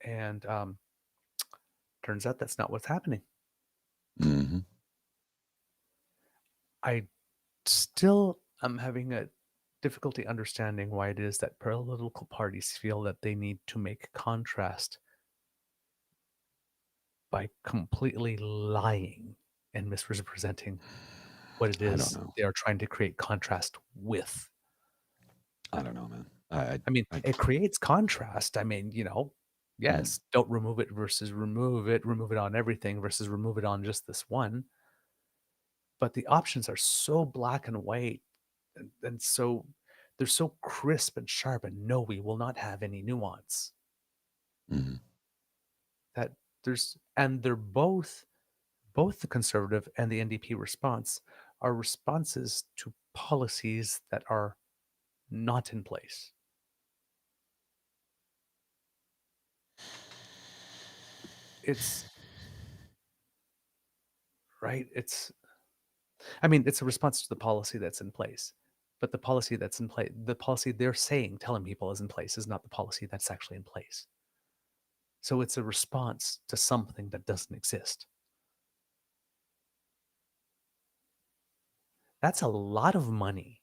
And turns out that's not what's happening. Mm-hmm. I still am having a difficulty understanding why it is that political parties feel that they need to make contrast by completely lying and misrepresenting what it is they are trying to create contrast with. I don't know, man. I mean, it creates contrast. I mean, yes, don't remove it versus remove it on everything versus remove it on just this one. But the options are so black and white and so they're so crisp and sharp, and no, we will not have any nuance. That they're both the conservative and the NDP response are responses to policies that are not in place. It's right. It's a response to the policy that's in place. But the policy that's in place, the policy they're telling people is in place, is not the policy that's actually in place. So it's a response to something that doesn't exist. That's a lot of money,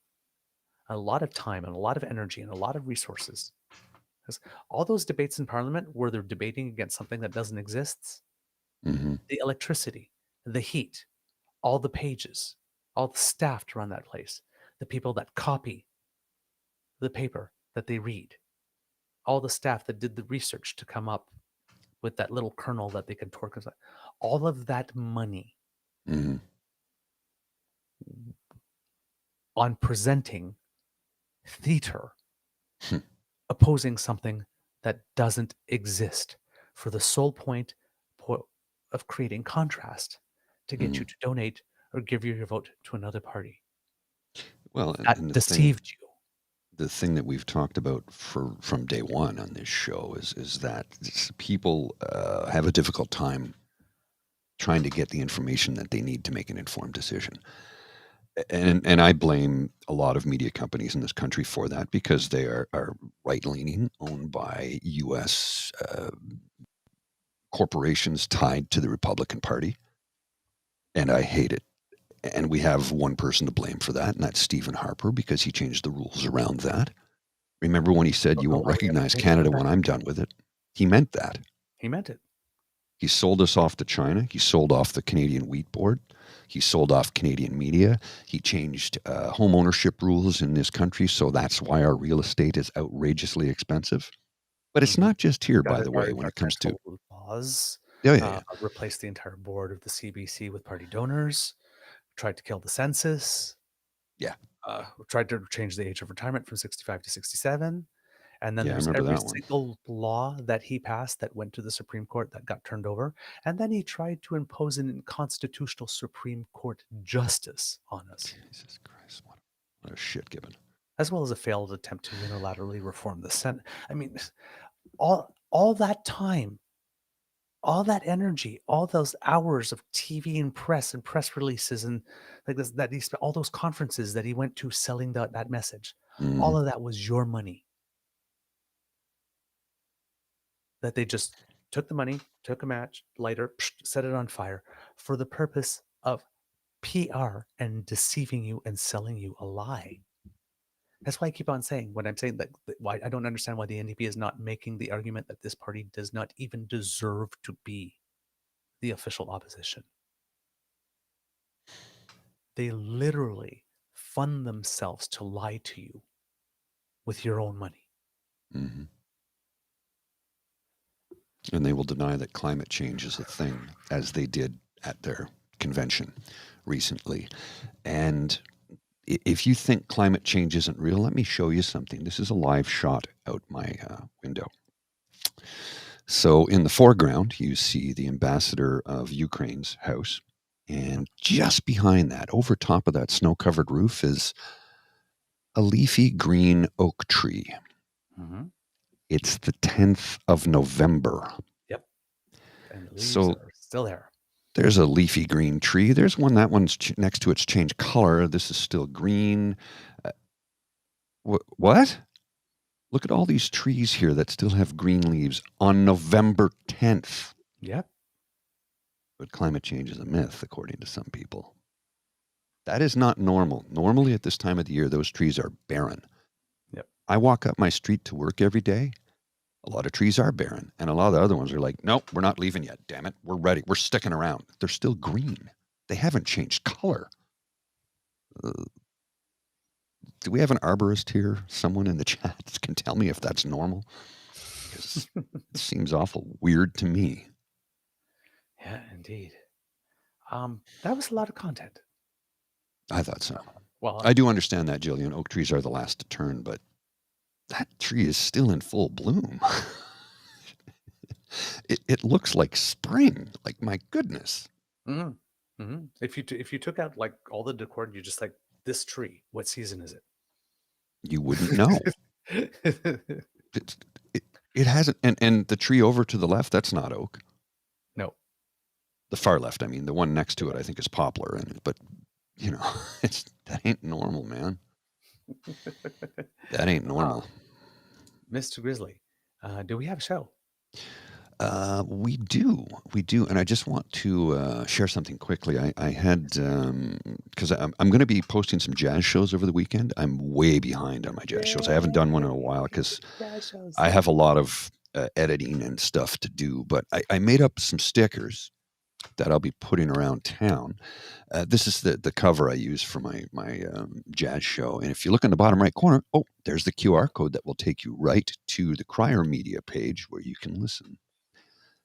a lot of time, and a lot of energy, and a lot of resources. Because all those debates in Parliament where they're debating against something that doesn't exist, the electricity, the heat, all the pages, all the staff to run that place, the people that copy the paper that they read, all the staff that did the research to come up with that little kernel that they can torque, all of that money on presenting theater, opposing something that doesn't exist for the sole point of creating contrast to get you to donate or give your vote to another party. Well, that deceived you. The thing that we've talked about from day one on this show is that people have a difficult time trying to get the information that they need to make an informed decision. And I blame a lot of media companies in this country for that, because they are right-leaning, owned by U.S. Corporations tied to the Republican Party. And I hate it. And we have one person to blame for that, and that's Stephen Harper, because he changed the rules around that. Remember when he said, you won't recognize Canada when I'm done with it? He meant that. He meant it. He sold us off to China. He sold off the Canadian Wheat Board. He sold off Canadian media. He changed home ownership rules in this country, so that's why our real estate is outrageously expensive. But it's not just here, by the way, when it comes to laws. Yeah. Replaced the entire board of the CBC with party donors. Tried to kill the census. Yeah. Tried to change the age of retirement from 65 to 67. And then there's every every single law that he passed that went to the Supreme Court that got turned over. And then he tried to impose an unconstitutional Supreme Court justice on us. Jesus Christ. What a shit given. as well as a failed attempt to unilaterally reform the Senate. I mean, all that time, all that energy, all those hours of TV and press releases and like this, that he spent, all those conferences that he went to selling that message, all of that was your money. That they just took the money, took a match, lighter, set it on fire for the purpose of PR and deceiving you and selling you a lie. That's why I keep on saying when I'm saying that why I don't understand why the NDP is not making the argument that this party does not even deserve to be the official opposition. They literally fund themselves to lie to you with your own money. Mm-hmm. And they will deny that climate change is a thing, as they did at their convention recently. And if you think climate change isn't real, let me show you something. This is a live shot out my window. So in the foreground, you see the ambassador of Ukraine's house. And just behind that, over top of that snow-covered roof, is a leafy green oak tree. Mm-hmm. It's the 10th of November. Yep. And the leaves are still there. There's a leafy green tree. There's one, that one's next to it's changed color. This is still green. What? Look at all these trees here that still have green leaves on November 10th. Yep. But climate change is a myth, according to some people. That is not normal. Normally at this time of the year, those trees are barren. Yep. I walk up my street to work every day. A lot of trees are barren. And a lot of the other ones are like, nope, we're not leaving yet. Damn it. We're ready. We're sticking around. They're still green. They haven't changed color. Do we have an arborist here? Someone in the chat can tell me if that's normal? Because it seems awful weird to me. Yeah, indeed. That was a lot of content. I thought so. Well, I do understand that, Jillian. Oak trees are the last to turn, but that tree is still in full bloom. It looks like spring. Like, my goodness. Mm-hmm. Mm-hmm. If you took out like all the decor and you just like this tree, what season is it? You wouldn't know. It hasn't, and the tree over to the left, that's not oak. No. The far left, I mean, the one next to it, I think is poplar. But you know, that ain't normal, man. That ain't normal. Mr. Grizzly, do we have a show? We do, and I just want to share something quickly. I had because I'm going to be posting some jazz shows over the weekend. I'm way behind on my jazz shows. I haven't done one in a while because I have a lot of editing and stuff to do. But I made up some stickers that I'll be putting around town. This is the cover I use for my jazz show. And if you look in the bottom right corner, oh, there's the QR code that will take you right to the Crier Media page where you can listen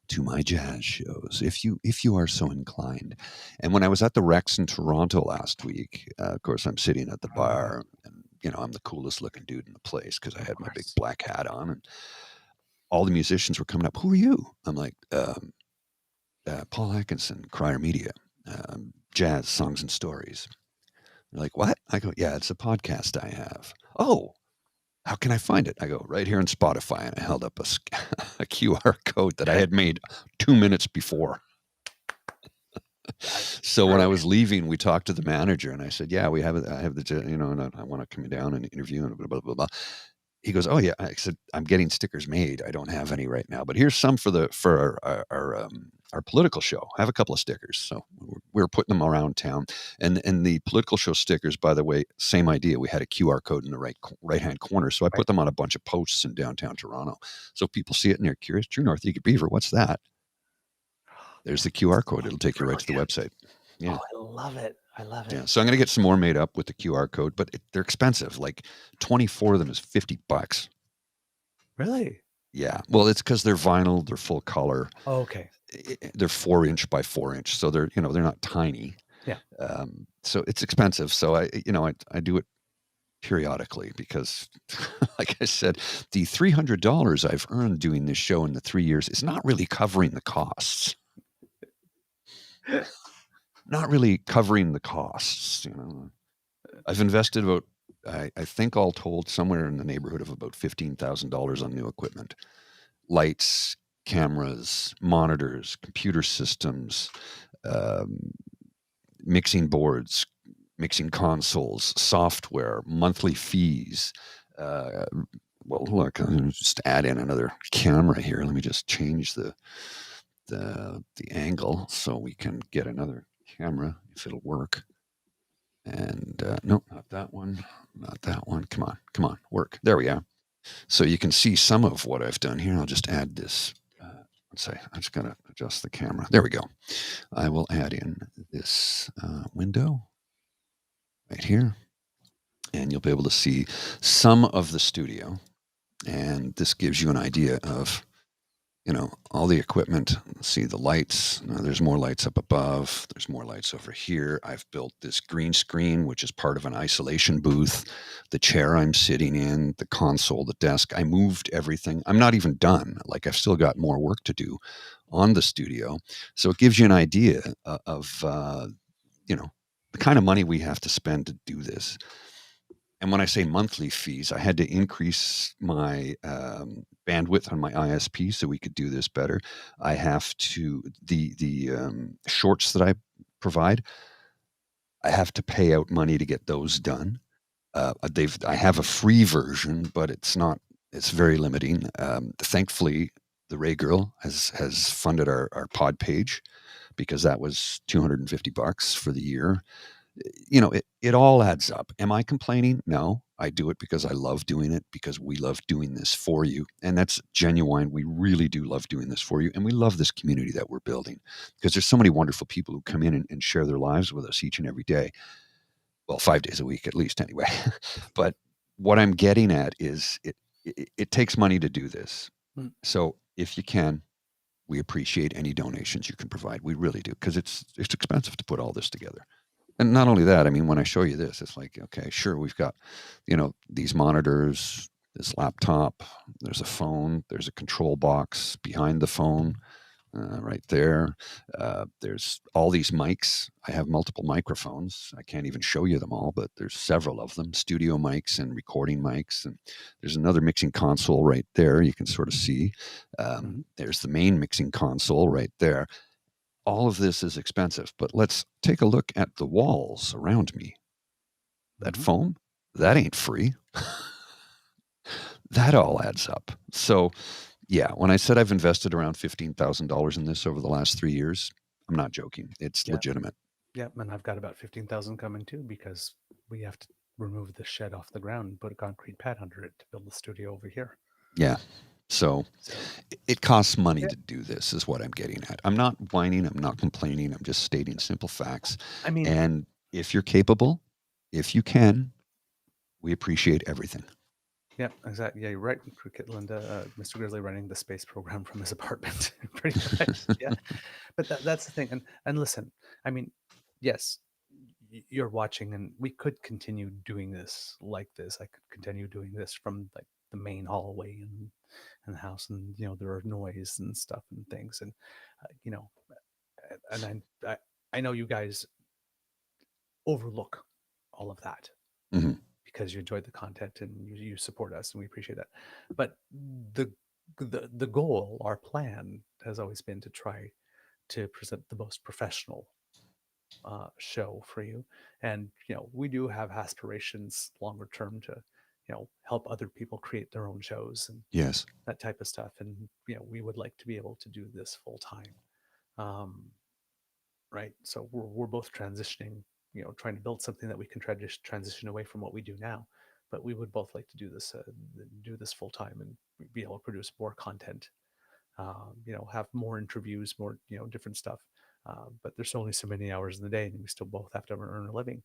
to my jazz shows if you are so inclined. And when I was at the Rex in Toronto last week, of course, I'm sitting at the bar and, you know, I'm the coolest looking dude in the place because I had my big black hat on and all the musicians were coming up. Who are you? I'm like, Paul Atkinson, Crier Media, jazz, songs and stories. They're like, what? I go, yeah, it's a podcast I have. Oh, how can I find it? I go, right here on Spotify. And I held up a QR code that I had made 2 minutes before. So when I was leaving, we talked to the manager and I said, yeah, I have the, you know, and I want to come down and interview and blah, blah, blah, blah. He goes, oh yeah. I said, I'm getting stickers made. I don't have any right now, but here's some for our political show. I have a couple of stickers. So we're putting them around town. And the political show stickers, by the way, same idea. We had a QR code in the right-hand corner. So I put them on a bunch of posts in downtown Toronto. So if people see it and they're curious, True North Eager Beaver, what's that? There's the QR code. It'll take you right to the website. Yeah. Oh, I love it. I love it. Yeah. So I'm going to get some more made up with the QR code, but they're expensive. Like 24 of them is $50. Really? Yeah. Well, it's because they're vinyl. They're full color. Oh, okay. They're 4-inch by 4-inch. So they're not tiny. Yeah. So it's expensive. So I do it periodically because like I said, the $300 I've earned doing this show in the 3 years is not really covering the costs. Not really covering the costs. You know, I've invested about I think all told, somewhere in the neighborhood of about $15,000 on new equipment, lights, cameras, monitors, computer systems, mixing boards, mixing consoles, software, monthly fees. Well, look, I'll just add in another camera here. Let me just change the angle so we can get another camera if it'll work. And no, not that one, not that one. Come on, work. There we are. So you can see some of what I've done here. I'll just add this. Let's say I'm just going to adjust the camera. There we go. I will add in this window right here, and you'll be able to see some of the studio. And this gives you an idea of, all the equipment. See the lights. There's more lights up above. There's more lights over here. I've built this green screen, which is part of an isolation booth. The chair I'm sitting in, the console, the desk. I moved everything. I'm not even done. Like, I've still got more work to do on the studio. So it gives you an idea of, the kind of money we have to spend to do this. And when I say monthly fees, I had to increase my bandwidth on my ISP so we could do this better. I have to, the shorts that I provide, I have to pay out money to get those done. I have a free version, but it's very limiting. Thankfully, the Ray Girl has funded our pod page, because that was $250 for the year. It all adds up. Am I complaining? No, I do it because I love doing it, because we love doing this for you. And that's genuine. We really do love doing this for you. And we love this community that we're building, because there's so many wonderful people who come in and share their lives with us each and every day. Well, 5 days a week, at least, anyway. But what I'm getting at is it takes money to do this. So if you can, we appreciate any donations you can provide. We really do, because it's expensive to put all this together. And not only that, I mean, when I show you this, it's like, okay, sure, we've got, these monitors, this laptop, there's a phone, there's a control box behind the phone, right there. There's all these mics. I have multiple microphones. I can't even show you them all, but there's several of them, studio mics and recording mics. And there's another mixing console right there. You can sort of see. There's the main mixing console right there. All of this is expensive, but let's take a look at the walls around me. That foam, that ain't free. That all adds up. So, yeah, when I said I've invested around $15,000 in this over the last 3 years, I'm not joking. It's legitimate. Yep, and I've got about 15,000 coming too, because we have to remove the shed off the ground and put a concrete pad under it to build the studio over here. Yeah. So it costs money to do this, is what I'm getting at. I'm not whining. I'm not complaining. I'm just stating simple facts. I mean, and if you're capable, if you can, we appreciate everything. Yeah, exactly. Yeah, you're right, Cricket Linda. Mr. Grizzly running the space program from his apartment, pretty much. Yeah, but that's the thing. And listen, I mean, yes, you're watching, and we could continue doing this like this. I could continue doing this from like the main hallway and the house, and there are noise and stuff and things, and and I know you guys overlook all of that. Mm-hmm. Because you enjoyed the content and you support us, and we appreciate that. But the goal, our plan, has always been to try to present the most professional show for you. And we do have aspirations longer term to help other people create their own shows and yes, that type of stuff. And we would like to be able to do this full time, right? So we're both transitioning, trying to build something that we can try to transition away from what we do now. But we would both like to do this full time and be able to produce more content, have more interviews, more, different stuff. But there's only so many hours in the day, and we still both have to earn a living.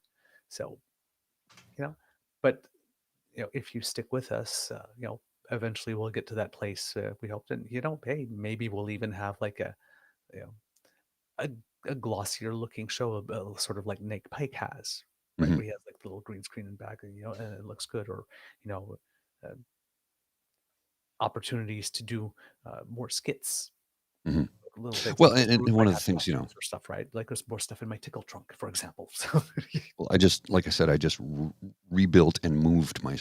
So, but, if you stick with us, eventually we'll get to that place. We hope that, hey, maybe we'll even have like a glossier looking show, sort of like Nick Pike has, right? Mm-hmm. Where he has like the little green screen in the back, and and it looks good, or opportunities to do more skits, mm-hmm. little things. Well, like and one of the things, or stuff, right? Like there's more stuff in my tickle trunk, for example. So well, like I said, I just rebuilt and moved my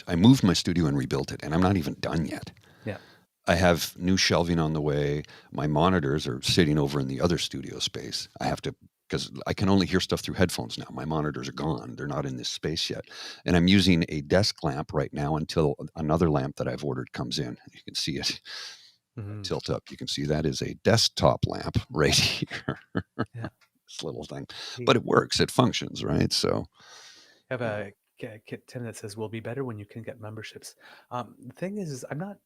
studio and rebuilt it, and I'm not even done yet. Yeah. I have new shelving on the way. My monitors are sitting over in the other studio space. I have to, because I can only hear stuff through headphones now. My monitors are gone. They're not in this space yet. And I'm using a desk lamp right now until another lamp that I've ordered comes in. You can see it. Tilt up. You can see that is a desktop lamp right here. Yeah. This little thing. But it works. It functions, right? So I have a Kit Tim that says, we'll be better when you can get memberships. The thing is I'm not.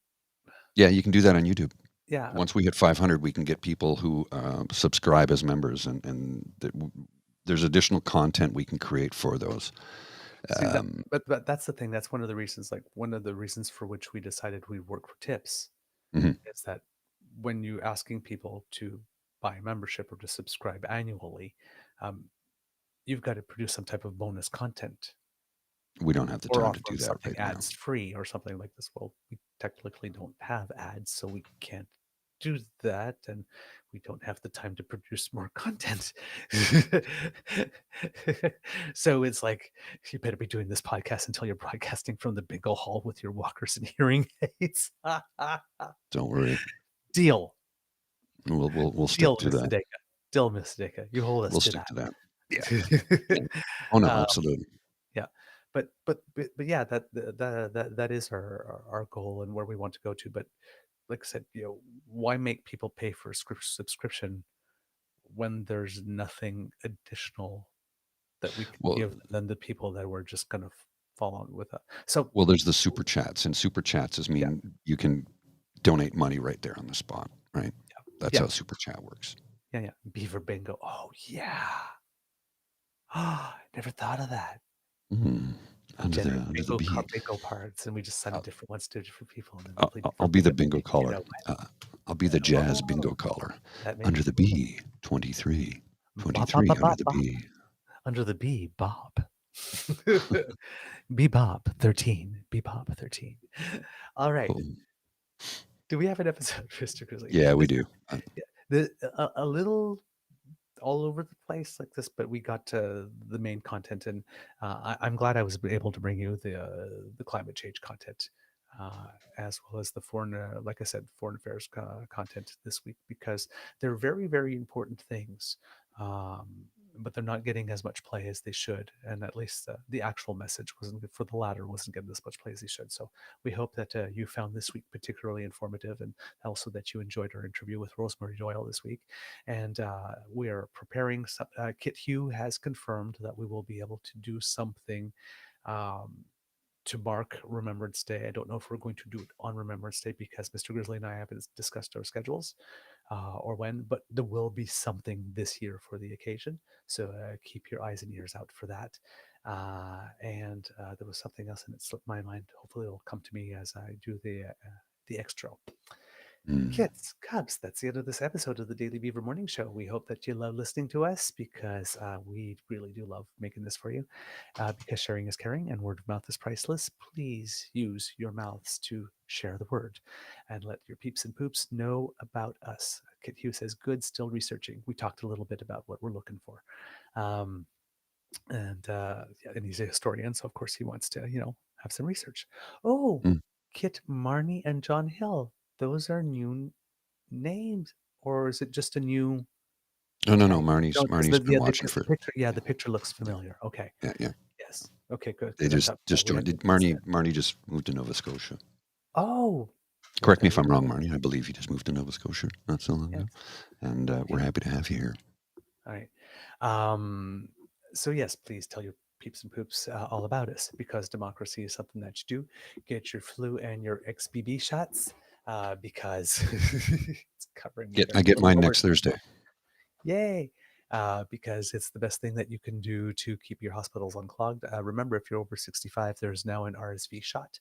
yeah, you can do that on YouTube. Yeah. Once we hit 500, we can get people who subscribe as members, and there's additional content we can create for those. See, but that's the thing. That's one of the reasons. Like one of the reasons for which we decided we work for tips is that when you asking people to buy a membership or to subscribe annually, you've got to produce some type of bonus content. We don't have the Or time to do offer that something right now. ads free or something like this. Well, we technically don't have ads, so we can't do that, and we don't have the time to produce more content. So it's like, you better be doing this podcast until you're broadcasting from the bingo hall with your walkers and hearing aids. Don't worry. Deal. We'll stick to that. Deal, Miss Dicka. You hold us We'll to stick that. to that. Yeah. Oh no, absolutely. Yeah, but yeah, that is our goal and where we want to go to. But like I said, why make people pay for a subscription when there's nothing additional that we can give than the people that we're just going to fall on with that? So there's the super chats, and super chats you can donate money right there on the spot, right? Yeah. That's how super chat works. Yeah. Beaver bingo. Oh yeah. Oh, never thought of that. Under the bee. Bingo cards, and we just send different ones to different people. And I'll be the bingo caller. I'll be the jazz bingo caller. Under the bee, 23. 23 under the bee. Under the bee, Bob. Bebop 13. Bebop 13. All right. Do we have an episode, Mr. Grizzly? Yeah, we do. A little all over the place like this, but we got to the main content, and I'm glad I was able to bring you the climate change content, as well as the foreign affairs content this week, because they're very, very important things, but they're not getting as much play as they should, and at least the actual message wasn't good for the latter, wasn't getting as much play as they should. So we hope that you found this week particularly informative, and also that you enjoyed our interview with Rosemary Doyle this week. And we are preparing. Kit Hugh has confirmed that we will be able to do something to mark Remembrance Day. I don't know if we're going to do it on Remembrance Day, because Mr. Grizzly and I haven't discussed our schedules or when, but there will be something this year for the occasion. So keep your eyes and ears out for that. And there was something else, and it slipped my mind. Hopefully it'll come to me as I do the extra. Kids, Cubs, that's the end of this episode of the Daily Beaver Morning Show. We hope that you love listening to us, because we really do love making this for you, because sharing is caring and word of mouth is priceless. Please use your mouths to share the word and let your peeps and poops know about us. Kit Hugh says, good, still researching. We talked a little bit about what we're looking for. And he's a historian, so of course he wants to, have some research. Kit, Marnie, and John Hill. Those are new names, or is it just a new? No. Marnie's been watching for. The picture looks familiar. Okay. Yeah. Yes. Okay. Good. They just joined. Marnie just moved to Nova Scotia. Oh. Correct me if I'm wrong, Marnie. I believe you just moved to Nova Scotia not so long ago, and we're happy to have you here. All right. So yes, please tell your peeps and poops all about us, because democracy is something that you do. Get your flu and your XBB shots. Because it's covering. I get mine next Thursday. Yay! Because it's the best thing that you can do to keep your hospitals unclogged. Remember, if you're over 65, there's now an RSV shot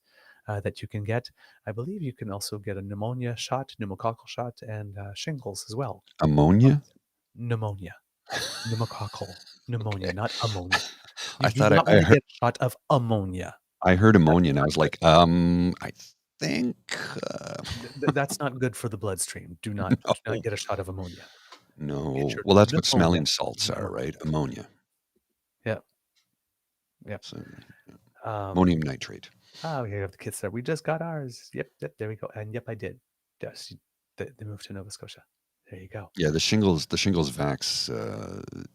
that you can get. I believe you can also get a pneumonia shot, pneumococcal shot, and shingles as well. Ammonia? Pneumonia. Pneumococcal. Pneumonia, not ammonia. I thought I heard a shot of ammonia. I heard ammonia, and I was like, think That's not good for the bloodstream. Do not get a shot of ammonia. no. your Well, that's what pneumonia. smelling salts are, right? Ammonia. Yeah. Yep. So, ammonium nitrate. Oh, you have the kits there. We just got ours. Yep, there we go. And yep, I did. Yes, they moved to Nova Scotia. There you go. Yeah, the shingles vax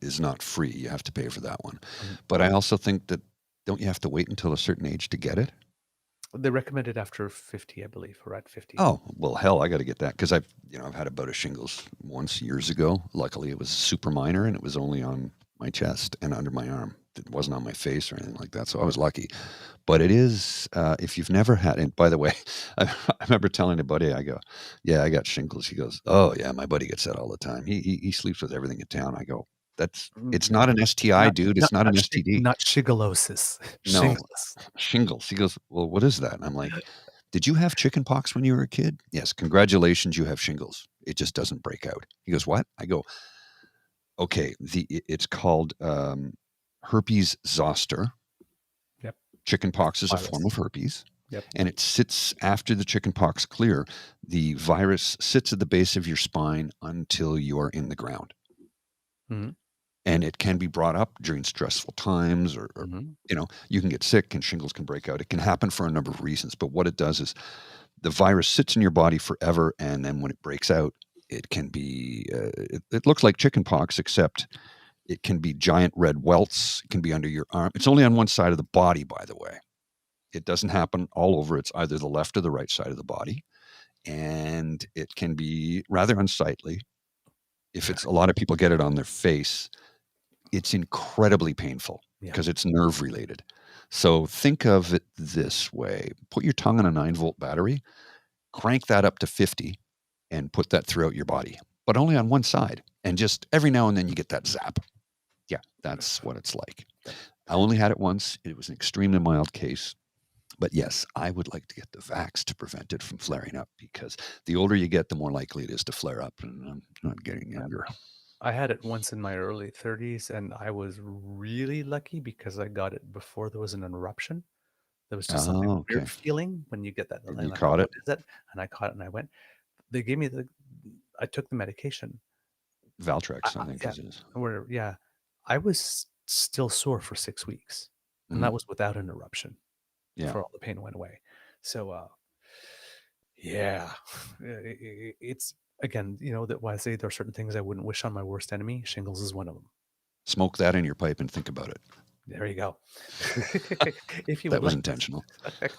is not free. You have to pay for that one. But I also think that don't you have to wait until a certain age to get it? They recommend it after 50, I believe, or at 50. Oh, well, hell, I got to get that because I've had a bout of shingles once years ago. Luckily, it was super minor and it was only on my chest and under my arm. It wasn't on my face or anything like that, so I was lucky. But it is, if you've never had, and by the way, I remember telling a buddy, I go, yeah, I got shingles. He goes, oh yeah, my buddy gets that all the time. He sleeps with everything in town. I go, it's not an STI, dude. It's not an STD. Not shigellosis. No, shingles. He goes, well, what is that? And I'm like, did you have chicken pox when you were a kid? Yes, congratulations, you have shingles. It just doesn't break out. He goes, what? I go, okay, it's called herpes zoster. Yep. Chicken pox is a form of herpes. Yep. And it sits after the chicken pox clear. The virus sits at the base of your spine until you are in the ground. Mm-hmm. And it can be brought up during stressful times or you can get sick and shingles can break out. It can happen for a number of reasons. But what it does is the virus sits in your body forever. And then when it breaks out, it can be, it looks like chicken pox, except it can be giant red welts. It can be under your arm. It's only on one side of the body, by the way. It doesn't happen all over. It's either the left or the right side of the body. And it can be rather unsightly. If it's a lot of people get it on their face, it's incredibly painful because it's nerve related. So think of it this way. Put your tongue on a 9-volt battery, crank that up to 50 and put that throughout your body, but only on one side. And just every now and then you get that zap. Yeah, that's what it's like. I only had it once. It was an extremely mild case. But yes, I would like to get the vax to prevent it from flaring up because the older you get, the more likely it is to flare up. And I'm not getting younger. I had it once in my early 30s, and I was really lucky because I got it before there was an eruption. There was just something weird feeling when you get that. And you caught it? What is it? And I caught it, and I went. They gave me I took the medication. Valtrex, I think it is. I was still sore for 6 weeks, and that was without an eruption. Yeah. Before all the pain went away. So, it's again, that why I say there are certain things I wouldn't wish on my worst enemy. Shingles is one of them. Smoke that in your pipe and think about it. There you go. That was intentional.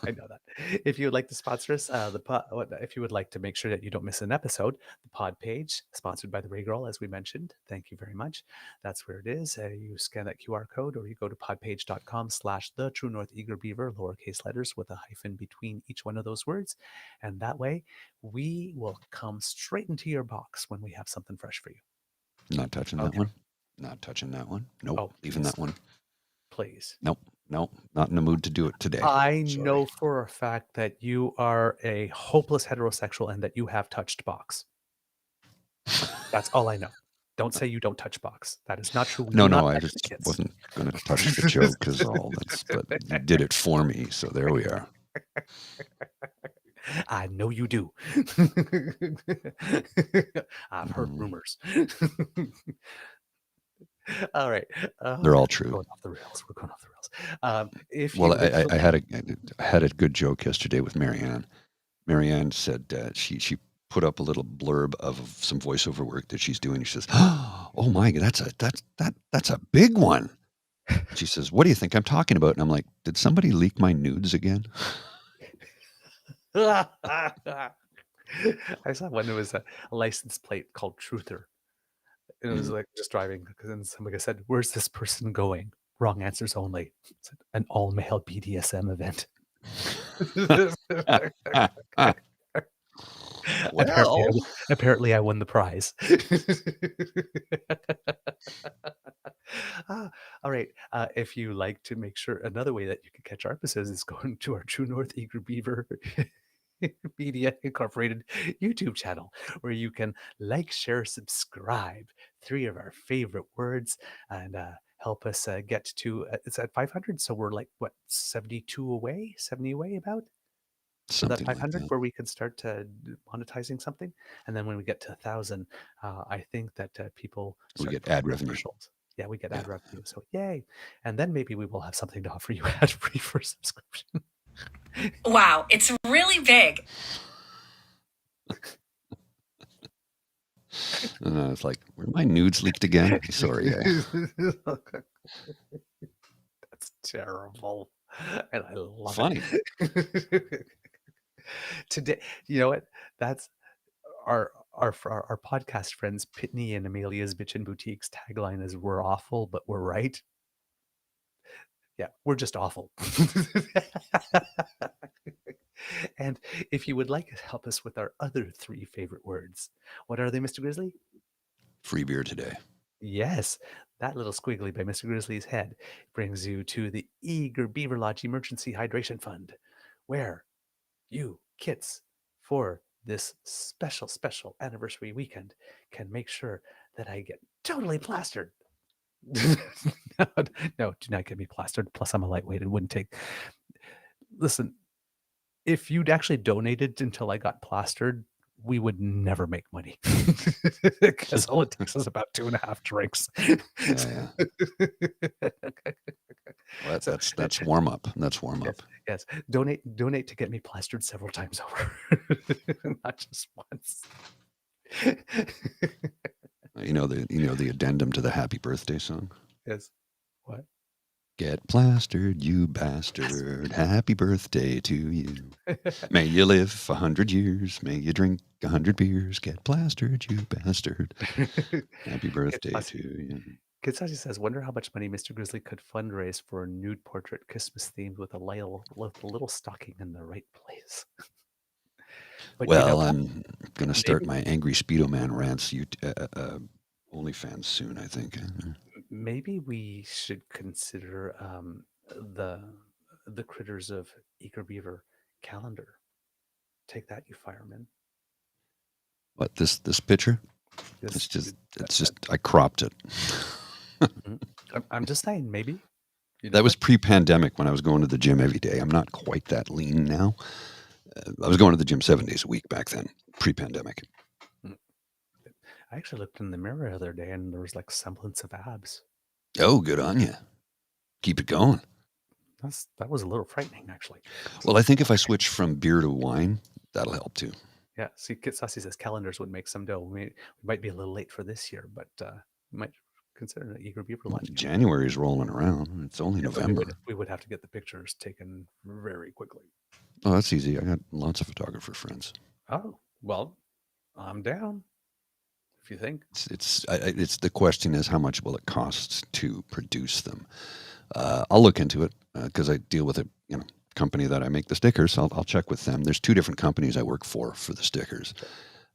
I know that. If you would like to sponsor us, if you would like to make sure that you don't miss an episode, the pod page, sponsored by the Ray Girl, as we mentioned. Thank you very much. That's where it is. You scan that QR code, or you go to podpage.com/the True North Eager Beaver, lowercase letters with a hyphen between each one of those words. And that way, we will come straight into your box when we have something fresh for you. Not touching that one. Not touching that one. Nope. Leaving that one. Please. Nope. Not in the mood to do it today. I know for a fact that you are a hopeless heterosexual and that you have touched box. That's all I know. Don't say you don't touch box. That is not true. No, I just wasn't going to touch the joke because but you did it for me. So there we are. I know you do. I've heard rumors. All right. They're all true. We're going off the rails. I had a good joke yesterday with Marianne. Marianne said she put up a little blurb of some voiceover work that she's doing. She says, "Oh my God, that's a big one." She says, "What do you think I'm talking about?" And I'm like, "Did somebody leak my nudes again?" I saw one. It was a license plate called Truther. And it was like just driving, because then somebody said, "Where's this person going?" Wrong answers only. It's an all-male BDSM event. Apparently I won the prize. All right. If you like to make sure, another way that you can catch our episodes is going to our True North Eager Beaver Media Incorporated YouTube channel, where you can like, share, subscribe, 3 of our favorite words, and help us get to it's at 500, so we're like 70 away about. So that Something like 500 that. where we can start monetizing something, and then when we get to 1,000, I think that people We start get pushing ad the revenue. thresholds. Yeah, we get Yeah. ad revenue. So yay! And then maybe we will have something to offer you ad free for subscription. Wow, it's really big. And I was like, were my nudes leaked again? Sorry. That's terrible, and I love Funny. it. Today, you know what? That's our podcast friends Pitney and Amelia's Bitchin' Boutiques tagline is "We're awful, but we're right." Yeah, we're just awful. And if you would like to help us with our other 3 favorite words, what are they, Mr. Grizzly? Free beer today. Yes, that little squiggly by Mr. Grizzly's head brings you to the Eager Beaver Lodge Emergency Hydration Fund, where you, kits, for this special anniversary weekend, can make sure that I get totally plastered. No, do not get me plastered. Plus, I'm a lightweight. It wouldn't take. Listen, if you'd actually donated until I got plastered, we would never make money because all it takes is about 2.5 drinks. Yeah. Well, that's warm up. That's warm up. Yes, donate to get me plastered several times over, not just once. You know the addendum to the Happy Birthday song? Yes. What? Get plastered, you bastard. Happy birthday to you. May you live 100 years. May you drink 100 beers. Get plastered, you bastard. Happy birthday to you. Kitsashi says, "Wonder how much money Mr. Grizzly could fundraise for a nude portrait Christmas themed with a little stocking in the right place." But well, I'm going to start my Angry Speedo Man rants OnlyFans soon, I think. Maybe we should consider the Critters of Eager Beaver calendar. Take that, you firemen. What, this picture? It's just I cropped it. I'm just saying, maybe. That was pre-pandemic when I was going to the gym every day. I'm not quite that lean now. I was going to the gym 7 days a week back then, pre-pandemic. I actually looked in the mirror the other day and there was like semblance of abs. Oh, good on you. Keep it going. That was a little frightening, actually. Well, I think if I switch from beer to wine, that'll help too. Yeah. See, Kitsasi says calendars would make some dough. We might be a little late for this year, but we might consider an Eager Beaver Lodge. January's rolling around. It's only November. We would have to get the pictures taken very quickly. Oh, that's easy. I got lots of photographer friends. Oh, well, I'm down. If you think it's the question is how much will it cost to produce them? I'll look into it because I deal with a company that I make the stickers. I'll check with them. There's 2 different companies I work for the stickers.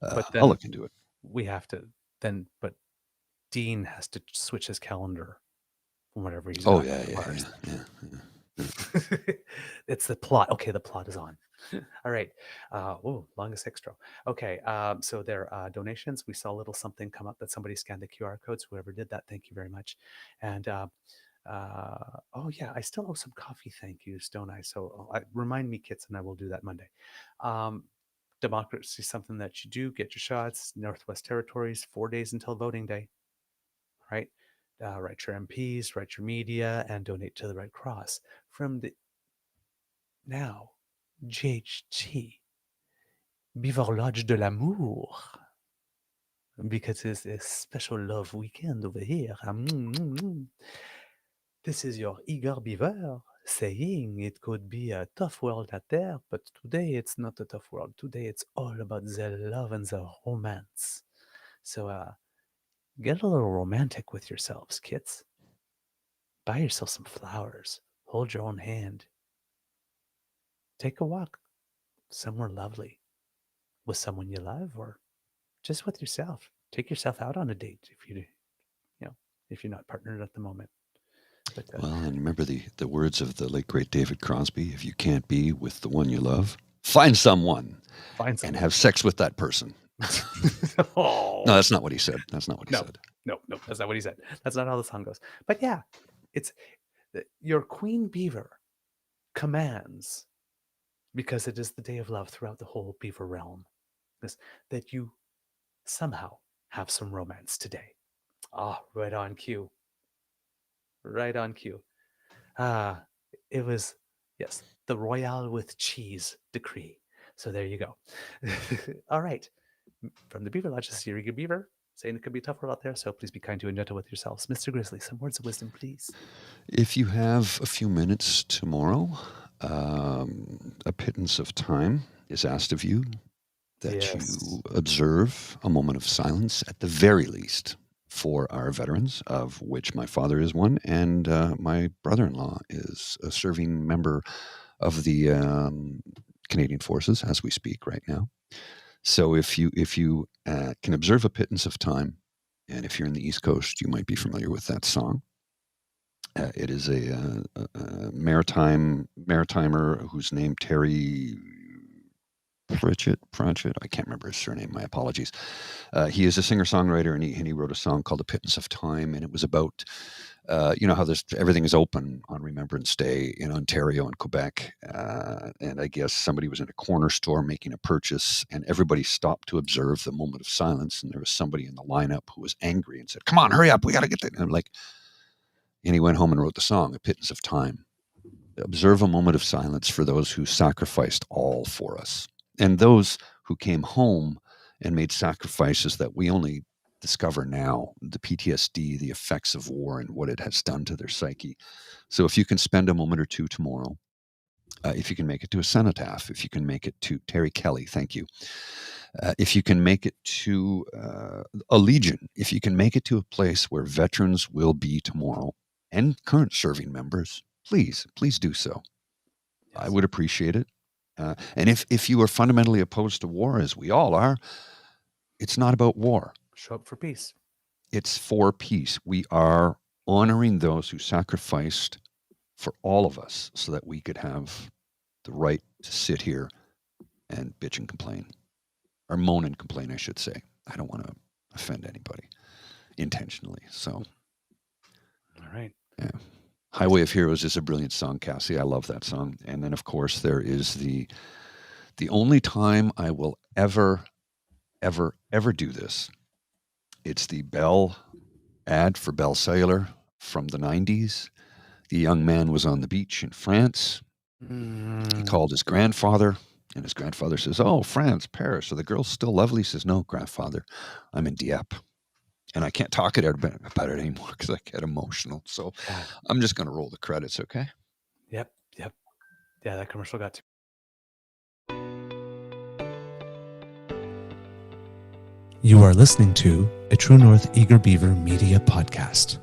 But then I'll look into it. We have to then, but Dean has to switch his calendar from whatever he's. Oh yeah. It's the plot. Okay, the plot is on. All right. Longest extra. Okay. So there are donations. We saw a little something come up that somebody scanned the QR codes. Whoever did that, thank you very much. And oh yeah, I still owe some coffee thank yous, don't I? So remind me, kits, and I will do that Monday. Democracy is something that you do. Get your shots. Northwest Territories, 4 days until voting day. Right. Write your MPs, write your media, and donate to the Red Cross. From the now, GHT, Beaver Lodge de l'Amour, because it's a special love weekend over here. This is your Eager Beaver saying it could be a tough world out there, but today it's not a tough world. Today it's all about the love and the romance. So get a little romantic with yourselves, kits. Buy yourself some flowers. Hold your own hand. Take a walk somewhere lovely with someone you love, or just with yourself. Take yourself out on a date if you're not partnered at the moment. But, well, and remember the words of the late great David Crosby: if you can't be with the one you love, find someone and have sex with that person. Oh. No, that's not what he said. That's not what he said. No, that's not what he said. That's not how the song goes. But yeah, it's your Queen Beaver commands because it is the day of love throughout the whole Beaver realm. That you somehow have some romance today. Ah, right on cue. Right on cue. It was, yes, the Royale with Cheese decree. So there you go. All right. From the Beaver Lodge, this is your Eager Beaver, saying it could be a tough world out there, so please be kind to and gentle with yourselves. Mr. Grizzly, some words of wisdom, please. If you have a few minutes tomorrow, a pittance of time is asked of you that you observe a moment of silence at the very least for our veterans, of which my father is one, and my brother-in-law is a serving member of the Canadian Forces as we speak right now. So if you can observe a pittance of time, and if you're in the East Coast, you might be familiar with that song. It is a maritimer whose name Terry Pratchett. I can't remember his surname. My apologies. He is a singer-songwriter, and he wrote a song called "A Pittance of Time," and it was about how everything is open on Remembrance Day in Ontario and Quebec, and I guess somebody was in a corner store making a purchase, and everybody stopped to observe the moment of silence, and there was somebody in the lineup who was angry and said, "Come on, hurry up, we got to get that." And I'm like, and he went home and wrote the song, "A Pittance of Time." Observe a moment of silence for those who sacrificed all for us, and those who came home and made sacrifices that we only discover now, the PTSD, the effects of war, and what it has done to their psyche. So if you can spend a moment or two tomorrow, if you can make it to a cenotaph, if you can make it to Terry Kelly, thank you. If you can make it to a Legion, if you can make it to a place where veterans will be tomorrow and current serving members, please do so. Yes. I would appreciate it. And if you are fundamentally opposed to war, as we all are, it's not about war. Show up for peace. It's for peace. We are honoring those who sacrificed for all of us so that we could have the right to sit here and bitch and complain. Or moan and complain, I should say. I don't want to offend anybody intentionally. So, all right. Yeah. Highway of Heroes is a brilliant song, Cassie. I love that song. And then, of course, there is the only time I will ever do this. It's the Bell ad for Bell Cellular from the 90s. The young man was on the beach in France. He called his grandfather, and his grandfather says, "Oh, France, Paris. Are the girls still lovely?" He says, "No, grandfather, I'm in Dieppe." And I can't talk about it anymore because I get emotional. So I'm just going to roll the credits, okay? Yep. Yeah, that commercial got to. You are listening to a True North Eager Beaver Media Podcast.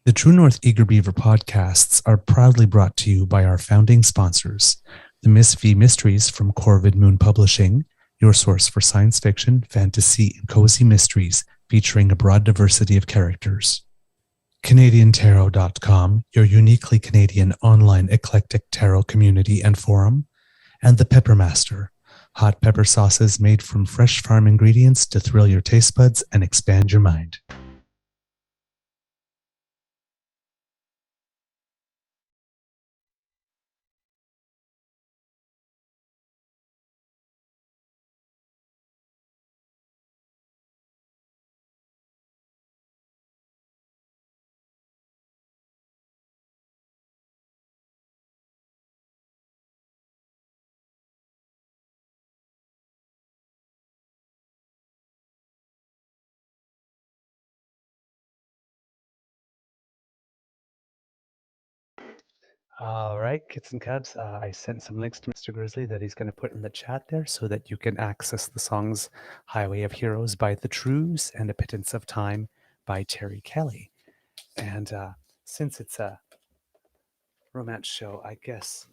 The True North Eager Beaver podcasts are proudly brought to you by our founding sponsors, the Miss V Mysteries from Corvid Moon Publishing, your source for science fiction, fantasy, and cozy mysteries featuring a broad diversity of characters. CanadianTarot.com, your uniquely Canadian online eclectic tarot community and forum, and The Pepper Master, hot pepper sauces made from fresh farm ingredients to thrill your taste buds and expand your mind. All right, kits and cubs, I sent some links to Mr. Grizzly that he's going to put in the chat there so that you can access the songs Highway of Heroes by The Trues and A Pittance of Time by Terry Kelly. And since it's a romance show, I guess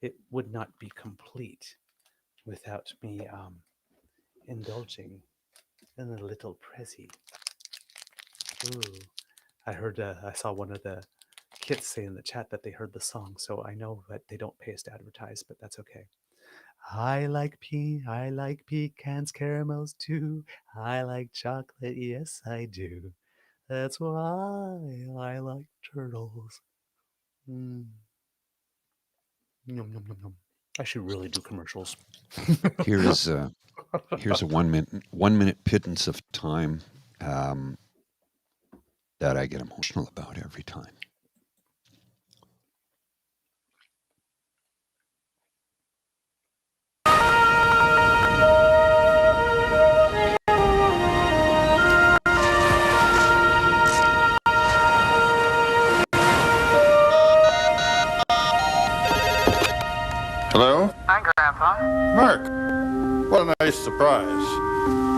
it would not be complete without me indulging in a little prezi. Ooh, I saw one of the kids say in the chat that they heard the song, so I know that they don't pay us to advertise, but that's okay. I like pecans, caramels too. I like chocolate, yes I do. That's why I like turtles. Yum, yum, yum, yum. I should really do commercials. Here's a 1 minute pittance of time that I get emotional about every time. Hello? Hi, Grandpa. Mark, what a nice surprise.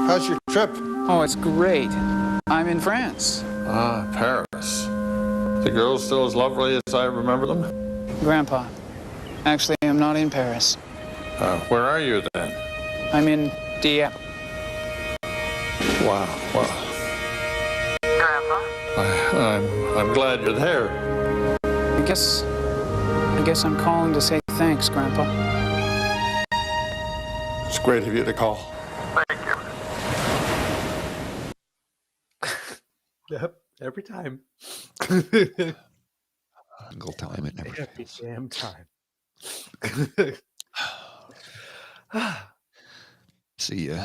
How's your trip? Oh, it's great. I'm in France. Ah, Paris. The girls still as lovely as I remember them? Grandpa, actually, I'm not in Paris. Where are you then? I'm in Dieppe. Wow, wow. Grandpa? I'm glad you're there. I guess I'm calling to say thanks, Grandpa. It's great of you to call. Thank you. Yep, every time. Single time it never Every fails. damn time. See ya.